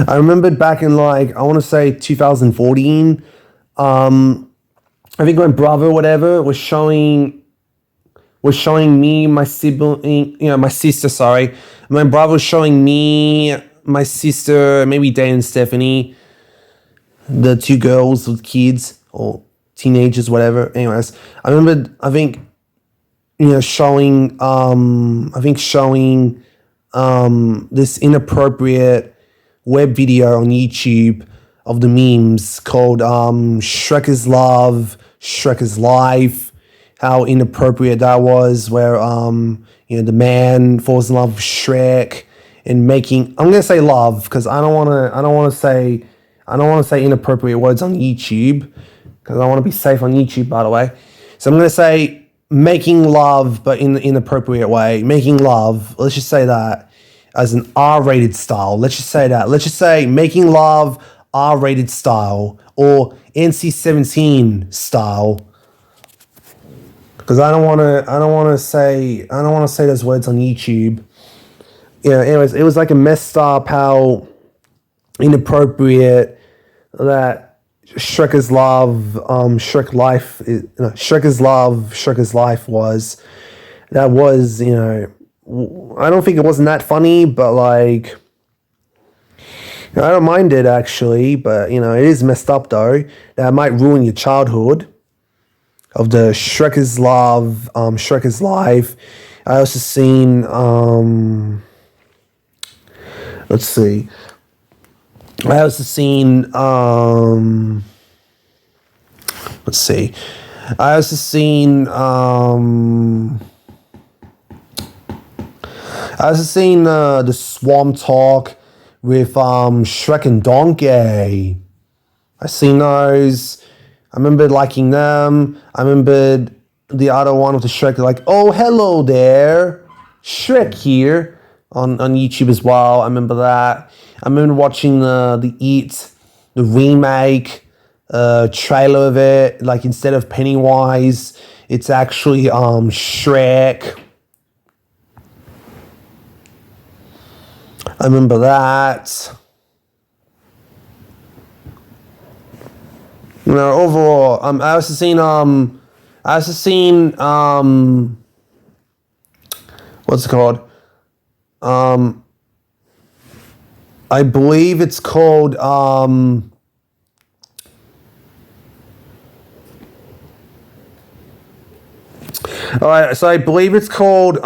I remembered back in I want to say 2014. I think my brother, whatever, was showing me, my sibling, my sister, sorry. My brother was showing me, my sister, maybe Day and Stephanie, the two girls with kids or teenagers, whatever. Anyways, I remember, showing this inappropriate web video on YouTube of the memes called Shrek is Love, Shrek is Life. How inappropriate that was, where the man falls in love with Shrek and making, I'm gonna say love because I don't wanna say inappropriate words on YouTube because I want to be safe on YouTube, by the way. So I'm gonna say making love, but in the inappropriate way. Making love. Let's just say that as an R-rated style. Let's just say that. Let's just say making love R-rated style or NC-17 style. Because I don't want to say those words on YouTube. Anyways, it was like a messed up how inappropriate that Shrek is Love, Shrek is Love, Shrek is Life was. That was, I don't think it wasn't that funny, but I don't mind it actually, but it is messed up though. That might ruin your childhood. Of the Shrek is Love, Shrek is Life. I also seen, let's see. I also seen, let's see. I also seen, the Swamp Talk with Shrek and Donkey. I seen those. I remember liking them. I remembered the other one with the Shrek, oh, hello there, Shrek here, on YouTube as well. I remember that. I remember watching the remake trailer of it. Instead of Pennywise, it's actually Shrek. I remember that. Overall, I also seen what's it called? I believe it's called alright, so I believe it's called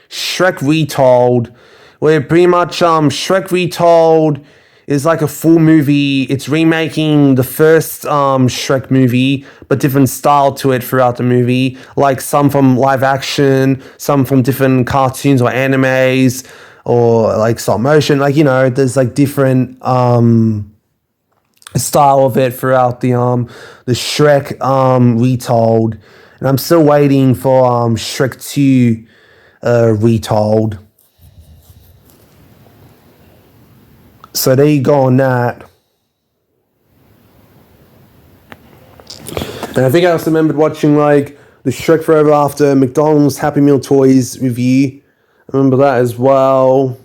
Shrek Retold, where pretty much Shrek Retold is like a full movie. It's remaking the first Shrek movie, but different style to it throughout the movie. Some from live action, some from different cartoons or animes, or stop motion. There's different style of it throughout the Shrek retold, and I'm still waiting for Shrek 2 retold. So there you go on that. And I think I also remembered watching like the Shrek Forever After McDonald's Happy Meal Toys review. I remember that as well.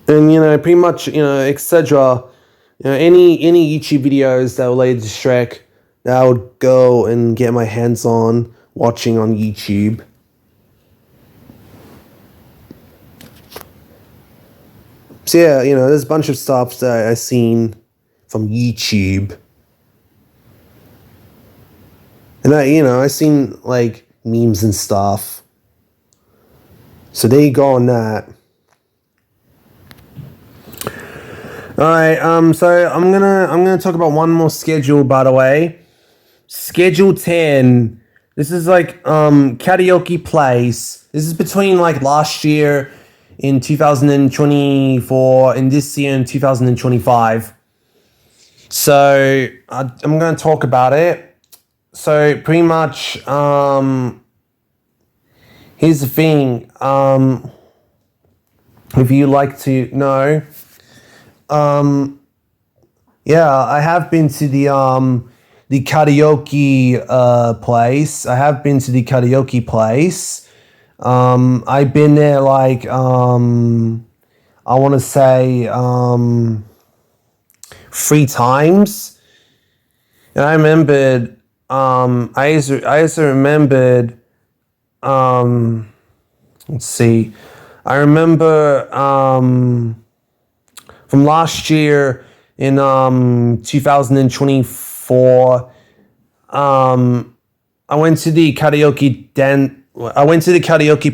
And pretty much, etc. Any YouTube videos that related to Shrek that I would go and get my hands on watching on YouTube. So yeah, there's a bunch of stuff that I've seen from YouTube. And I seen like memes and stuff. So there you go on that. Alright, so I'm gonna talk about one more schedule, by the way. Schedule 10. This is like karaoke place. This is between like last year in 2024 and this year in 2025. So I'm gonna talk about it. So pretty much here's the thing. If you like to know, yeah, I have been to the karaoke place. I have been to the karaoke place. I've been there like I want to say 3 times, and I remembered. I also remembered. Let's see. I remember from last year in 2024. I went to the karaoke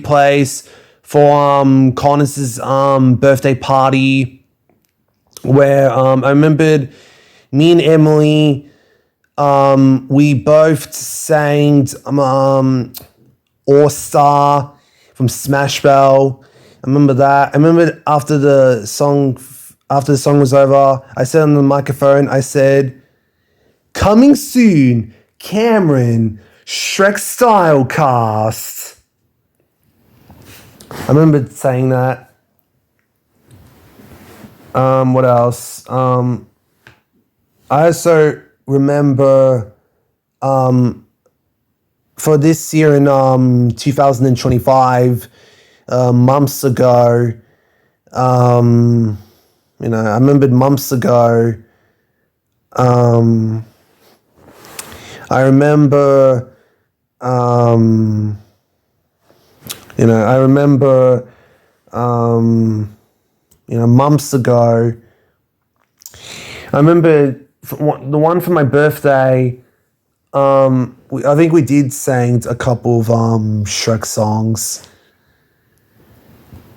place for Connor's birthday party, where I remembered me and Emily, we both sang All Star from Smash Bell. I remember that. I remember after the song was over, I said on the microphone, I said, "Coming soon, Cameron, Shrek Style Cast." I remember saying that. What else? I also remember for this year in 2025, months ago, I remembered months ago. I remember, months ago. I remember the one for my birthday. I think we did sing a couple of Shrek songs,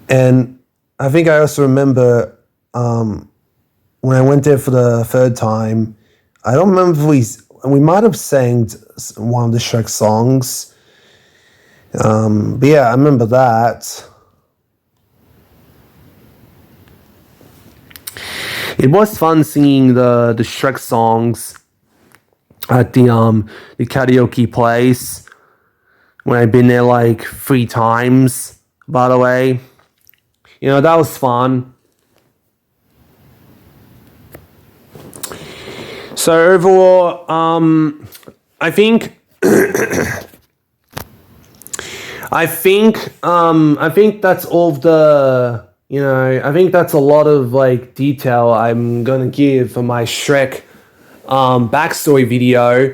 and I think I also remember when I went there for the 3rd time. I don't remember if we might have sang one of the Shrek songs. But yeah, I remember that. It was fun singing the Shrek songs at the karaoke place when I've been there like 3 times, by the way. That was fun. So overall, I think I think that's all of the, I think that's a lot of like detail I'm gonna give for my Shrek backstory video.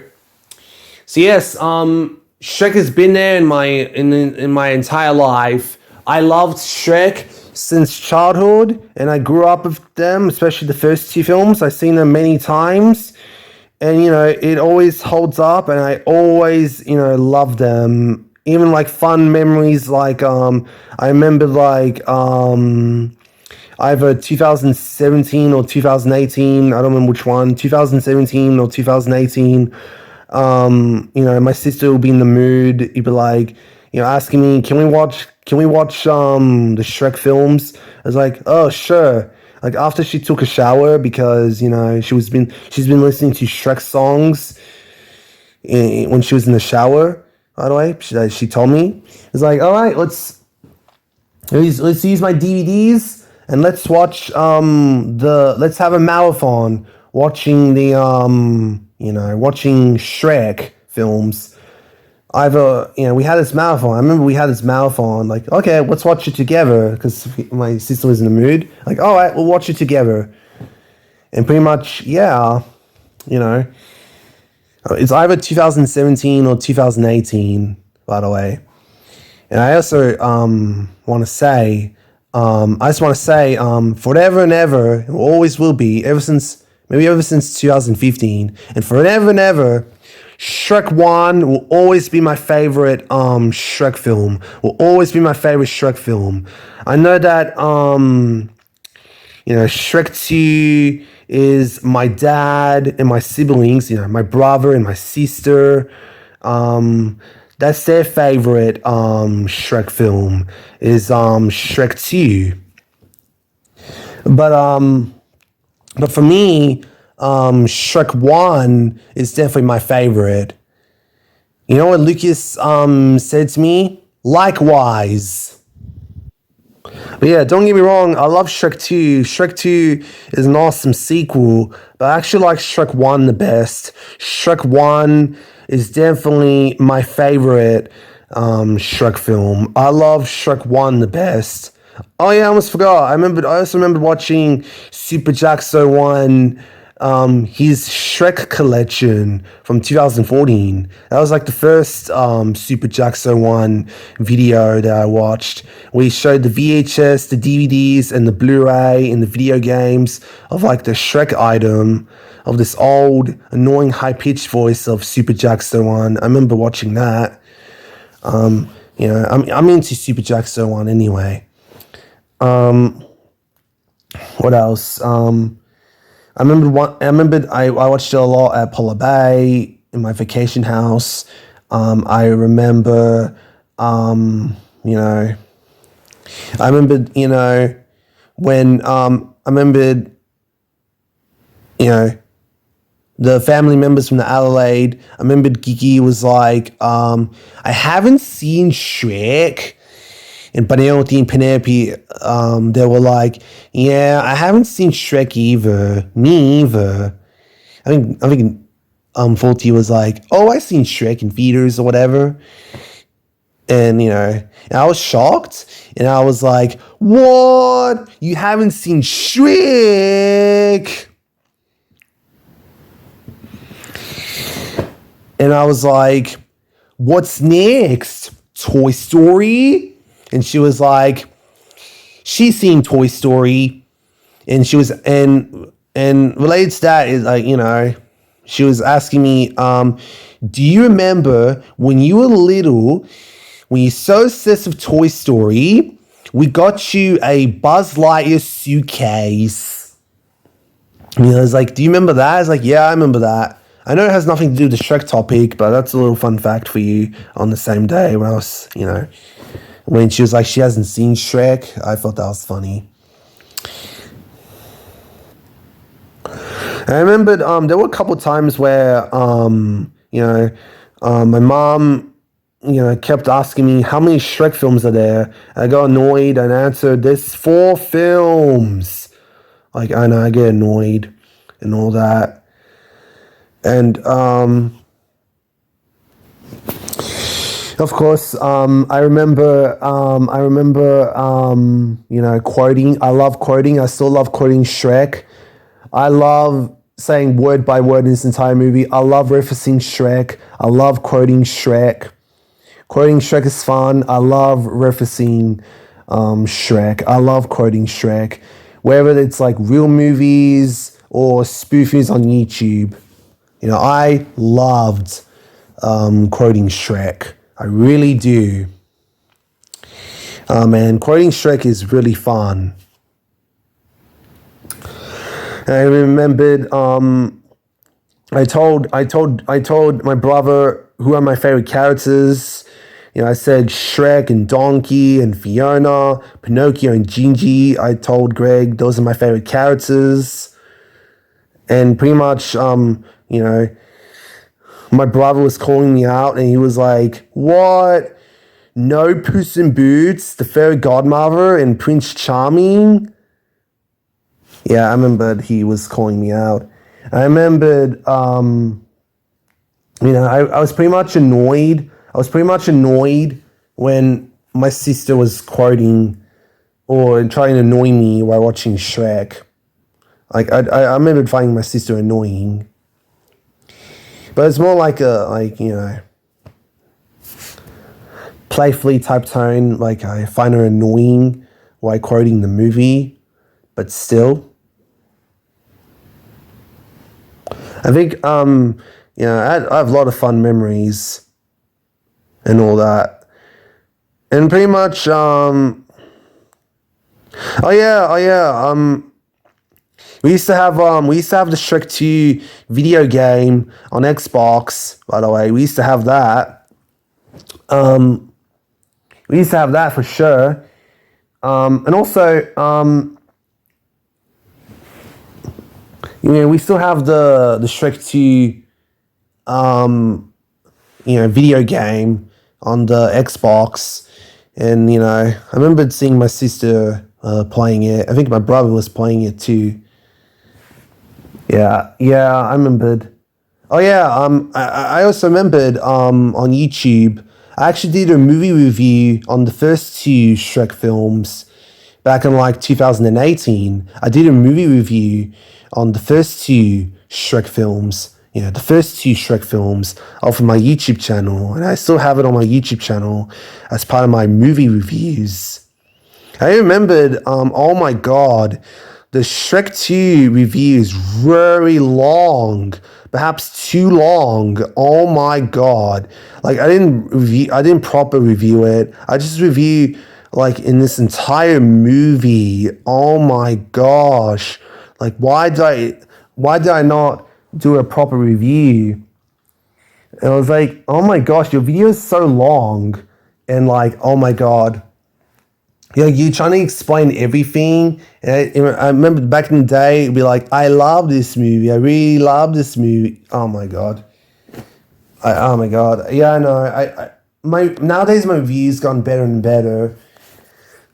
So yes, Shrek has been there in my entire life. I loved Shrek since childhood, and I grew up with them, especially the first 2 films. I've seen them many times, and it always holds up, and I always love them. Even like fun memories, like I remember like either 2017 or 2018, I don't remember which one, 2017 or 2018. My sister would be in the mood. He'd be like, asking me, can we watch the Shrek films? I was like, oh, sure. like after she took a shower because she's been listening to Shrek songs when she was in the shower. By the way, she told me it's like, all right, let's use my DVDs and let's watch let's have a marathon watching watching Shrek films. We had this marathon. I remember we had this marathon. Like, okay, let's watch it together because my sister was in the mood. Like, all right, we'll watch it together. And pretty much, yeah, you know, it's either 2017 or 2018, by the way. And I also want to say, forever and ever, it always will be, ever since 2015, and forever and ever, Shrek 1 will always be my favorite Shrek film. Will always be my favorite Shrek film. I know that Shrek 2 is my dad and my siblings, my brother and my sister. That's their favorite Shrek film is Shrek 2. But for me, Shrek 1 is definitely my favorite. You know what Lucas said to me? Likewise. But yeah, don't get me wrong, I love Shrek 2. Shrek 2 is an awesome sequel, but I actually like Shrek 1 the best. Shrek 1 is definitely my favorite Shrek film. I love Shrek 1 the best. Oh yeah, I almost forgot. I also remember watching Super Jackso 1, his Shrek collection from 2014. That was like the first Super Jackso 1 video that I watched. We showed the VHS, the DVDs, and the Blu-ray and the video games of like the Shrek item of this old, annoying, high-pitched voice of Super Jackso 1. I remember watching that. I'm into Super Jackso 1 anyway. What else? I watched it a lot at Polar Bay in my vacation house. I remember, when the family members from the Adelaide. I remembered Gigi was like, I haven't seen Shrek. And Penelope and Penelope, they were like, yeah, I haven't seen Shrek either. Me either. I think Faulty was like, oh, I seen Shrek in theaters or whatever. And, and I was shocked. And I was like, what? You haven't seen Shrek? And I was like, what's next? Toy Story? And she was like, she's seen Toy Story. And she was, and related to that is like, she was asking me, do you remember when you were little, when you're so obsessed with Toy Story, we got you a Buzz Lightyear suitcase? And I was like, do you remember that? I was like, yeah, I remember that. I know it has nothing to do with the Shrek topic, but that's a little fun fact for you on the same day when I was, when she was like, she hasn't seen Shrek. I thought that was funny. I remembered there were a couple of times where, my mom, kept asking me how many Shrek films are there. I got annoyed and answered, there's 4 films. Like, I know, I get annoyed and all that. And, of course, I remember, quoting. I love quoting. I still love quoting Shrek. I love saying word by word in this entire movie. I love referencing Shrek. I love quoting Shrek. Quoting Shrek is fun. I love referencing Shrek. I love quoting Shrek. Whether it's like real movies or spoofies on YouTube. I loved quoting Shrek. I really do. And quoting Shrek is really fun. And I remembered, I told my brother who are my favorite characters, I said Shrek and Donkey and Fiona, Pinocchio and Gingy. I told Greg those are my favorite characters. And pretty much, my brother was calling me out and he was like, what? No Puss in Boots, the Fairy Godmother, and Prince Charming? Yeah, I remembered he was calling me out. I remembered, I was pretty much annoyed. I was pretty much annoyed when my sister was quoting or trying to annoy me while watching Shrek. Like, I remember finding my sister annoying. But it's more like playfully type tone. Like, I find her annoying while quoting the movie. But still. I think, I have a lot of fun memories and all that. And pretty much, we used to have the Shrek 2 video game on Xbox, by the way. We used to have that. We used to have that for sure. And also, we still have the Shrek 2 video game on the Xbox. And, I remember seeing my sister playing it. I think my brother was playing it too. Yeah, I remembered. Oh yeah, I also remembered on YouTube, I actually did a movie review on the first two Shrek films back in like 2018. I did a movie review on the first two Shrek films. The first two Shrek films off of my YouTube channel, and I still have it on my YouTube channel as part of my movie reviews. I remembered, oh my god, the Shrek 2 review is very long, perhaps too long. Oh my god! Like I didn't proper review it. I just review like in this entire movie. Oh my gosh! Like why did I not do a proper review? And I was like, oh my gosh, your video is so long, and like, oh my god. You're trying to explain everything. And I remember back in the day, it'd be like, I love this movie. I really love this movie. Oh my god. Oh my god. Yeah, I know. Nowadays my review's gone better and better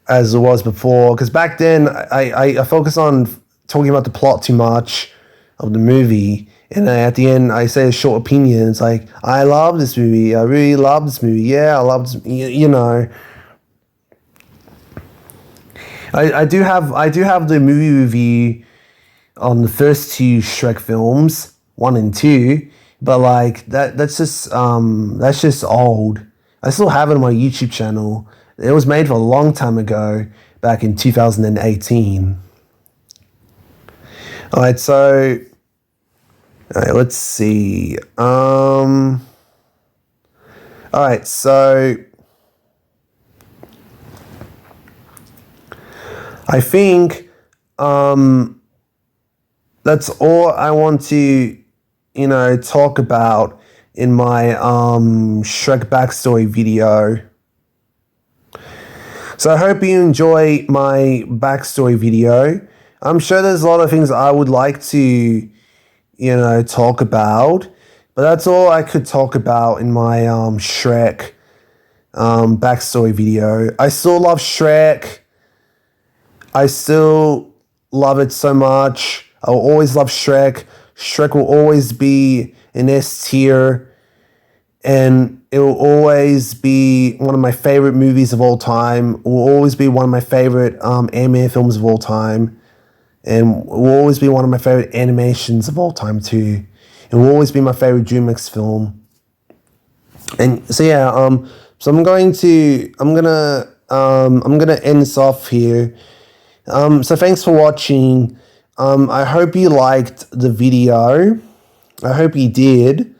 as it was before. Because back then I focus on talking about the plot too much of the movie. And at the end, I say a short opinion. It's like, I love this movie. I really love this movie. Yeah, I love this. I do have the movie review on the first two Shrek films, 1 and 2, but like that's just old. I still have it on my YouTube channel. It was made for a long time ago, back in 2018. Alright, so let's see. Alright, so I think that's all I want to, talk about in my Shrek backstory video. So I hope you enjoy my backstory video. I'm sure there's a lot of things I would like to, talk about, but that's all I could talk about in my Shrek backstory video. I still love Shrek. I still love it so much. I will always love Shrek. Shrek will always be an S tier. And it will always be one of my favorite movies of all time. It will always be one of my favorite anime films of all time. And it will always be one of my favorite animations of all time too. It will always be my favorite DreamWorks film. And so yeah, so I'm gonna end this off here. So thanks for watching. I hope you liked the video. I hope you did.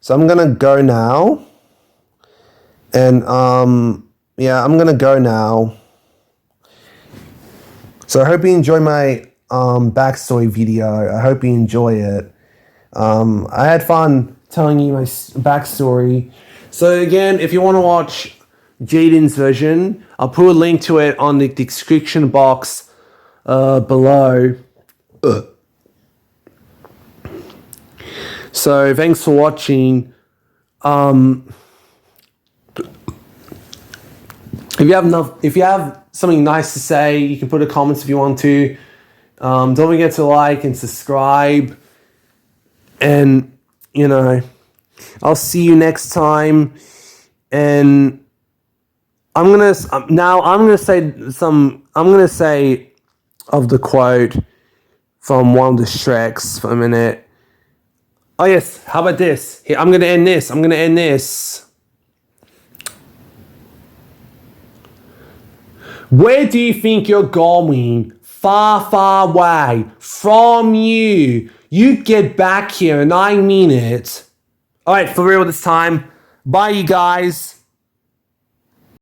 So I'm gonna go now. And I'm gonna go now. So I hope you enjoy my backstory video. I hope you enjoy it. I had fun telling you my backstory. So again, if you want to watch Jaden's version, I'll put a link to it on the description box below. So thanks for watching. If you have something nice to say, you can put a comments if you want to. Don't forget to like and subscribe. And I'll see you next time. And I'm gonna say of the quote from one of the Shreks for a minute. Oh yes, how about this? Here, I'm gonna end this. Where do you think you're going? Far, far away from you. You get back here, and I mean it. All right, for real this time. Bye, you guys.